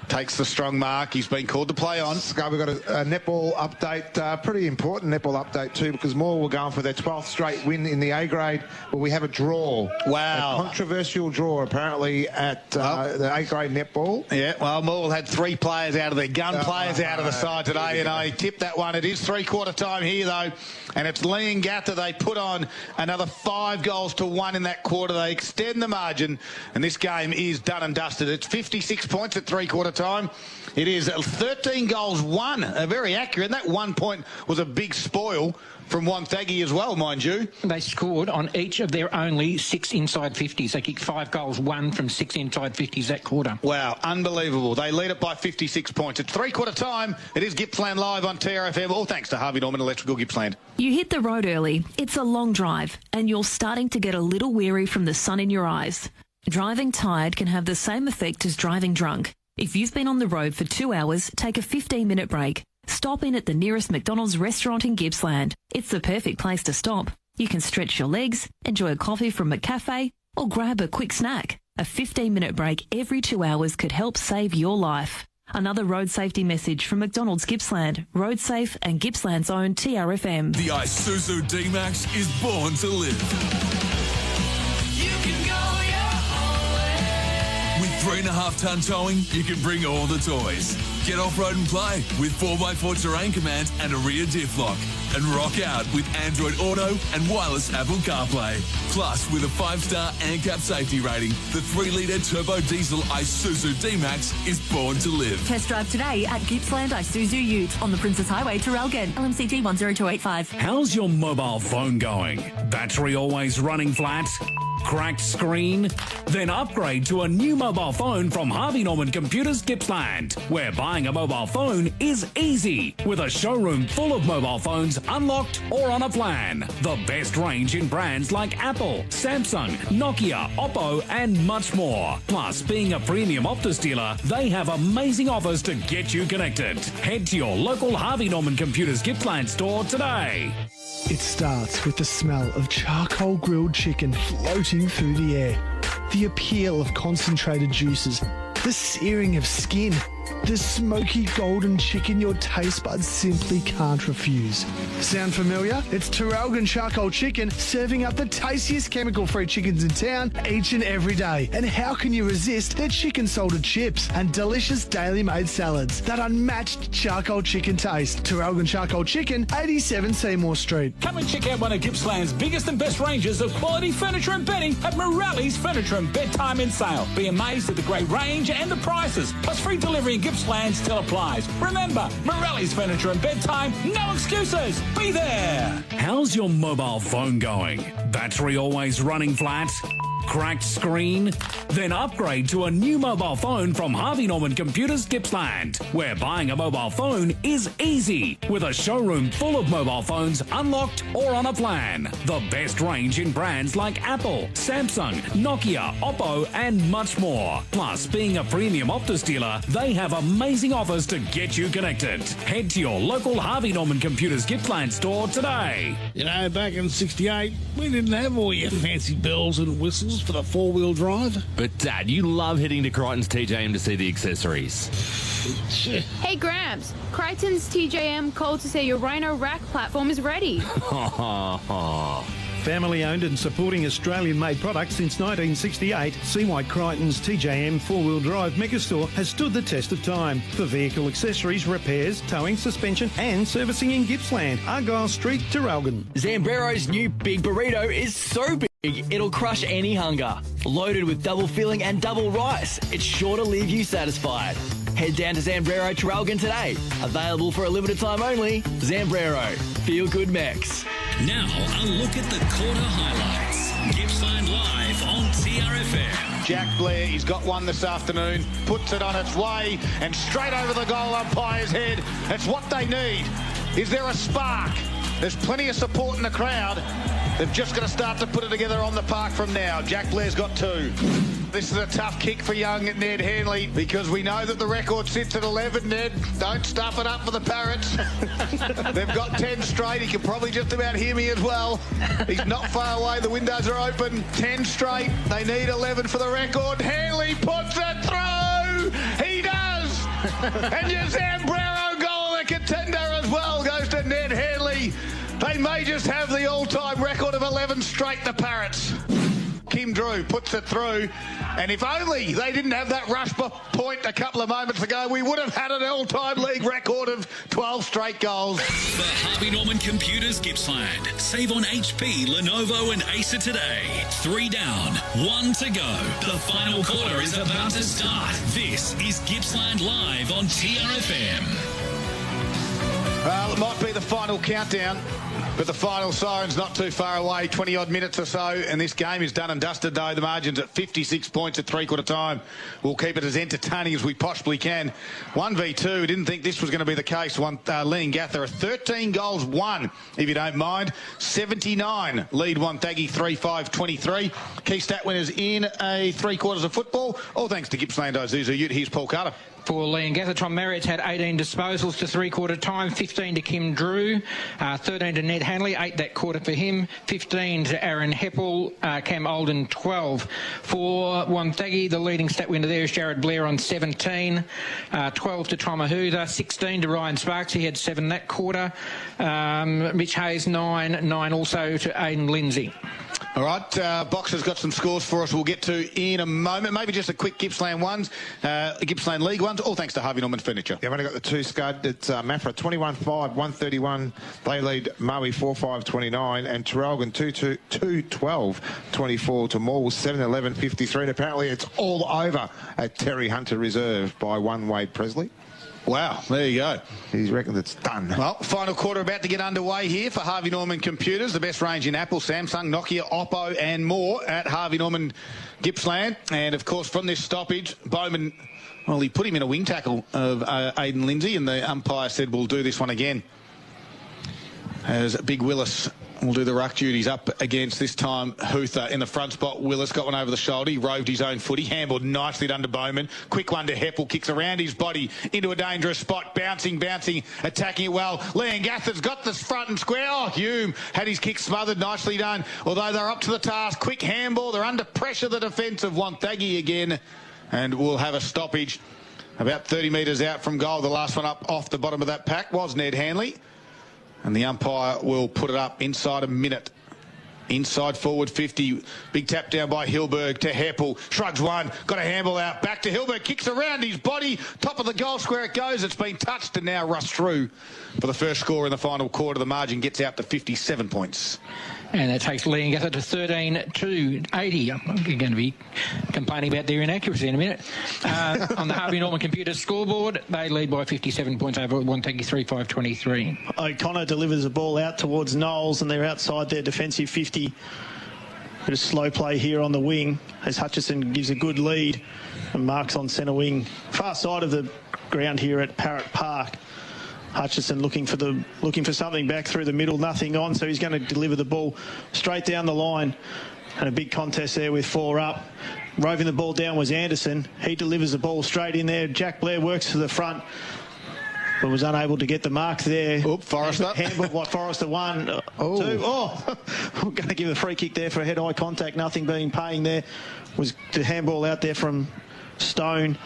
Takes the strong mark. He's been called to play on. We've got a netball update, pretty important netball update too, because Moore were going for their 12th straight win in the A grade, but we have a draw. Wow. A controversial draw, apparently, at the A grade netball. Yeah, well, Moore had 3 players out of their players out of the side today, and I tipped that one. It is three-quarter time here, though, and it's Leongatha. They put on another 5 goals to 1 in that quarter. They extend the margin, and this game is done and dusted. It's 56 points at three-quarter time. It is 13 goals, 1. Very accurate. And that 1 point was a big spoil from Wonthaggi as well, mind you. They scored on each of their only 6 inside 50s. They kicked 5 goals, 1 from 6 inside 50s that quarter. Wow, unbelievable. They lead it by 56 points. It's three-quarter time. It is Gippsland Live on TRFM. All thanks to Harvey Norman Electrical Gippsland. You hit the road early. It's a long drive, and you're starting to get a little weary from the sun in your eyes. Driving tired can have the same effect as driving drunk. If you've been on the road for 2 hours, take a 15-minute break. Stop in at the nearest McDonald's restaurant in Gippsland. It's the perfect place to stop. You can stretch your legs, enjoy a coffee from McCafe, or grab a quick snack. A 15-minute break every 2 hours could help save your life. Another road safety message from McDonald's Gippsland, Road Safe and Gippsland's own TRFM. The Isuzu D-Max is born to live. You can go your own way. With 3.5-ton towing, you can bring all the toys. Get off-road and play with 4x4 terrain command and a rear diff lock. And rock out with Android Auto and wireless Apple CarPlay. Plus, with a 5-star ANCAP safety rating, the 3-litre turbo diesel Isuzu D-Max is born to live. Test drive today at Gippsland Isuzu Ute on the Princess Highway, Traralgon, LMCT 10285. How's your mobile phone going? Battery always running flat? Cracked screen? Then upgrade to a new mobile phone from Harvey Norman Computers Gippsland, where buying a mobile phone is easy, with a showroom full of mobile phones unlocked or on a plan. The best range in brands like Apple, Samsung, Nokia, Oppo and much more. Plus, being a premium Optus dealer, they have amazing offers to get you connected. Head to your local Harvey Norman Computers Gippsland store today. It starts with the smell of charcoal grilled chicken floating through the air, the appeal of concentrated juices, the searing of skin, the smoky golden chicken your taste buds simply can't refuse. Sound familiar? It's Traralgon Charcoal Chicken serving up the tastiest chemical-free chickens in town each and every day. And how can you resist their chicken salted chips and delicious daily made salads? That unmatched charcoal chicken taste. Traralgon Charcoal Chicken, 87 Seymour Street. Come and check out one of Gippsland's biggest and best ranges of quality furniture and bedding at Morelli's Furniture and Bedtime in Sale. Be amazed at the great range and the prices, plus free delivery in Gippsland still applies. Remember, Morelli's Furniture and Bedtime, no excuses. Be there. How's your mobile phone going? Battery always running flat? Cracked screen? Then upgrade to a new mobile phone from Harvey Norman Computers Gippsland, where buying a mobile phone is easy, with a showroom full of mobile phones unlocked or on a plan. The best range in brands like Apple, Samsung, Nokia, Oppo and much more. Plus, being a premium Optus dealer, they have amazing offers to get you connected. Head to your local Harvey Norman Computers Gippsland store today. You know, back in '68, we didn't have all your fancy bells and whistles for the four-wheel drive. But Dad, you love heading to Crichton's TJM to see the accessories. Hey Gramps, Crichton's TJM called to say your Rhino rack platform is ready. Family owned and supporting Australian-made products since 1968, CY Crichton's TJM four-wheel drive megastore has stood the test of time for vehicle accessories, repairs, towing, suspension and servicing in Gippsland, Argyle Street, Traralgon. Zambrero's new Big Burrito is so big, it'll crush any hunger. Loaded with double filling and double rice, it's sure to leave you satisfied. Head down to Zambrero Traralgon today. Available for a limited time only. Zambrero. Feel good Mex. Now, a look at the quarter highlights. Gippsland Live on TRFM. Jack Blair, he's got one this afternoon, puts it on its way and straight over the goal umpire's head. It's what they need. Is there a spark? There's plenty of support in the crowd. They've just got to start to put it together on the park from now. Jack Blair's got 2. This is a tough kick for young Ned Hanley because we know that the record sits at 11, Ned. Don't stuff it up for the Parrots. They've got 10 straight. He can probably just about hear me as well. He's not far away. The windows are open. 10 straight. They need 11 for the record. Hanley puts it through. He does. And your Zambrero goal, the contender as well, goes to Ned Hanley. They may just have the all-time record of 11 straight, the Parrots. Kim Drew puts it through, and if only they didn't have that rush point a couple of moments ago, we would have had an all-time league record of 12 straight goals. For Harvey Norman Computers Gippsland, save on HP, Lenovo and Acer today. 3 down, 1 to go. The final quarter is about to start. This is Gippsland Live on TRFM. Well, it might be the final countdown, but the final siren's not too far away, 20-odd minutes or so, and this game is done and dusted, though. The margin's at 56 points at three-quarter time. We'll keep it as entertaining as we possibly can. 1v2, didn't think this was going to be the case. Leongatha, 13 goals, 1, if you don't mind. 79 lead Wonthaggi, 3-5-23. Key stat winners in a three-quarters of football, all thanks to Gippsland Isuzu Ute. Here's Paul Carter. For Leongatha, Tom Marriott's had 18 disposals to three-quarter time, 15 to Kim Drew, 13 to Ned Hanley, 8 that quarter for him, 15 to Aaron Heppel, Cam Olden 12. For Wonthaggi, the leading stat winner there is Jared Blair on 17, 12 to Tom Ahutha, 16 to Ryan Sparks, he had 7 that quarter, Mitch Hayes 9, 9 also to Aidan Lindsay. All right, Boxer's got some scores for us we'll get to in a moment. Maybe just a quick Gippsland ones, Gippsland League ones, all thanks to Harvey Norman Furniture. Yeah, I've only got the 2 scud. It's Mafra 21-5, 131. They lead Maui 4-5, 29, and Traralgon 2-12, 24 to Morwell 7-11, 53. And apparently it's all over at Terry Hunter Reserve by 1 Wade Presley. Wow, there you go. He reckons it's done. Well, final quarter about to get underway here for Harvey Norman Computers. The best range in Apple, Samsung, Nokia, Oppo and more at Harvey Norman Gippsland. And, of course, from this stoppage, Bowman, well, he put him in a wing tackle of Aidan Lindsay, and the umpire said, we'll do this one again. As Big Willis will do the ruck duties up against, this time, Hutha in the front spot. Willis got one over the shoulder. He roved his own foot. He handled nicely under Bowman. Quick one to Heppel. Kicks around his body into a dangerous spot. Bouncing, attacking it well. Leongatha's got this front and square. Oh, Hume had his kick smothered. Nicely done. Although they're up to the task. Quick handball. They're under pressure, the defence of Wonthaggi again. And we'll have a stoppage about 30 metres out from goal. The last one up off the bottom of that pack was Ned Hanley. And the umpire will put it up inside a minute. Inside forward 50. Big tap down by Hilberg to Heppel. Shrugs one. Got a handball out. Back to Hilberg. Kicks around his body. Top of the goal square it goes. It's been touched and now rushed through for the first score in the final quarter. The margin gets out to 57 points. And that takes Leongatha to 13-80. I'm going to be complaining about their inaccuracy in a minute. On the Harvey Norman Computer scoreboard, they lead by 57 points over Wonthaggi 3-5-23. O'Connor delivers the ball out towards Knowles, and they're outside their defensive 50. Bit of slow play here on the wing as Hutchison gives a good lead and marks on centre wing. Far side of the ground here at Parrot Park. Hutchison looking for something back through the middle, nothing on, so he's going to deliver the ball straight down the line. And a big contest there with 4 up. Roving the ball down was Anderson. He delivers the ball straight in there. Jack Blair works to the front, but was unable to get the mark there. Forrester. Handball by Forrester 1, 2. Oh, I'm going to give a free kick there for head-eye contact. Nothing being paying there. Was the handball out there from Stone.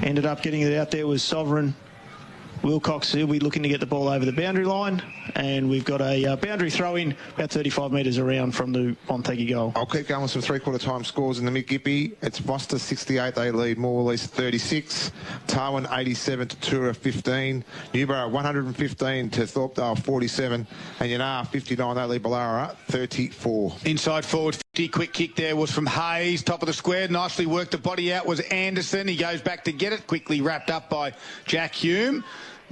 Ended up getting it out there was Sovereign. Wilcox, he'll be looking to get the ball over the boundary line, and we've got a boundary throw-in about 35 metres around from the Wonthaggi goal. I'll keep going with some three-quarter time scores in the mid-Gippy. It's Foster 68, they lead Morwell East 36, Tarwin 87 to Tura 15, Newborough 115 to Thorpedale 47, and Yanar 59, they lead Ballara 34. Inside forward 50, quick kick there was from Hayes, top of the square, nicely worked the body out was Anderson. He goes back to get it, quickly wrapped up by Jack Hume.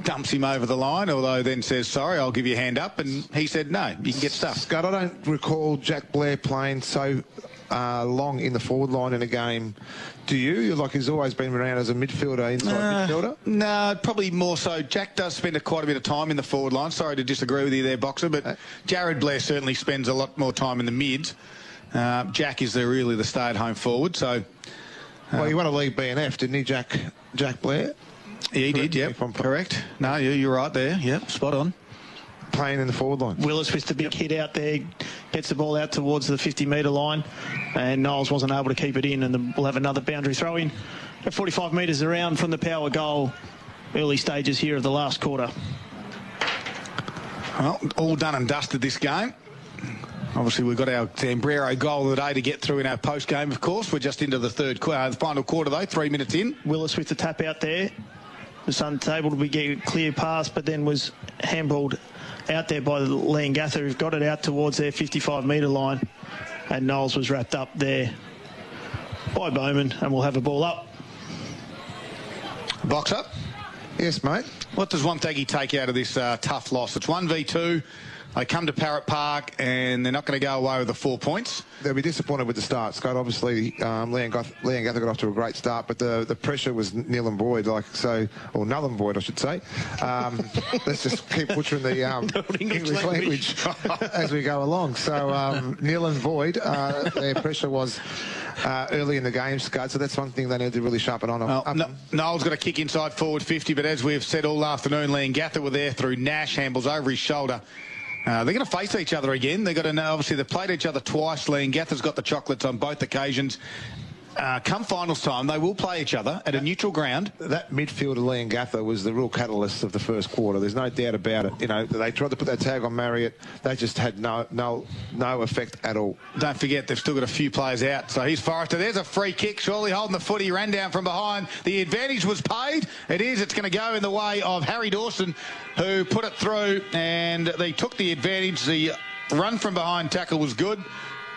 Dumps him over the line, although then says, sorry, I'll give you a hand up. And he said, no, you can get stuff. Scott, I don't recall Jack Blair playing so long in the forward line in a game. Do you? Like he's always been around as a midfielder, inside midfielder? No, probably more so. Jack does spend quite a bit of time in the forward line. Sorry to disagree with you there, Boxer, but Jared Blair certainly spends a lot more time in the mids. Jack is really the stay-at-home forward. So, well, he won a league BNF, didn't he, Jack Blair? Yeah, he did, yep. Correct. No, you're right there. Yep, spot on. Playing in the forward line. Willis with the big hit out there, gets the ball out towards the 50-metre line, and Knowles wasn't able to keep it in, and we'll have another boundary throw-in at 45 metres around from the power goal. Early stages here of the last quarter. Well, all done and dusted this game. Obviously, we've got our Zambrero goal of the day to get through in our post-game, of course. We're just into the the final quarter, though, 3 minutes in. Willis with the tap out there. Was unable to get a clear pass, but then was handballed out there by Leongatha, who've got it out towards their 55-metre line. And Knowles was wrapped up there by Bowman, and we'll have a ball up. Box up? Yes, mate. What does Wonthaggi take out of this tough loss? It's 1v2. They come to Parrot Park and they're not going to go away with the 4 points. They'll be disappointed with the start, Scott. Obviously, Leongatha got off to a great start, but the pressure was nil and void, or null and void, I should say. Let's just keep butchering the English language as we go along. So nil and void, their pressure was early in the game, Scott, so that's one thing they need to really sharpen on. Noel's got a kick inside forward 50, but as we've said all afternoon, Leongatha were there through Nash, handballs over his shoulder. They're going to face each other again. They've got to know, obviously, they've played each other twice. Leongatha's got the chocolates on both occasions. Come finals time, they will play each other at a neutral ground. That midfield of Leongatha was the real catalyst of the first quarter. There's no doubt about it. You know, they tried to put that tag on Marriott. They just had no effect at all. Don't forget, they've still got a few players out. So here's Forrester. There's a free kick. Surely holding the foot. He ran down from behind. The advantage was paid. It is. It's going to go in the way of Harry Dawson, who put it through, and they took the advantage. The run from behind tackle was good.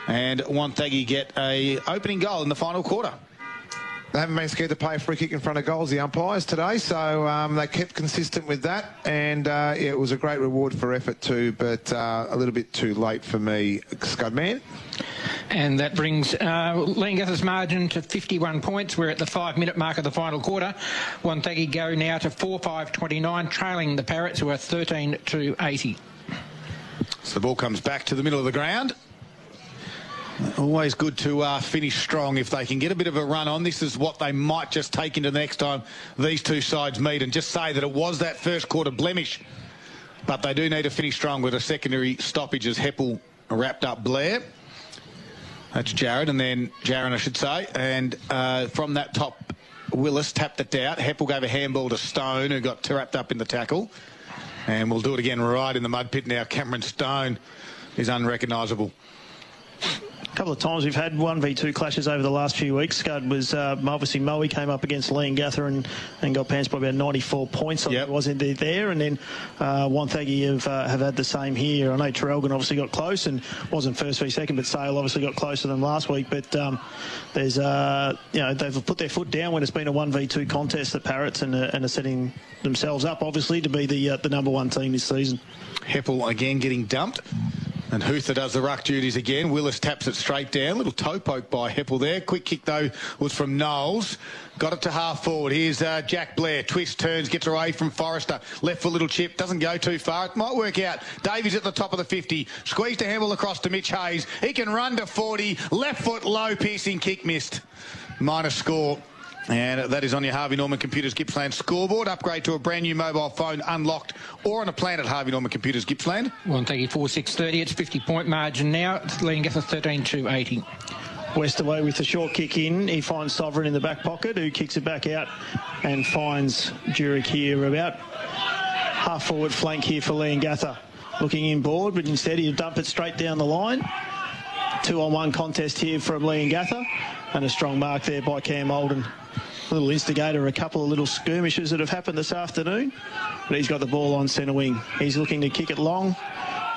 And Wonthaggi get a opening goal in the final quarter. They haven't been scared to play a free kick in front of goals, the umpires, today, so they kept consistent with that, and it was a great reward for effort too, but a little bit too late for me, Scudman. And that brings Leongatha's margin to 51 points. We're at the 5-minute mark of the final quarter. Wonthaggi go now to 4-5-29, trailing the Parrots, who are 13-80. So the ball comes back to the middle of the ground. Always good to finish strong if they can get a bit of a run on. This is what they might just take into the next time these two sides meet, and just say that it was that first quarter blemish. But they do need to finish strong with a secondary stoppage as Heppel wrapped up Blair. That's Jared, and then Jaron, I should say. And from that top, Willis tapped it out. Heppel gave a handball to Stone, who got wrapped up in the tackle. And we'll do it again right in the mud pit now. Cameron Stone is unrecognisable. A couple of times we've had 1v2 clashes over the last few weeks. Scud was obviously Moe came up against Leongatha and got pants by about 94 points. Yep. Wasn't there, and then Wonthaggi have had the same here. I know Traralgon obviously got close and wasn't first v second, but Sale obviously got close to them last week. But there's they've put their foot down when it's been a 1v2 contest, the Parrots, and are setting themselves up obviously to be the number one team this season. Heppel again getting dumped. And Huther does the ruck duties again. Willis taps it straight down. Little toe poke by Heppel there. Quick kick, though, was from Knowles. Got it to half forward. Here's Jack Blair. Twist, turns, gets away from Forrester. Left foot little chip. Doesn't go too far. It might work out. Davies at the top of the 50. Squeezed a handball across to Mitch Hayes. He can run to 40. Left foot low, piercing kick missed. Minor score. And that is on your Harvey Norman Computers Gippsland scoreboard. Upgrade to a brand new mobile phone, unlocked, or on a plan at Harvey Norman Computers Gippsland. Wonthaggi 4-6-30. It's 50-point margin now. Leongatha 13-80. Westaway with the short kick in. He finds Sovereign in the back pocket, who kicks it back out and finds Jurek here about half forward flank here for Leongatha. Looking inboard, but instead he'll dump it straight down the line. 2-on-1 contest here from Leongatha, and a strong mark there by Cam Olden. Little instigator, a couple of little skirmishes that have happened this afternoon, but he's got the ball on centre wing. He's looking to kick it long.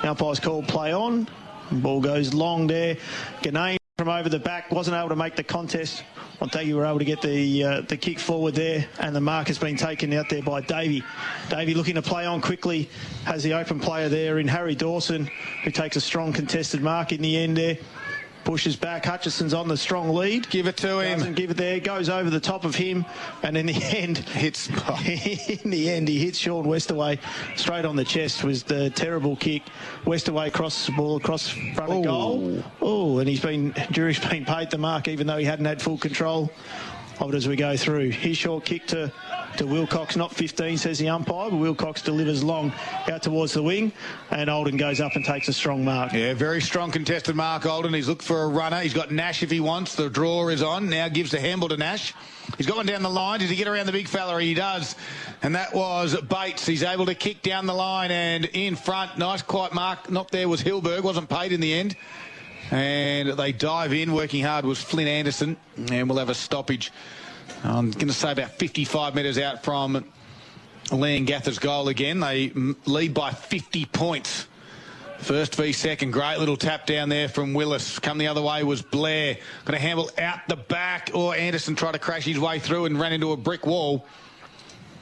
Umpire's called play on. Ball goes long there. Ganane from over the back wasn't able to make the contest. Wonthaggi were able to get the kick forward there, and the mark has been taken out there by Davey. Davey looking to play on quickly, has the open player there in Harry Dawson, who takes a strong contested mark in the end there. Pushes back. Hutchison's on the strong lead. Give it to him. Doesn't give it there. Goes over the top of him, and in the end hits. In the end, he hits Sean Westaway straight on the chest. Was the terrible kick. Westaway crosses the ball across front of goal. Oh, and Jury's been paid the mark, even though he hadn't had full control of it as we go through. His short kick to Wilcox, not 15, says the umpire, but Wilcox delivers long out towards the wing, and Olden goes up and takes a strong mark. Yeah, very strong contested mark, Olden. He's looked for a runner. He's got Nash if he wants. The draw is on. Now gives the handball to Nash. He's got one down the line. Does he get around the big fella? He does. And that was Bates. He's able to kick down the line and in front. Nice quiet mark. Not there was Hilberg. Wasn't paid in the end. And they dive in. Working hard was Flynn Anderson. And we'll have a stoppage. I'm going to say about 55 metres out from Leongatha's goal again. They lead by 50 points. First v second. Great little tap down there from Willis. Come the other way was Blair. Going to handle out the back. Or Anderson tried to crash his way through and ran into a brick wall.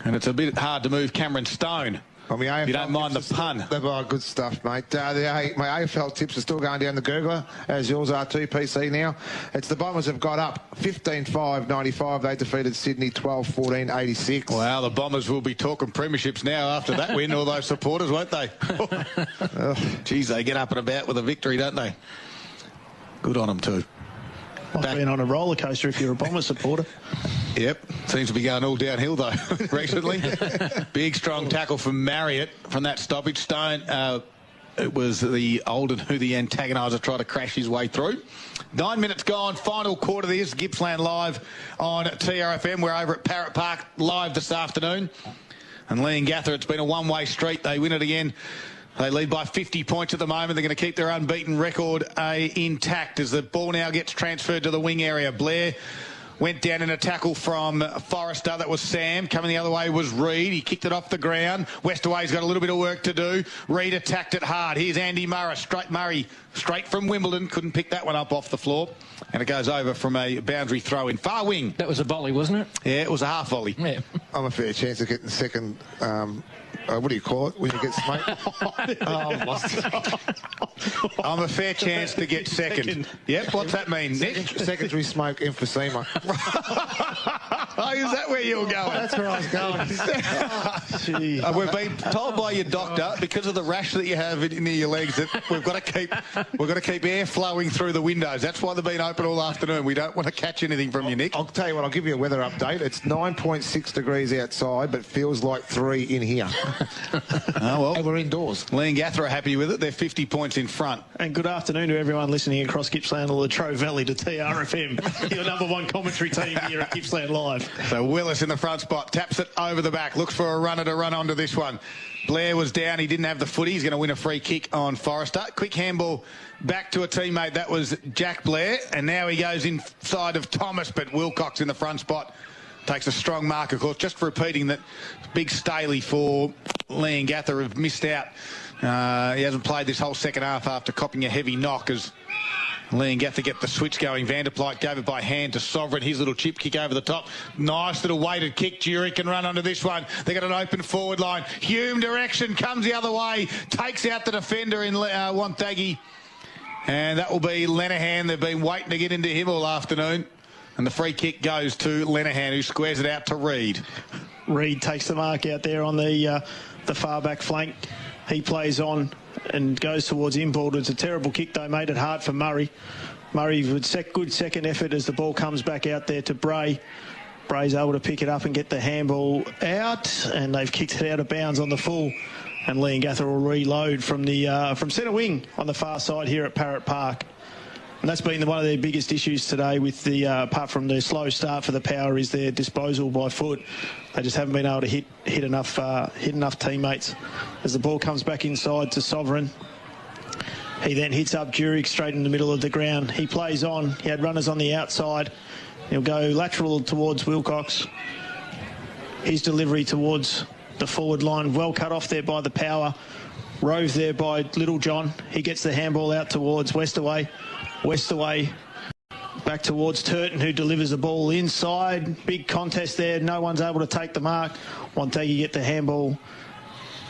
And it's a bit hard to move Cameron Stone. Well, my you don't mind the pun. Good stuff, mate. My AFL tips are still going down the gurgler, as yours are too, PC now. It's the Bombers have got up 15-5-95. They defeated Sydney 12-14-86. Wow, the Bombers will be talking premierships now after that win, all those supporters, won't they? Geez, they get up and about with a victory, don't they? Good on them too. Like being on a roller coaster if you're a Bomber supporter. Yep, seems to be going all downhill though recently. Big strong tackle from Marriott from that stoppage. Stone, it was the Olden who the antagoniser tried to crash his way through. 9 minutes gone, final quarter of this. Gippsland Live on TRFM. We're over at Parrot Park live this afternoon. And Leongatha, it's been a one-way street. They win it again. They lead by 50 points at the moment. They're going to keep their unbeaten record intact as the ball now gets transferred to the wing area. Blair went down in a tackle from Forrester. That was Sam. Coming the other way was Reid. He kicked it off the ground. Westaway's got a little bit of work to do. Reid attacked it hard. Here's Andy Murray. Straight from Wimbledon. Couldn't pick that one up off the floor. And it goes over from a boundary throw in. Far wing. That was a volley, wasn't it? Yeah, it was a half volley. Yeah. I'm a fair chance of getting second... what do you call it when you get smoked? I've lost it. I'm a fair chance to get second. Yep, what's that mean, Nick? Secondary smoke emphysema. Oh, is that where you're going? That's where I was going. We've been told by your doctor, because of the rash that you have near your legs, that we've got to keep air flowing through the windows. That's why they've been open all afternoon. We don't want to catch anything from you, Nick. I'll tell you what, I'll give you a weather update. It's 9.6 degrees outside, but feels like 3 in here. Oh, well. And we're indoors. Leongatha are happy with it. They're 50 points in front. And good afternoon to everyone listening across Gippsland or the Latrobe Valley to TRFM, your number one commentary team here at Gippsland Live. So Willis in the front spot, taps it over the back, looks for a runner to run onto this one. Blair was down. He didn't have the footy. He's going to win a free kick on Forrester. Quick handball back to a teammate. That was Jack Blair. And now he goes inside of Thomas, but Wilcox in the front spot takes a strong mark, of course. Just repeating that big Staley for Leongatha have missed out. He hasn't played this whole second half after copping a heavy knock as Leongatha get the switch going. Vanderplyt gave it by hand to Sovereign. His little chip kick over the top. Nice little weighted kick. Jury can run onto this one. They got an open forward line. Hume direction, comes the other way, takes out the defender in Wonthaggi. And that will be Lenahan. They've been waiting to get into him all afternoon. And the free kick goes to Lenahan, who squares it out to Reid. Reid takes the mark out there on the far back flank. He plays on and goes towards inboard. It's a terrible kick, though. Made it hard for Murray. Murray with good second effort as the ball comes back out there to Bray. Bray's able to pick it up and get the handball out, and they've kicked it out of bounds on the full. And Leongatha will reload from the from centre wing on the far side here at Parrot Park. And that's been one of their biggest issues today with the, apart from the slow start for the Power, is their disposal by foot. They just haven't been able to hit enough teammates. As the ball comes back inside to Sovereign, he then hits up Jurek straight in the middle of the ground. He plays on. He had runners on the outside. He'll go lateral towards Wilcox. His delivery towards the forward line, well cut off there by the Power. Rove there by Little John. He gets the handball out towards Westaway. Westaway back towards Turton, who delivers the ball inside. Big contest there. No one's able to take the mark. Wonthaggi get the handball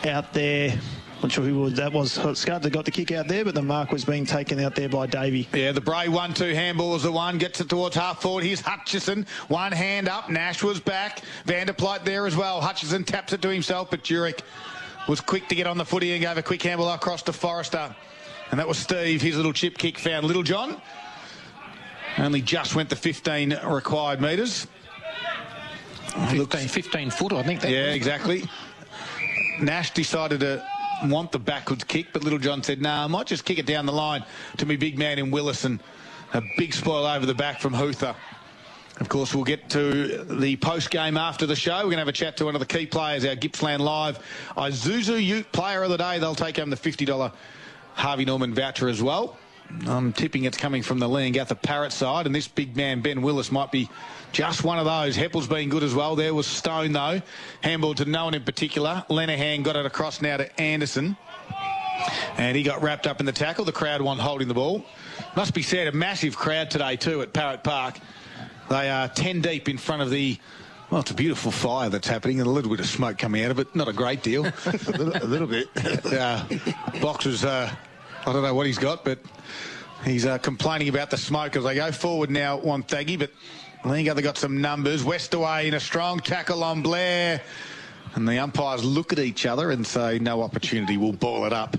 out there. Not sure who that was. Scudder got the kick out there, but the mark was being taken out there by Davey. Yeah, the Bray 1-2 handball is the one. Gets it towards half forward. Here's Hutchison. One hand up. Nash was back. Vanderplyt there as well. Hutchison taps it to himself, but Jurek was quick to get on the footy and gave a quick handball across to Forrester. And that was Steve. His little chip kick found Little John. Only just went the 15 required metres. 15 foot, I think. Yeah, exactly. Nash decided to want the backwards kick, but Little John said, I might just kick it down the line to me big man in Willis, and a big spoil over the back from Hutha. Of course, we'll get to the post-game after the show. We're going to have a chat to one of the key players, our Gippsland Live Isuzu Ute Player of the Day. They'll take home the $50 Harvey Norman voucher as well. I'm tipping it's coming from the Leongatha Parrot side, and this big man, Ben Willis, might be just one of those. Heppel's been good as well. There was Stone, though. Handball to no one in particular. Lenahan got it across now to Anderson. And he got wrapped up in the tackle. The crowd won holding the ball. Must be said, a massive crowd today, too, at Parrot Park. They are 10 deep in front of the Well, it's a beautiful fire that's happening and a little bit of smoke coming out of it. Not a great deal. a little bit. Boxer's, I don't know what he's got, but he's complaining about the smoke as they go forward now, Wonthaggi, but Leongatha got some numbers. Westaway in a strong tackle on Blair. And the umpires look at each other and say, no opportunity, we'll ball it up.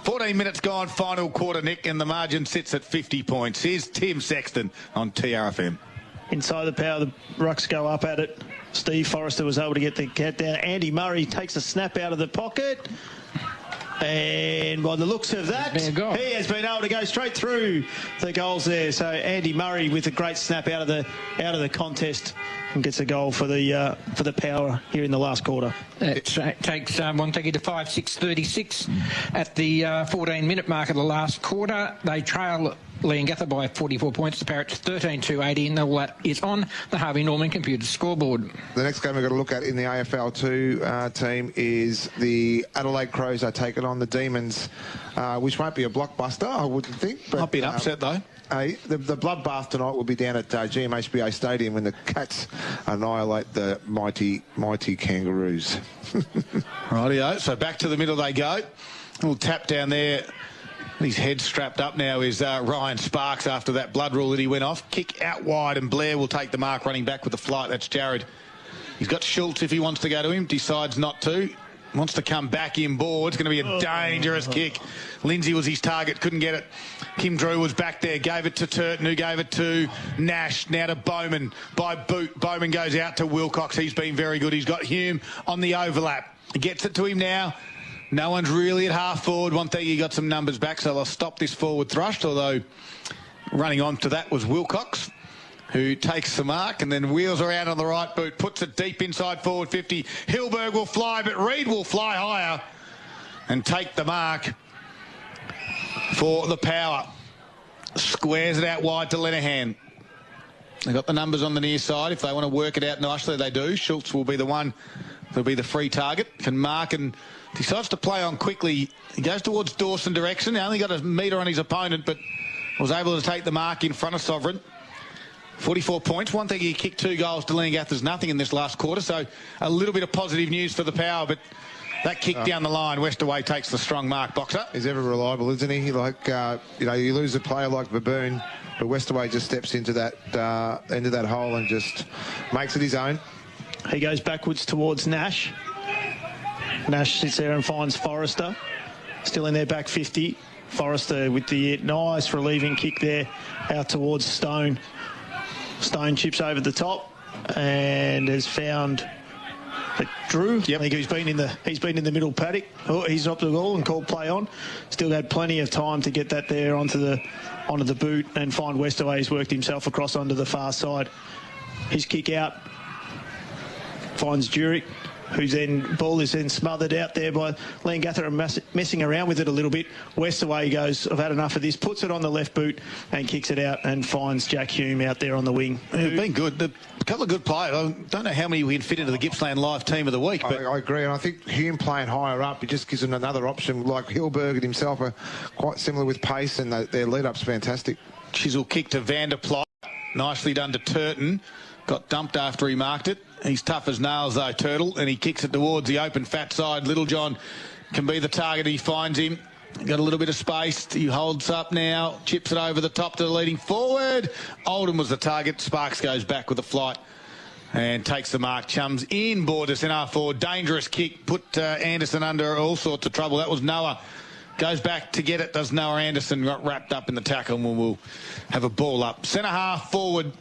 14 minutes gone, final quarter, Nick, and the margin sits at 50 points. Here's Tim Sexton on TRFM. Inside the power, the Rucks go up at it. Steve Forrester was able to get the cat down. Andy Murray takes a snap out of the pocket. And by the looks of that, he has been able to go straight through the goals there. So Andy Murray with a great snap out of the contest and gets a goal for the Power here in the last quarter. It takes Wonthaggi to 5-6-36 at the 14-minute mark of the last quarter. They trail Leongatha by 44 points. The Parrots 13-2-80, and all that is on the Harvey Norman computer scoreboard. The next game we've got to look at in the AFL2 team is the Adelaide Crows are taking on the Demons, which won't be a blockbuster, I wouldn't think. But, might be an upset, though. The bloodbath tonight will be down at GMHBA Stadium when the Cats annihilate the mighty Kangaroos. Rightio, so back to the middle they go. A little tap down there. His head strapped up now is Ryan Sparks after that blood rule that he went off. Kick out wide and Blair will take the mark running back with the flight. That's Jared. He's got Schultz if he wants to go to him. Decides not to. Wants to come back in board. It's going to be a dangerous kick. Lindsay was his target. Couldn't get it. Kim Drew was back there. Gave it to Turton, who gave it to Nash. Now to Bowman. By boot. Bowman goes out to Wilcox. He's been very good. He's got Hume on the overlap. He gets it to him now. No one's really at half forward. Wonthaggi got some numbers back, so they'll stop this forward thrust, although running on to that was Wilcox, who takes the mark and then wheels around on the right boot, puts it deep inside forward 50. Hilberg will fly, but Reid will fly higher and take the mark for the Power. Squares it out wide to Lenehan. They've got the numbers on the near side. If they want to work it out nicely, they do. Schultz will be the one that'll be the free target. Can mark and decides to play on quickly. He goes towards Dawson direction. He only got a metre on his opponent, but was able to take the mark in front of Sovereign. 44 points. Wonthaggi kicked 2 goals to Leongatha's nothing in this last quarter, so a little bit of positive news for the Power, but that kick down the line, Westaway takes the strong mark. Boxer. He's ever reliable, isn't he? Like, you lose a player like Baboon, but Westaway just steps into that hole and just makes it his own. He goes backwards towards Nash. Nash sits there and finds Forrester. Still in their back 50. Forrester with the nice relieving kick there out towards Stone. Stone chips over the top and has found Drew. Yep. I think he's been in the middle paddock. Oh, he's up the ball and called play on. Still had plenty of time to get that there onto the boot and find Westaway. He's worked himself across onto the far side. His kick out finds Jurek, who's ball is then smothered out there by Leongatha, messing around with it a little bit. Westaway goes, I've had enough of this, puts it on the left boot and kicks it out and finds Jack Hume out there on the wing. They've been good. A couple of good players. I don't know how many we can fit into the Gippsland Live team of the week. But I agree, and I think Hume playing higher up, it just gives them another option. Like Hilberg and himself are quite similar with pace, and their lead-up's fantastic. Chisel kick to Vanderplot. Nicely done to Turton. Got dumped after he marked it. He's tough as nails, though, Turtle, and he kicks it towards the open fat side. Littlejohn can be the target. He finds him. Got a little bit of space. He holds up now, chips it over the top to the leading forward. Oldham was the target. Sparks goes back with a flight and takes the mark. Chums in, Borders in R4. Dangerous kick. Put Anderson under all sorts of trouble. That was Noah. Goes back to get it. Does Noah Anderson. Got wrapped up in the tackle and we'll have a ball up. Centre half forward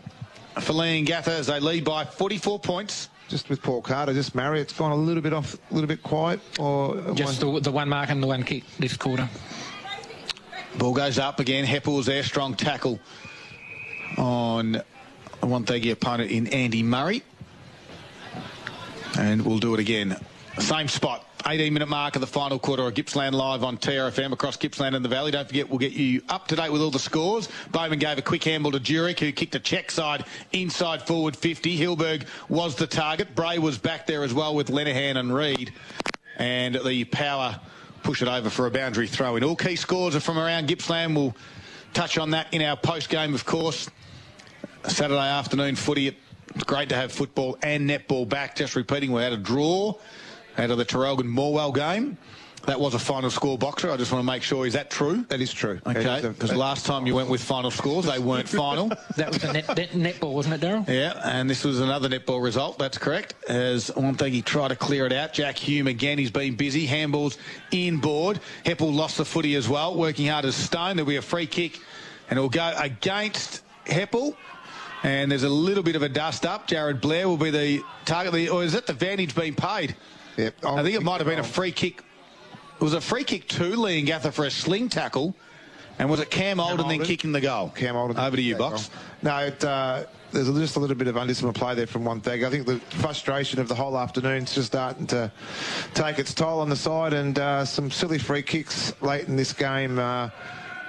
for Leongatha as they lead by 44 points. Just with Paul Carter, just Murray, it's gone a little bit off, a little bit quiet. Or just the one mark and the one kick this quarter. Ball goes up again. Heppel's there, strong tackle on a Wonthaggi opponent in Andy Murray. And we'll do it again. Same spot. 18-minute mark of the final quarter of Gippsland Live on TRFM across Gippsland and the Valley. Don't forget, we'll get you up to date with all the scores. Bowman gave a quick handball to Jurek, who kicked a check side inside forward 50. Hilberg was the target. Bray was back there as well with Lenehan and Reid. And the Power push it over for a boundary throw in. All key scores are from around Gippsland. We'll touch on that in our post-game, of course. Saturday afternoon footy at It's great to have football and netball back. Just repeating, we had a draw out of the Traralgon-Morwell game. That was a final score boxer. I just want to make sure, is that true? That is true. Okay, because last time you went with final scores, they weren't final. That was a netball, wasn't it, Daryl? Yeah, and this was another netball result, that's correct. As Wonthaggi tried to clear it out. Jack Hume, again, he's been busy. Handball's inboard. Heppel lost the footy as well, working hard as Stone. There'll be a free kick, and it'll go against Heppel. And there's a little bit of a dust up. Jared Blair will be the target. Or is that the Vantage being paid? Yep. I think it might have been a free kick. It was a free kick to Leongatha for a sling tackle. And was it Cam Olden then kicking the goal? Cam Olden. Over to you, Box. No, there's just a little bit of undisciplined play there from Wonthaggi. I think the frustration of the whole afternoon's just starting to take its toll on the side, and some silly free kicks late in this game,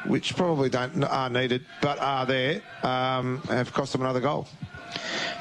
which probably are needed, but are there, have cost them another goal.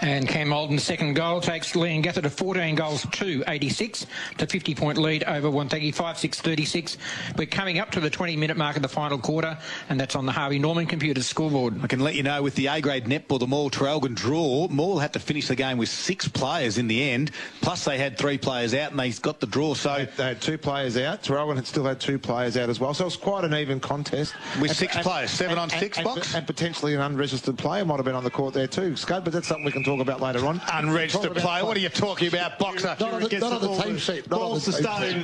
And Cam Olden's second goal takes Leongatha to 14 goals to 86, to 50-point lead over Wonthaggi, 5-6-36. We're coming up to the 20-minute mark of the final quarter, and that's on the Harvey Norman Computers scoreboard. I can let you know with the A-grade netball, the Maul Traralgon draw, Maul had to finish the game with 6 players in the end, plus they had 3 players out and they got the draw. So they had 2 players out. Traralgon had still had 2 players out as well. So it was quite an even contest. With 6 players, 7 on 6, Box? And potentially an unregistered player might have been on the court there too, Scud, but that's something we can talk about later on. Unregistered player? What are you talking about, Boxer? Not on the team sheet. Balls to Stone.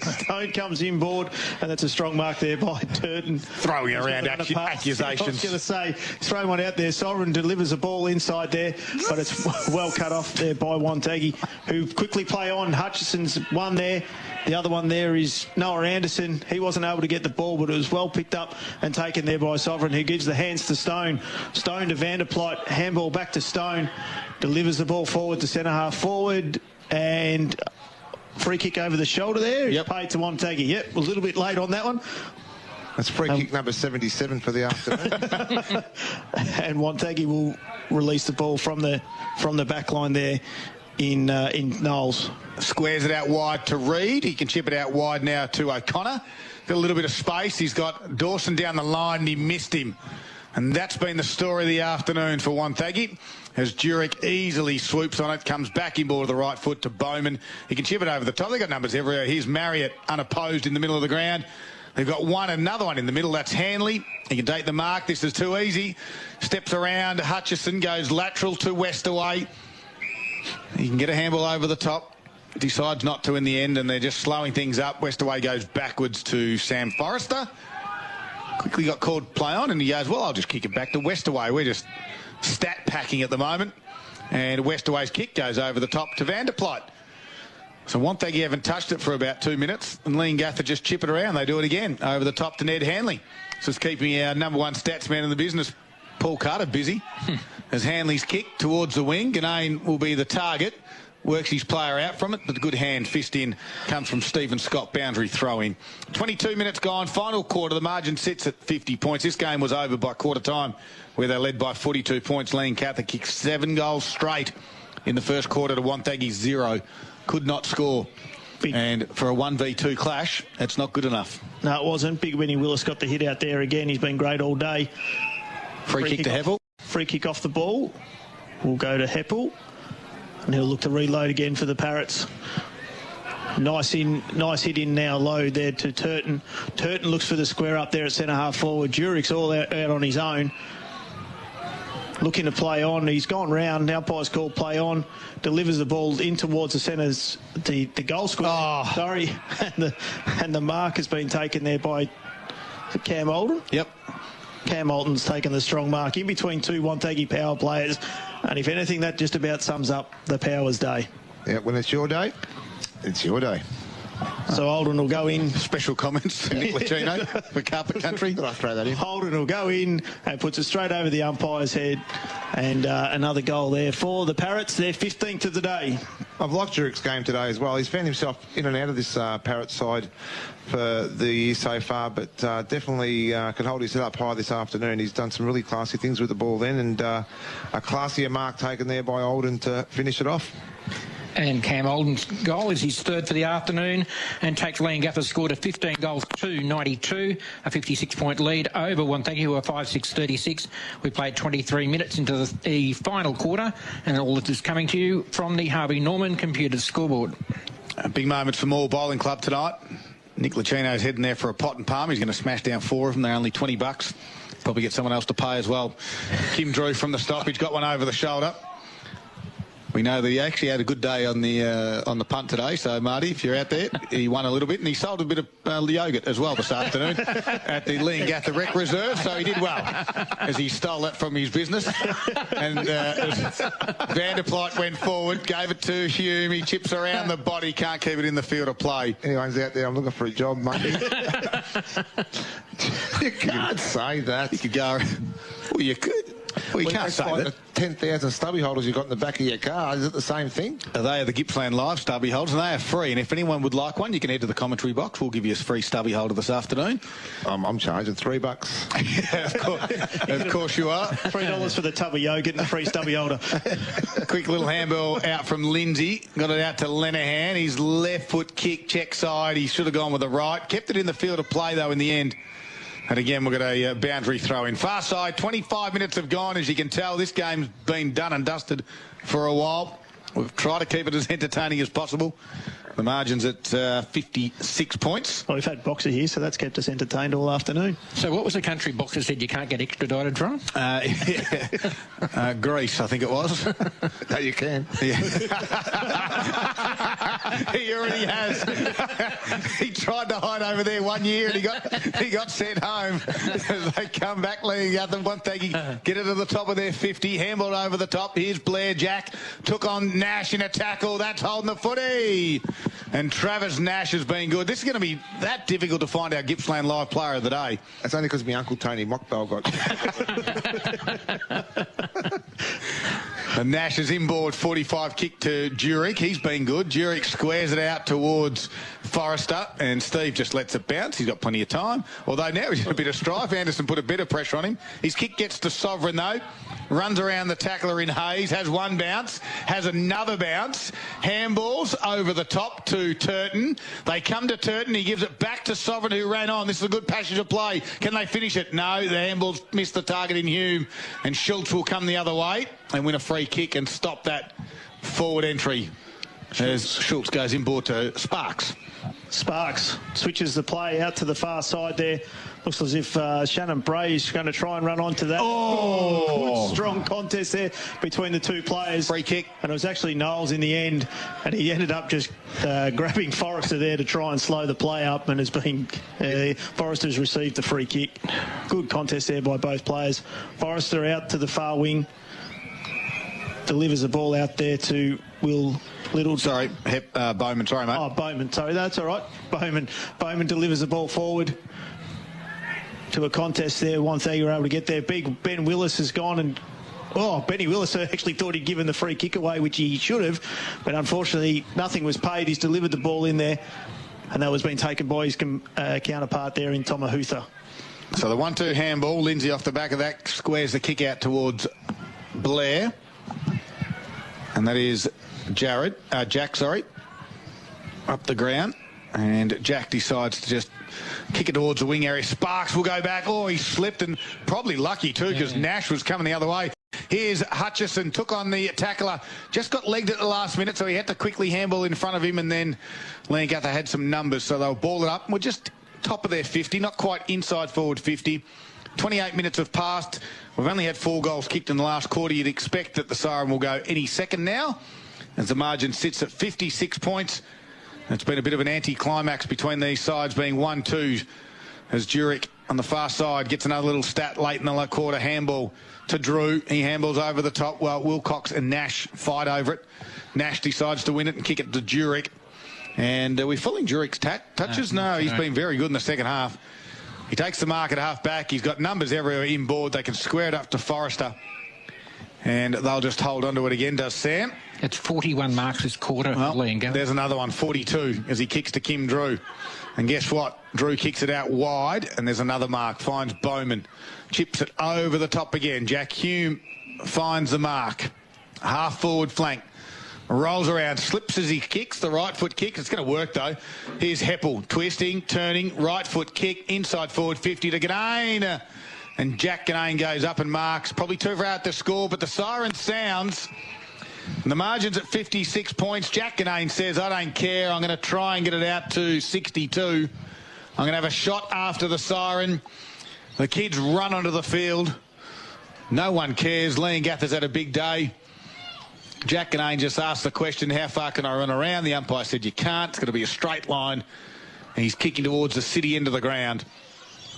Stone comes inboard, and that's a strong mark there by Turton. Throwing around accusations. I was going to say, he's throwing one out there. Sovereign delivers a ball inside there, but it's well cut off there by Wonthaggi, who quickly play on. Hutchison's one there. The other one there is Noah Anderson. He wasn't able to get the ball, but it was well picked up and taken there by Sovereign, who gives the hands to Stone. Stone to Vanderplot. Handball back to Stone. Delivers the ball forward to centre half forward. And free kick over the shoulder there. Yep. Paid to Wonthaggi. Yep, a little bit late on that one. That's free kick number 77 for the afternoon. And Wonthaggi will release the ball from the back line there in Knowles. Squares it out wide to Reid. He can chip it out wide now to O'Connor. Got a little bit of space. He's got Dawson down the line and he missed him. And that's been the story of the afternoon for Wonthaggi. As Jurek easily swoops on it, comes back inboard with the right foot to Bowman. He can chip it over the top. They've got numbers everywhere. Here's Marriott unopposed in the middle of the ground. They've got another one in the middle. That's Hanley. He can take the mark. This is too easy. Steps around. Hutchison goes lateral to Westaway. He can get a handball over the top. Decides not to in the end, and they're just slowing things up. Westaway goes backwards to Sam Forrester. Quickly got called play on, and he goes, well, I'll just kick it back to Westaway. We're just stat packing at the moment. And Westaway's kick goes over the top to Vanderplot. So Wonthaggi haven't touched it for about 2 minutes, and Leongatha just chip it around. They do it again over the top to Ned Hanley. So it's keeping our number 1 stats man in the business, Paul Carter, busy. As Hanley's kick towards the wing, Ganane will be the target. Works his player out from it, but the good hand fist in comes from Stephen Scott, boundary throw in. 22 minutes gone, final quarter. The margin sits at 50 points. This game was over by quarter time, where they led by 42 points. Leongatha kicked 7 goals straight in the first quarter to Wonthaggi's 0. Could not score. And for a 1v2 clash, that's not good enough. No, it wasn't. Big Winnie Willis got the hit out there again. He's been great all day. Free kick to Heppel. Free kick off the ball. Will go to Heppel. And he'll look to reload again for the Parrots. Nice hit in now low there to Turton. Turton looks for the square up there at centre half forward. Jurek's all out on his own. Looking to play on. He's gone round. Now umpire's called play on. Delivers the ball in towards the centres. The goal square. Oh. Sorry. And the mark has been taken there by Cam Olden. Yep. Cam Olden's taken the strong mark in between 2 Wonthaggi power players. And if anything, that just about sums up the Powers' day. Yeah, when it's your day, it's your day. So Holden will go in. Special comments, Nick Latino for Carpet Country. I'll throw that in. Holden will go in and puts it straight over the umpire's head. And another goal there for the Parrots. They're 15th of the day. I've liked Jurek's game today as well. He's found himself in and out of this Parrot side for the year so far, but definitely can hold his head up high this afternoon. He's done some really classy things with the ball then, and a classier mark taken there by Olden to finish it off. And Cam Olden's goal is his third for the afternoon and takes Leongatha's score to 15 goals to 92, a 56-point lead over Wonthaggi, who are 5-6-36. We played 23 minutes into the final quarter, and all of this coming to you from the Harvey Norman Computers scoreboard. A big moment for Moore Bowling Club tonight. Nick Lucino's heading there for a pot and palm. He's going to smash down 4 of them. They're only $20. Probably get someone else to pay as well. Kim Drew from the stoppage got one over the shoulder. We know that he actually had a good day on the punt today. So, Marty, if you're out there, he won a little bit. And he sold a bit of yogurt as well this afternoon at the Leongatha Rec Reserve. So he did well as he stole that from his business. And Vanderplyte went forward, gave it to Hume. He chips around the body, can't keep it in the field of play. Anyone's out there, I'm looking for a job, mate. You can't say that. You could go... Well, you could. Well, you can't say like that. The 10,000 stubby holders you've got in the back of your car, is it the same thing? They are the Gippsland Live stubby holders, and they are free. And if anyone would like one, you can head to the commentary box. We'll give you a free stubby holder this afternoon. I'm charging $3. Yeah, of course you are. $3 for the tub of yogurt and a free stubby holder. Quick little handball out from Lindsay. Got it out to Lenahan. His left foot kick, check side. He should have gone with the right. Kept it in the field of play, though, in the end. And again, we've got a boundary throw in. Far side, 25 minutes have gone. As you can tell, this game's been done and dusted for a while. We've tried to keep it as entertaining as possible. The margin's at 56 points. Well, we've had Boxer here, so that's kept us entertained all afternoon. So what was the country Boxer said you can't get extradited from? Greece, I think it was. No, you can. Yeah. He already has. He tried to hide over there 1 year and he got sent home. They come back, Leongatha, Wonthaggi get it to the top of their 50. Handball over the top. Here's Blair Jack. Took on Nash in a tackle. That's holding the footy. And Travis Nash has been good. This is going to be that difficult to find our Gippsland Live player of the day. That's only because my Uncle Tony Mockbell got... And Nash is inboard 45 kick to Jurek. He's been good. Jurek squares it out towards Forrester, and Steve just lets it bounce. He's got plenty of time. Although now he's in a bit of strife. Anderson put a bit of pressure on him. His kick gets to Sovereign, though. Runs around the tackler in Hayes. Has one bounce. Has another bounce. Handballs over the top to Turton. They come to Turton. He gives it back to Sovereign, who ran on. This is a good passage of play. Can they finish it? No. The handballs missed the target in Hume. And Schultz will come the other way and win a free kick and stop that forward entry as Schultz goes inboard to Sparks. Sparks switches the play out to the far side there. Looks as if Shannon Bray is going to try and run onto that. Oh! Good, strong contest there between the two players. Free kick. And it was actually Knowles in the end, and he ended up just grabbing Forrester there to try and slow the play up, and has been Forrester's received the free kick. Good contest there by both players. Forrester out to the far wing. Delivers the ball out there to Will Little. Sorry, Bowman. Sorry, mate. Oh, Bowman. Sorry, that's all right. Bowman delivers the ball forward to a contest there. Wonthaggi were able to get there. Big Ben Willis has gone and... Oh, Benny Willis actually thought he'd given the free kick away, which he should have. But unfortunately, nothing was paid. He's delivered the ball in there. And that was being taken by his counterpart there in Tomahootha. So the 1-2 handball. Lindsay off the back of that squares the kick out towards Blair. And that is Jack, up the ground. And Jack decides to just kick it towards the wing area. Sparks will go back. Oh, he slipped, and probably lucky too, because Nash was coming the other way. Here's Hutchison, took on the tackler, just got legged at the last minute, so he had to quickly handball in front of him, and then Leongatha had some numbers, so they'll ball it up. And we're just top of their 50, not quite inside forward 50. 28 minutes have passed. We've only had 4 goals kicked in the last quarter. You'd expect that the siren will go any second now, as the margin sits at 56 points. It's been a bit of an anti-climax between these sides, being 1-2, as Jurek on the far side gets another little stat late in the quarter. Handball to Drew. He handballs over the top. Well, Wilcox and Nash fight over it. Nash decides to win it and kick it to Jurek. And are we following Jurek's touches? No, he's been very good in the second half. He takes the mark at half back. He's got numbers everywhere inboard. They can square it up to Forrester. And they'll just hold on to it again, does Sam. It's 41 marks this quarter, Leongatha. There's another one, 42, as he kicks to Kim Drew. And guess what? Drew kicks it out wide, and there's another mark. Finds Bowman. Chips it over the top again. Jack Hume finds the mark. Half forward flank. Rolls around, slips as he kicks, the right foot kick. It's going to work, though. Here's Heppel, twisting, turning, right foot kick, inside forward 50 to Ganane. And Jack Ganane goes up and marks. Probably too far out to score, but the siren sounds. And the margin's at 56 points. Jack Ganane says, I don't care. I'm going to try and get it out to 62. I'm going to have a shot after the siren. The kids run onto the field. No one cares. Leongatha's had a big day. Jack Ganane just asked the question, how far can I run around? The umpire said you can't. It's going to be a straight line. And he's kicking towards the city end of the ground.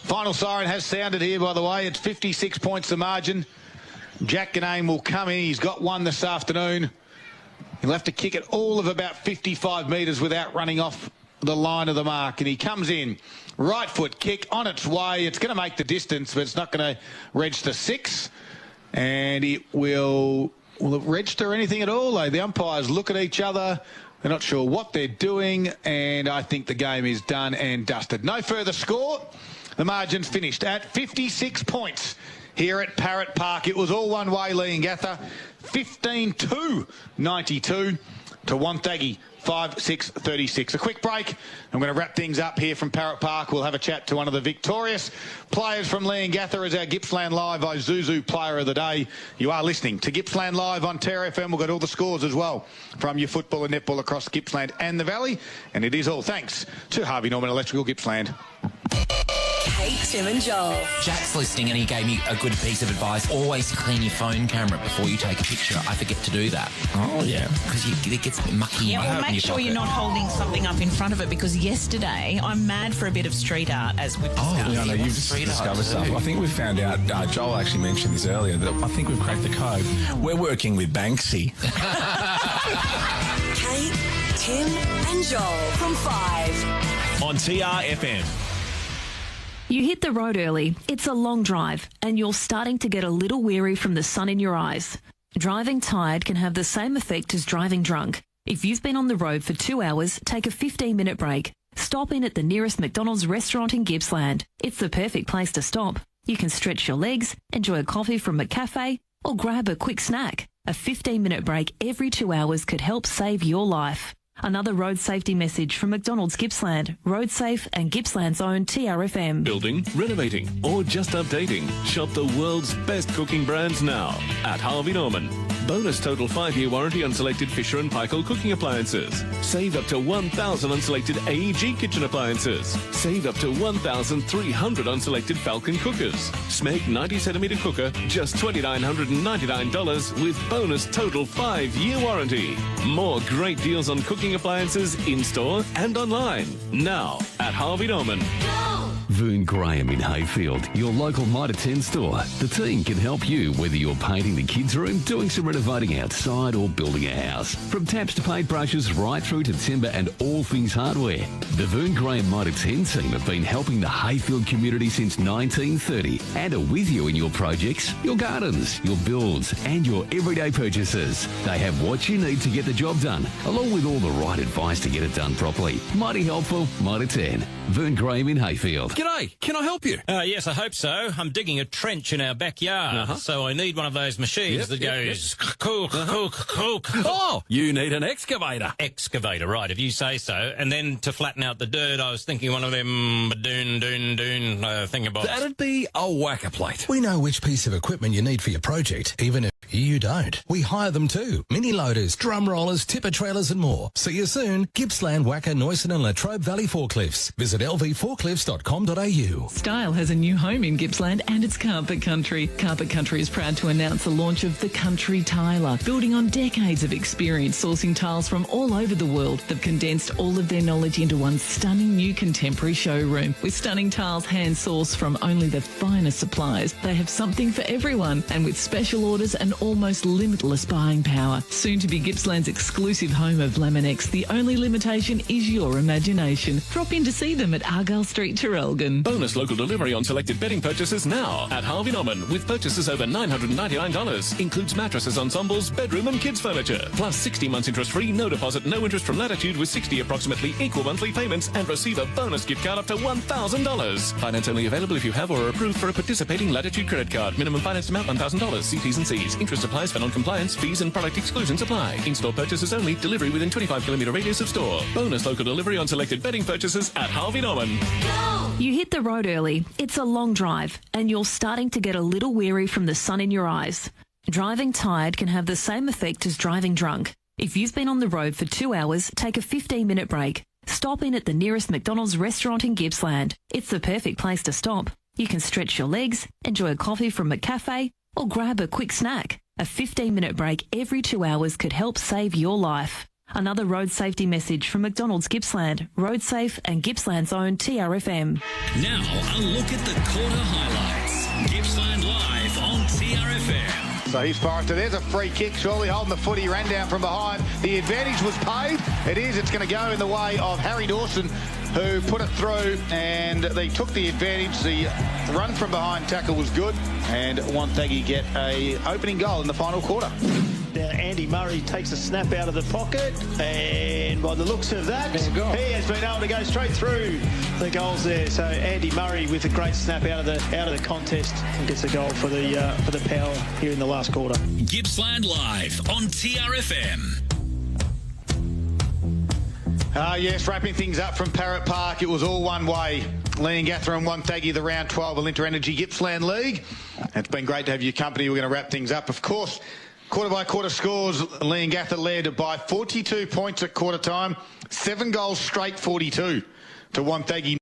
Final siren has sounded here, by the way. It's 56 points the margin. Jack Ganane will come in. He's got one this afternoon. He'll have to kick it all of about 55 metres without running off the line of the mark. And he comes in. Right foot kick on its way. It's going to make the distance, but it's not going to register 6. And it will... Will it register anything at all? The umpires look at each other. They're not sure what they're doing, and I think the game is done and dusted. No further score. The margin's finished at 56 points here at Parrot Park. It was all one way, Leongatha. 15-92 to Wonthaggi. 5-6-36. A quick break. I'm going to wrap things up here from Parrot Park. We'll have a chat to one of the victorious players from Leongatha as our Gippsland Live Isuzu Player of the Day. You are listening to Gippsland Live on Terra FM. We've got all the scores as well from your football and netball across Gippsland and the Valley. And it is all thanks to Harvey Norman Electrical Gippsland. Kate, Tim and Joel. Jack's listening and he gave me a good piece of advice. Always clean your phone camera before you take a picture. I forget to do that. Oh, yeah. Because it gets mucky. Yeah, well, make sure you're not holding something up in front of it, because yesterday I'm mad for a bit of street art, as we've discussed. Yeah, I know, you've discovered stuff. I think we've found out, Joel actually mentioned this earlier, that I think we've cracked the code. We're working with Banksy. Kate, Tim and Joel from 5. On TRFM. You hit the road early, it's a long drive, and you're starting to get a little weary from the sun in your eyes. Driving tired can have the same effect as driving drunk. If you've been on the road for 2 hours, take a 15-minute break. Stop in at the nearest McDonald's restaurant in Gippsland. It's the perfect place to stop. You can stretch your legs, enjoy a coffee from McCafe, or grab a quick snack. A 15-minute break every 2 hours could help save your life. Another road safety message from McDonald's Gippsland, Road Safe and Gippsland's own TRFM. Building, renovating or just updating. Shop the world's best cooking brands now at Harvey Norman. Bonus total 5-year warranty on selected Fisher & Paykel cooking appliances. Save up to $1,000 on selected AEG kitchen appliances. Save up to $1,300 on selected Falcon cookers. Smeg 90cm cooker, just $2,999 with bonus total 5-year warranty. More great deals on cooking appliances in-store and online. Now at Harvey Norman. Vern Graham in Hayfield, your local Mitre 10 store. The team can help you whether you're painting the kids' room, doing some renovating outside or building a house. From taps to paintbrushes right through to timber and all things hardware. The Vern Graham Mitre 10 team have been helping the Hayfield community since 1930 and are with you in your projects, your gardens, your builds and your everyday purchases. They have what you need to get the job done, along with all the right advice to get it done properly. Mighty helpful, Mitre 10. Vern Graham in Hayfield. G'day, can I help you? Yes, I hope so. I'm digging a trench in our backyard, so I need one of those machines that goes... Oh, you need an excavator. Excavator, right, if you say so. And then to flatten out the dirt, I was thinking one of them doon thingamabobs. That'd be a whacker plate. We know which piece of equipment you need for your project, even if you don't. We hire them too. Mini loaders, drum rollers, tipper trailers and more. See you soon. Gippsland, Wacker, Noyson and Latrobe Valley Forklifts. Visit lvforklifts.com.au. Style has a new home in Gippsland and it's Carpet Country. Carpet Country is proud to announce the launch of the Country Tiler. Building on decades of experience sourcing tiles from all over the world, they've condensed all of their knowledge into one stunning new contemporary showroom. With stunning tiles hand-sourced from only the finest suppliers, they have something for everyone, and with special orders and almost limitless buying power. Soon to be Gippsland's exclusive home of Laminex, the only limitation is your imagination. Drop in to see them at Argyle Street, Traralgon. Bonus local delivery on selected bedding purchases now at Harvey Norman with purchases over $999. Includes mattresses, ensembles, bedroom and kids furniture. Plus 60 months interest free, no deposit, no interest from Latitude with 60 approximately equal monthly payments and receive a bonus gift card up to $1,000. Finance only available if you have or are approved for a participating Latitude credit card. Minimum finance amount $1,000. See T's and C's. Interest applies. For non-compliance, fees and product exclusions apply. In-store purchases only. Delivery within 25-kilometre radius of store. Bonus local delivery on selected bedding purchases at Harvey Norman. You hit the road early. It's a long drive, and you're starting to get a little weary from the sun in your eyes. Driving tired can have the same effect as driving drunk. If you've been on the road for 2 hours, take a 15-minute break. Stop in at the nearest McDonald's restaurant in Gippsland. It's the perfect place to stop. You can stretch your legs, enjoy a coffee from McCafe, or grab a quick snack. A 15-minute break every 2 hours could help save your life. Another road safety message from McDonald's Gippsland, Road Safe and Gippsland's own TRFM. Now, a look at the quarter highlights. Gippsland Live on TRFM. So he's fired to. There's a free kick. Surely holding the foot. He ran down from behind. The advantage was paid. It is. It's going to go in the way of Harry Dawson, who put it through, and they took the advantage. The run from behind tackle was good, and Wonthaggi get a opening goal in the final quarter. Now Andy Murray takes a snap out of the pocket, and by the looks of that, he has been able to go straight through the goals there. So Andy Murray with a great snap out of the contest and gets a goal for the Power here in the last quarter. Gippsland Live on TRFM. Yes, wrapping things up from Parrot Park. It was all one way. Leongatha and Wonthaggi, the round 12 of Inter Energy Gippsland League. It's been great to have your company. We're going to wrap things up. Of course, quarter-by-quarter scores, Leongatha led by 42 points at quarter time. 7 goals straight, 42 to Wonthaggi.